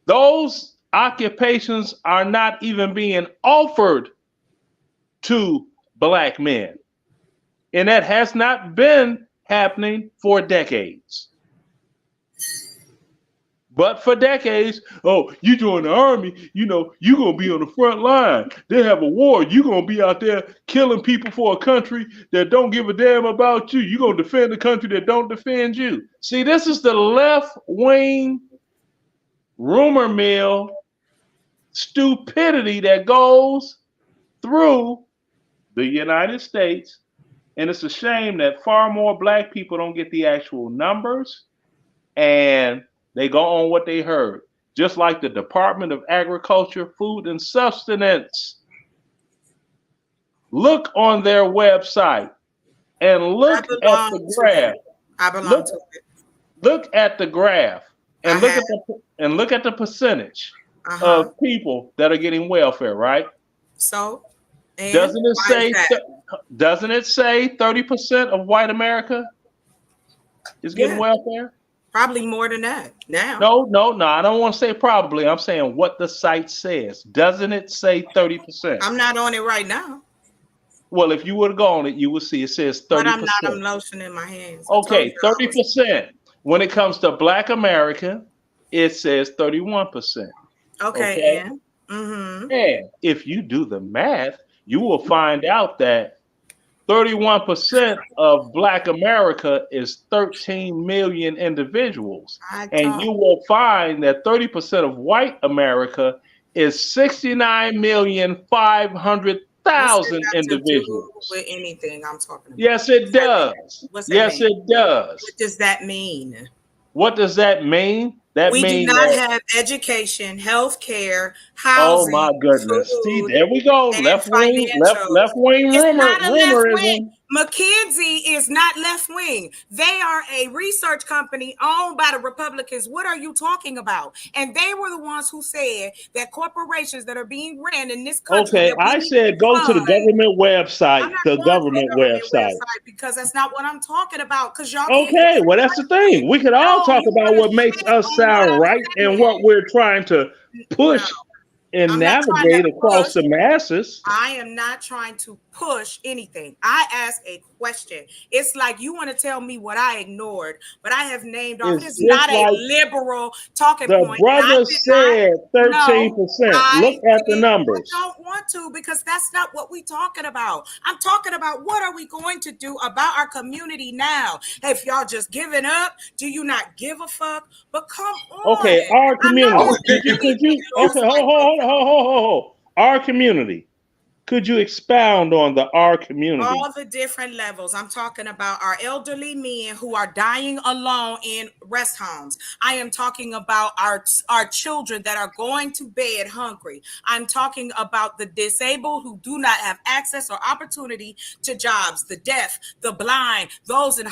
Those occupations are not even being offered to black men. And that has not been happening for decades. But for decades, oh, you join the Army, you know, you're going to be on the front line. They have a war. You're going to be out there killing people for a country that don't give a damn about you. You're going to defend the country that don't defend you. See, this is the left-wing rumor mill stupidity that goes through the United States. And it's a shame that far more black people don't get the actual numbers, and they go on what they heard. Just like the Department of Agriculture, Food and Sustenance. Look on their website and look at the graph. I belong to it. Look at the graph and look at the percentage of people that are getting welfare, right? So, doesn't it say 30% of white America is getting welfare? Probably more than that now. No. I don't want to say probably. I'm saying what the site says. Doesn't it say 30%? I'm not on it right now. Well, if you would go on it, you would see it says 30%. But I'm not. I'm lotion in my hands. Okay, 30%. When it comes to Black America, it says 31%. Okay. And if you do the math, you will find out that 31% of Black America is 13 million individuals. And you will find that 30% of white America is 69,500,000 individuals. With anything I'm talking about. Yes, it does. Yes, it does. What does that mean? What does that mean? We do not have education, health care, housing. Oh my goodness! See, there we go. Left wing rumorism. McKinsey is not left wing. They are a research company owned by the Republicans. What are you talking about? And they were the ones who said that corporations that are being ran in this country. Okay, I said go to the government website. The government website. Because that's not what I'm talking about. Because y'all. Okay, well that's the thing. We could all talk about what makes us sound right and what we're trying to push. And navigate across the masses. I am not trying to push anything. I ask a question. It's like you want to tell me what I ignored, but I have named off. It's not a liberal talking point. The brother said 13%. Look at the numbers. I don't want to, because that's not what we're talking about. I'm talking about what are we going to do about our community now? If y'all just giving up, do you not give a fuck? But come on. Okay, our community. Okay, hold. Our community. Could you expound on our community? All the different levels. I'm talking about our elderly men who are dying alone in rest homes. I am talking about our children that are going to bed hungry. I'm talking about the disabled who do not have access or opportunity to jobs, the deaf, the blind, those in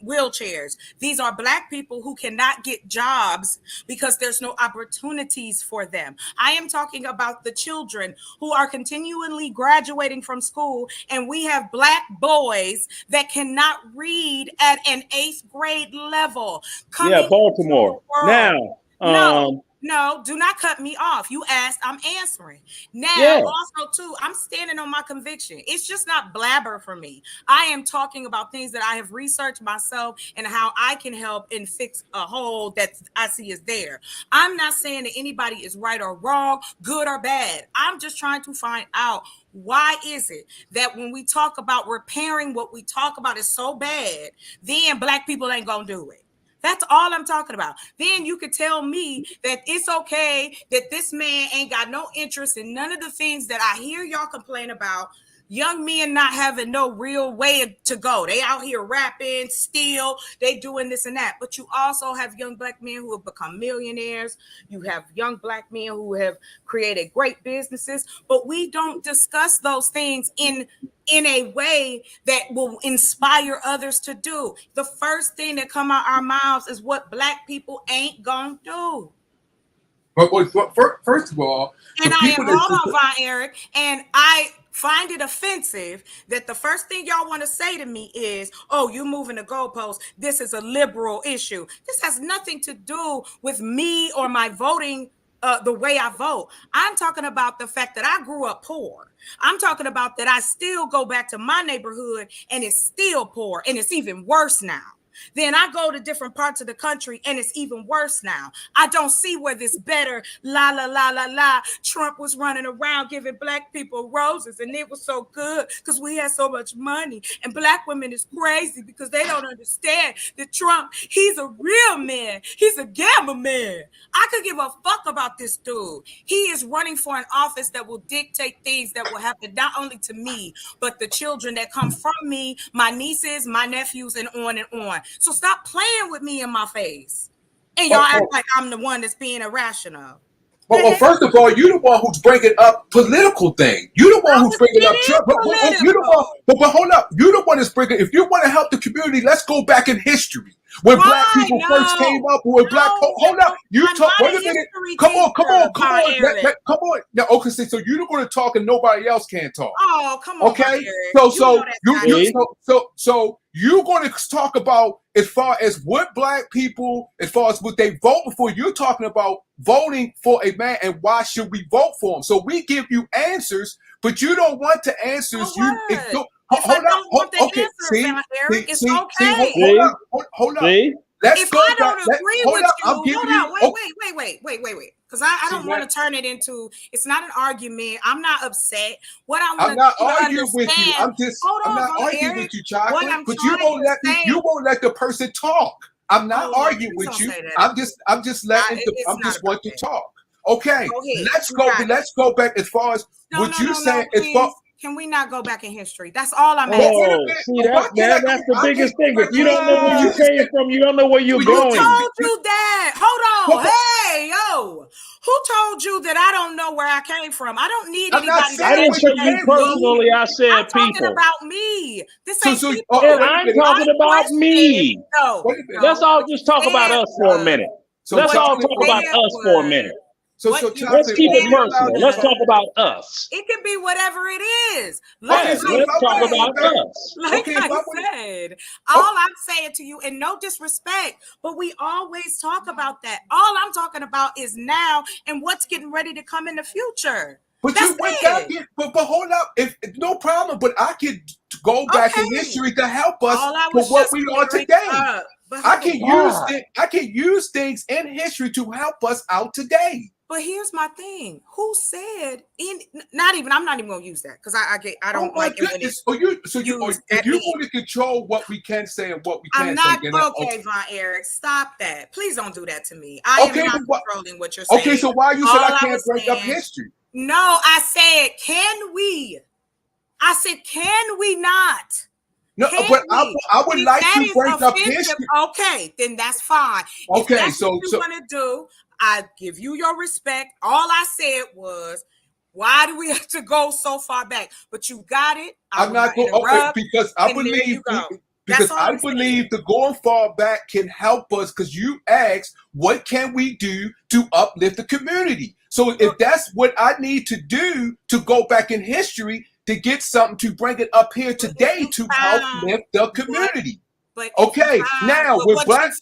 wheelchairs. These are Black people who cannot get jobs because there's no opportunities for them. I am talking about the children who are continually graduating from school, and we have Black boys that cannot read at an 8th grade level. Yeah, Baltimore. Now, no, do not cut me off. You asked, I'm answering. Now, also, too, I'm standing on my conviction. It's just not blabber for me. I am talking about things that I have researched myself and how I can help and fix a hole that I see is there. I'm not saying that anybody is right or wrong, good or bad. I'm just trying to find out, why is it that when we talk about repairing what we talk about is so bad, then Black people ain't gonna do it? That's all I'm talking about. Then you could tell me that it's okay that this man ain't got no interest in none of the things that I hear y'all complain about. Young men not having no real way to go. They out here rapping, steal, they doing this and that. But you also have young Black men who have become millionaires. You have young Black men who have created great businesses. But we don't discuss those things in a way that will inspire others to do. The first thing that come out our mouths is what Black people ain't gonna do. But first of all, and I am hold on, Von Eric, and I find it offensive that the first thing y'all want to say to me is, oh, you moving the goalposts. This is a liberal issue. This has nothing to do with me or my voting, the way I vote. I'm talking about the fact that I grew up poor. I'm talking about that I still go back to my neighborhood and it's still poor, and it's even worse now. Then I go to different parts of the country and it's even worse now. I don't see where this better Trump was running around giving Black people roses, and it was so good because we had so much money. And Black women is crazy because they don't understand that Trump, he's a real man. He's a gamma man. I could give a fuck about this dude. He is running for an office that will dictate things that will happen not only to me, but the children that come from me, my nieces, my nephews, and on and on. So stop playing with me in my face. And y'all act like I'm the one that's being irrational. Well, first of all, you're the one who's bringing up political things. You're the one who's bringing up Trump. But hold up. You're the one that's bringing. If you want to help the community, let's go back in history. When Black people first came up, hold up. You talk. Wait a minute. Come on. Now, okay, so you're going to talk and nobody else can talk. Oh, come on. Okay. So you're going to talk about as far as what Black people, as far as what they vote for. You're talking about voting for a man and why should we vote for him? So we give you answers, but you don't want the answers. Hold up. Let's go back. Wait. Because I don't want to turn it into, it's not an argument. I'm not upset. I'm not arguing with you. I'm not arguing with you, Chocolate. But you won't let the person talk. I'm not arguing with you. I'm just want to talk. Okay. Let's go back as far as what you said. Can we not go back in history? That's all I'm asking. See, that's the biggest thing. If you don't know where you came from, you don't know where you're going. Who told you that? Hold on. Hey, yo. Who told you that I don't know where I came from? I don't need I'm not anybody. saying I didn't say where you you came from. personally. I said I'm talking people. about me. This ain't So, people. And I'm talking about me. No, wait a minute. Let's all what just you talk about said us for a was- minute. So Let's what all you talk about said us for a was- minute. So what you Chocolate, Let's keep it said personal. Let's was- talk about us. It can be whatever it is. Okay, Yes, so let's if I talk wanna- about us. Like Okay, if I I wanna- said, all I'm saying to you, and no disrespect, but we always talk about that. All I'm talking about is now and what's getting ready to come in the future. But That's you went it. back in, but hold up, if no problem. But I could go back in history to help us All I for was what just we are clearing today. up. But I hold can on. use things in history to help us out today. But here's my thing. Who said I'm not even gonna use that because I don't like it when it's if you want to control what we can say and what we can't say, then okay, Von Eric, stop that. Please don't do that to me. I am not controlling what you're saying. Okay, so why you said I can't break up history? No, I said, can we? I said, can we not? No, but I would like to break up history. Okay, then that's fine. Okay, if that's so what you want to do, I give you your respect. All I said was, why do we have to go so far back? But you got it. I'm not going because I believe the going far back can help us because you asked, what can we do to uplift the community? So if that's what I need to do to go back in history to get something to bring it up here today to help lift the community. But okay, now with black,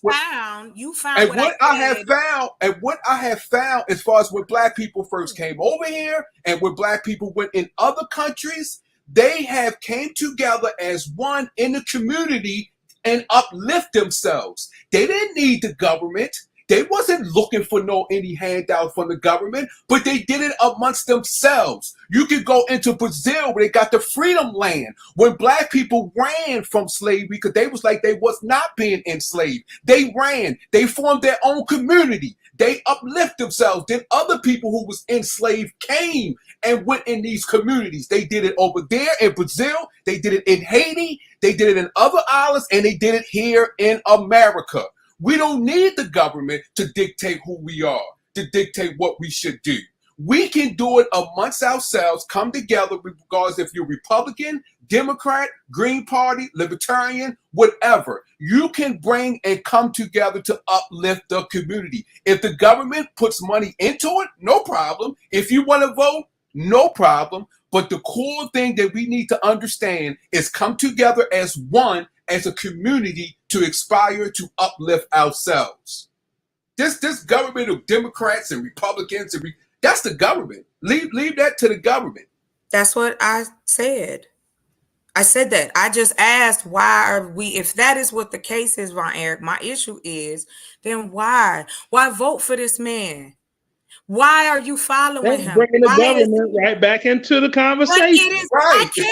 you found and what I have found as far as when black people first came over here and when black people went in other countries, they have came together as one in the community and uplift themselves. They didn't need the government. They wasn't looking for any handout from the government, but they did it amongst themselves. You could go into Brazil where they got the freedom land. When black people ran from slavery, because they was like they was not being enslaved. They ran. They formed their own community. They uplift themselves. Then other people who was enslaved came and went in these communities. They did it over there in Brazil. They did it in Haiti. They did it in other islands, and they did it here in America. We don't need the government to dictate who we are, to dictate what we should do. We can do it amongst ourselves, come together, regardless if you're Republican, Democrat, Green Party, Libertarian, whatever. You can bring and come together to uplift the community. If the government puts money into it, no problem. If you want to vote, no problem. But the core thing that we need to understand is come together as one, as a community to aspire to uplift ourselves. This government of Democrats and Republicans, that's the government. Leave that to the government. That's what I said. I said that. I just asked, why are we, if that is what the case is, Von Eric, my issue is, then why? Why vote for this man? Why are you following him? Bringing the government right back into the conversation. I can.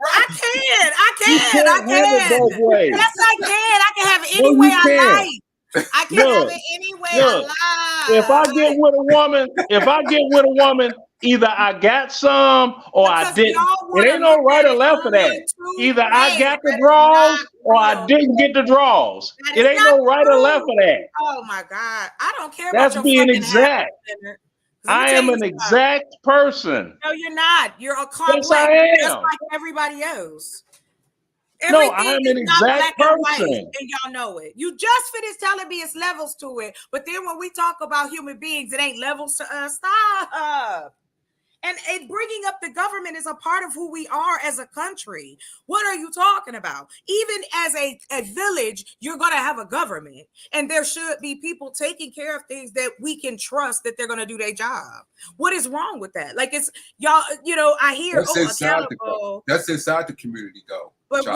I can. Have it both ways. Yes, I can. I can have it any way I like. I can have it any way I like. If I get with a woman, either I got some or I didn't. It ain't no right or left for that. Either I got the draws or I didn't get the draws. It ain't no right or left for that. Oh my God. I don't care That's about your being exact. I am an exact person. No, you're not. You're a complex, yes, I am. just like everybody else. No, I am an exact person. And y'all know it. You just finished telling me it's levels to it. But then when we talk about human beings, it ain't levels to us. Stop. And bringing up the government is a part of who we are as a country. What are you talking about? Even as a village, you're going to have a government. And there should be people taking care of things that we can trust that they're going to do their job. What is wrong with that? Like, it's y'all, I hear, that's inside the community, though. But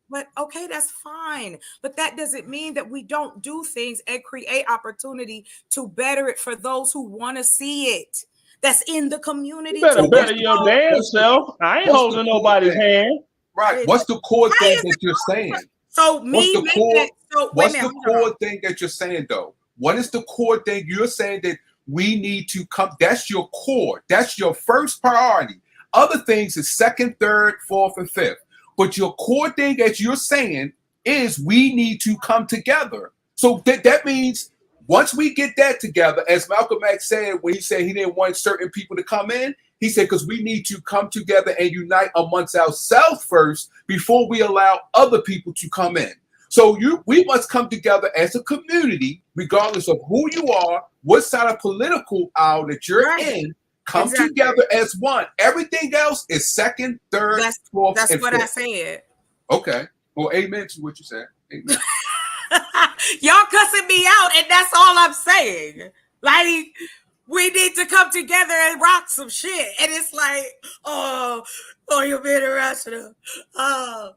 but okay, that's fine. But that doesn't mean that we don't do things and create opportunity to better it for those who want to see it. That's in the community. You better better your damn self. I ain't holding nobody's hand. Right. What's the core thing that you're saying? So what's the core thing that you're saying, though? What is the core thing you're saying that we need to come? That's your core. That's your first priority. Other things is second, third, fourth, and fifth. But your core thing that you're saying is we need to come together. So that means Once we get that together, as Malcolm X said when he said he didn't want certain people to come in, he said because we need to come together and unite amongst ourselves first before we allow other people to come in. So we must come together as a community, regardless of who you are, what side of political aisle that you're in. Come together as one. Everything else is second, third, fourth, and fifth. That's what I said. Okay. Well, amen to what you said. Amen. Y'all cussing me out, and that's all I'm saying. Like, we need to come together and rock some shit. And it's like, oh, you're being irrational. Oh,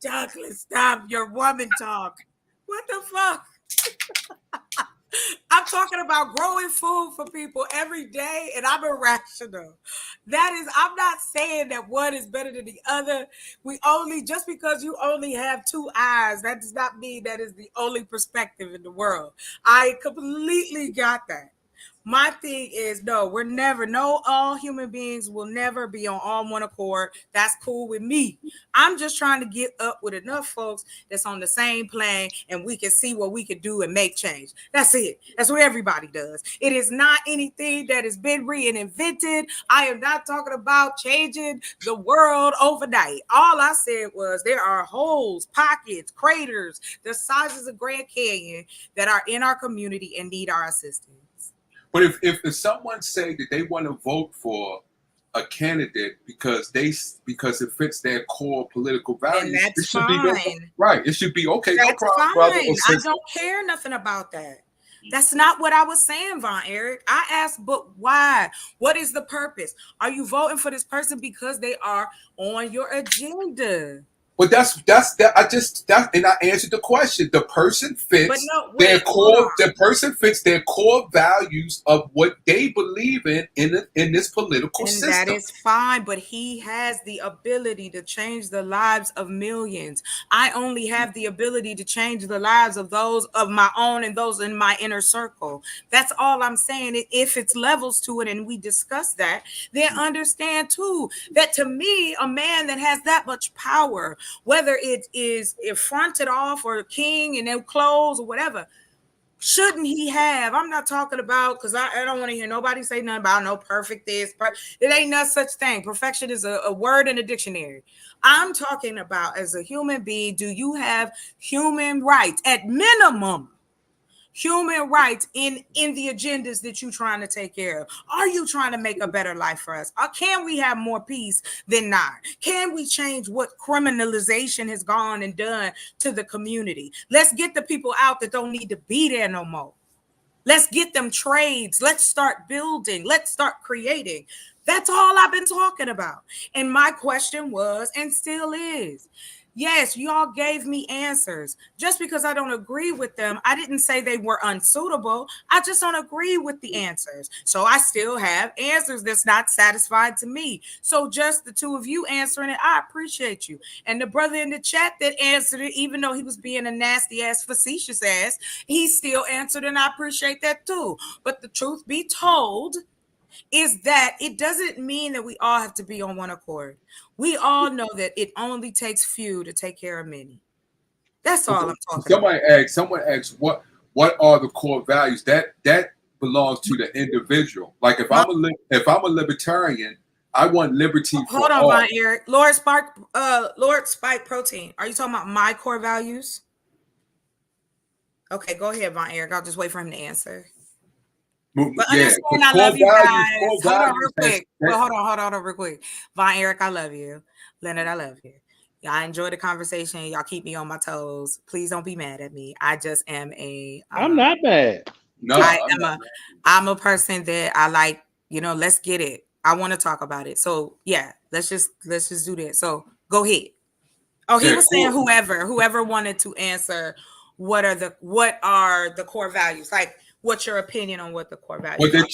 chocolate, stop your woman talk. What the fuck? I'm talking about growing food for people every day, and I'm irrational. I'm not saying that one is better than the other. Just because you only have two eyes, that does not mean that is the only perspective in the world. I completely got that. My thing is, all human beings will never be on all one accord. That's cool with me. I'm just trying to get up with enough folks that's on the same plane and we can see what we can do and make change. That's it. That's what everybody does. It is not anything that has been reinvented. I am not talking about changing the world overnight. All I said was there are holes, pockets, craters, the sizes of Grand Canyon that are in our community and need our assistance. But if someone say that they want to vote for a candidate because it fits their core political values, and that's fine. Right. It should be okay. That's no problem, fine. brother. I don't care nothing about that. That's not what I was saying, Von Eric. I asked, but why? What is the purpose? Are you voting for this person because they are on your agenda? Well, and I answered the question. The person fits The person fits their core values of what they believe in this political system. That is fine, but he has the ability to change the lives of millions. I only have the ability to change the lives of those of my own and those in my inner circle. That's all I'm saying. If it's levels to it and we discuss that, then understand too that to me, a man that has that much power, whether it is fronted off or king in their clothes or whatever, shouldn't he have? I'm not talking about, because I don't want to hear nobody say nothing about no perfect this. It ain't no such thing. Perfection is a word in a dictionary. I'm talking about as a human being, do you have human rights? At minimum, human rights in the agendas that you're trying to take care of. Are you trying to make a better life for us? Or can we have more peace than not? Can we change what criminalization has gone and done to the community? Let's get the people out that don't need to be there no more. Let's get them trades. Let's start building. Let's start creating. That's all I've been talking about. And my question was, and still is, yes, y'all gave me answers. Just because I don't agree with them, I didn't say they were unsuitable. I just don't agree with the answers. So I still have answers that's not satisfied to me. So just the two of you answering it, I appreciate you. And the brother in the chat that answered it, even though he was being a nasty ass, facetious ass, he still answered, and I appreciate that too. But the truth be told is that it doesn't mean that we all have to be on one accord. We all know that it only takes few to take care of many. That's all I'm talking about. Someone asked what are the core values? That belongs to the individual. Like if I'm a libertarian, I want liberty for Hold on, all. Von Eric. Lord Spike Protein. Are you talking about my core values? Okay, go ahead, Von Eric. I'll just wait for him to answer. But understand, I love you guys. Hold on real quick. Hold on real quick. Von Eric, I love you. Leonard, I love you. I enjoy the conversation. Y'all keep me on my toes. Please don't be mad at me. I just am I'm not mad. No, I'm a person that I like, let's get it. I want to talk about it. So yeah, let's just do that. So go ahead. Oh, he was saying whoever wanted to answer what are the core values? Like, what's your opinion on what the core values are? Well,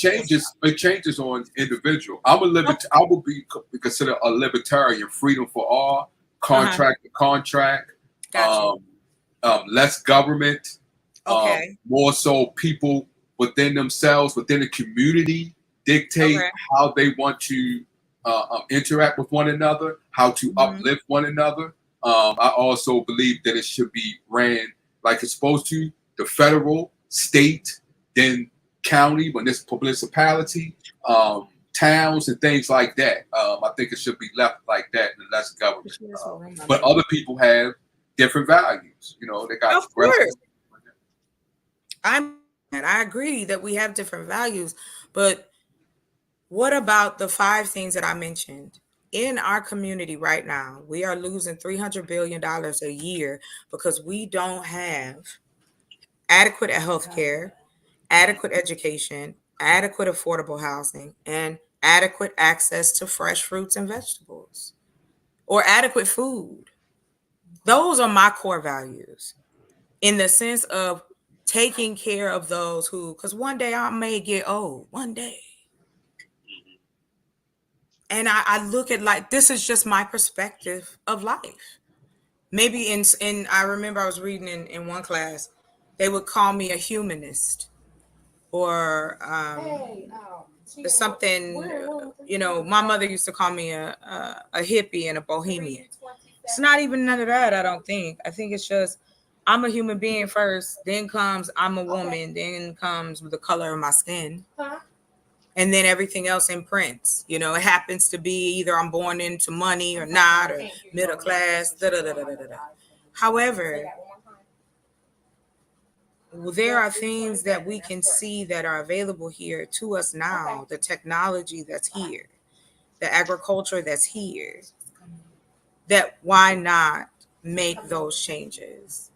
it changes on individual. I would be considered a libertarian, freedom for all, contract to contract, less government, more so people within themselves, within the community, dictate how they want to interact with one another, how to uplift one another. I also believe that it should be ran like it's supposed to, the federal, state, then county, municipality, towns, and things like that. I think it should be left like that and less government. But other people have different values. You know, they got. Of course. I agree that we have different values, but what about the 5 things that I mentioned? In our community right now, we are losing $300 billion a year because we don't have adequate health care, adequate education, adequate affordable housing, and adequate access to fresh fruits and vegetables, or adequate food. Those are my core values, in the sense of taking care of those who, because one day I may get old, one day. And I look at, like, this is just my perspective of life. Maybe in I remember I was reading in one class, they would call me a humanist, or something, you know, my mother used to call me a hippie and a bohemian. It's not even none of that, I don't think. I think it's just, I'm a human being first, then comes I'm a woman, then comes the color of my skin. And then everything else imprints. You know, it happens to be either I'm born into money or not, or middle class, However, there are things that we can see that are available here to us now, the technology that's here, the agriculture that's here, that why not make those changes?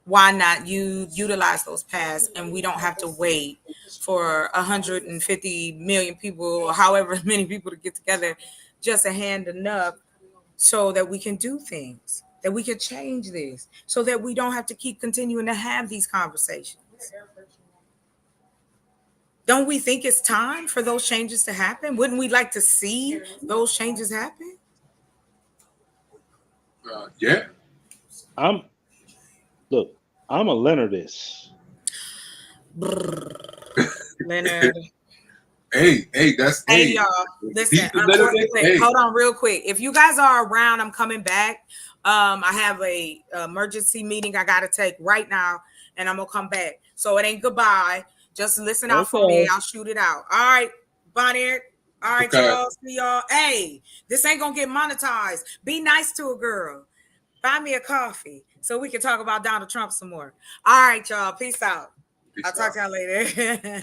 Why not utilize those paths, and we don't have to wait for 150 million people, or however many people, to get together just a hand enough so that we can do things, that we can change this, so that we don't have to keep continuing to have these conversations. Don't we think it's time for those changes to happen? Wouldn't we like to see those changes happen? Yeah. I'm a Leonardist. Leonard. Hey, that's hey y'all. Listen, hold on real quick. If you guys are around, I'm coming back. I have a emergency meeting I gotta take right now, and I'm gonna come back. So it ain't goodbye. Just listen out for me. I'll shoot it out. All right, Bonnie. All right, y'all. See y'all. Hey, this ain't gonna get monetized. Be nice to a girl. Buy me a coffee so we can talk about Donald Trump some more. All right, y'all. Peace out. I'll talk to y'all later.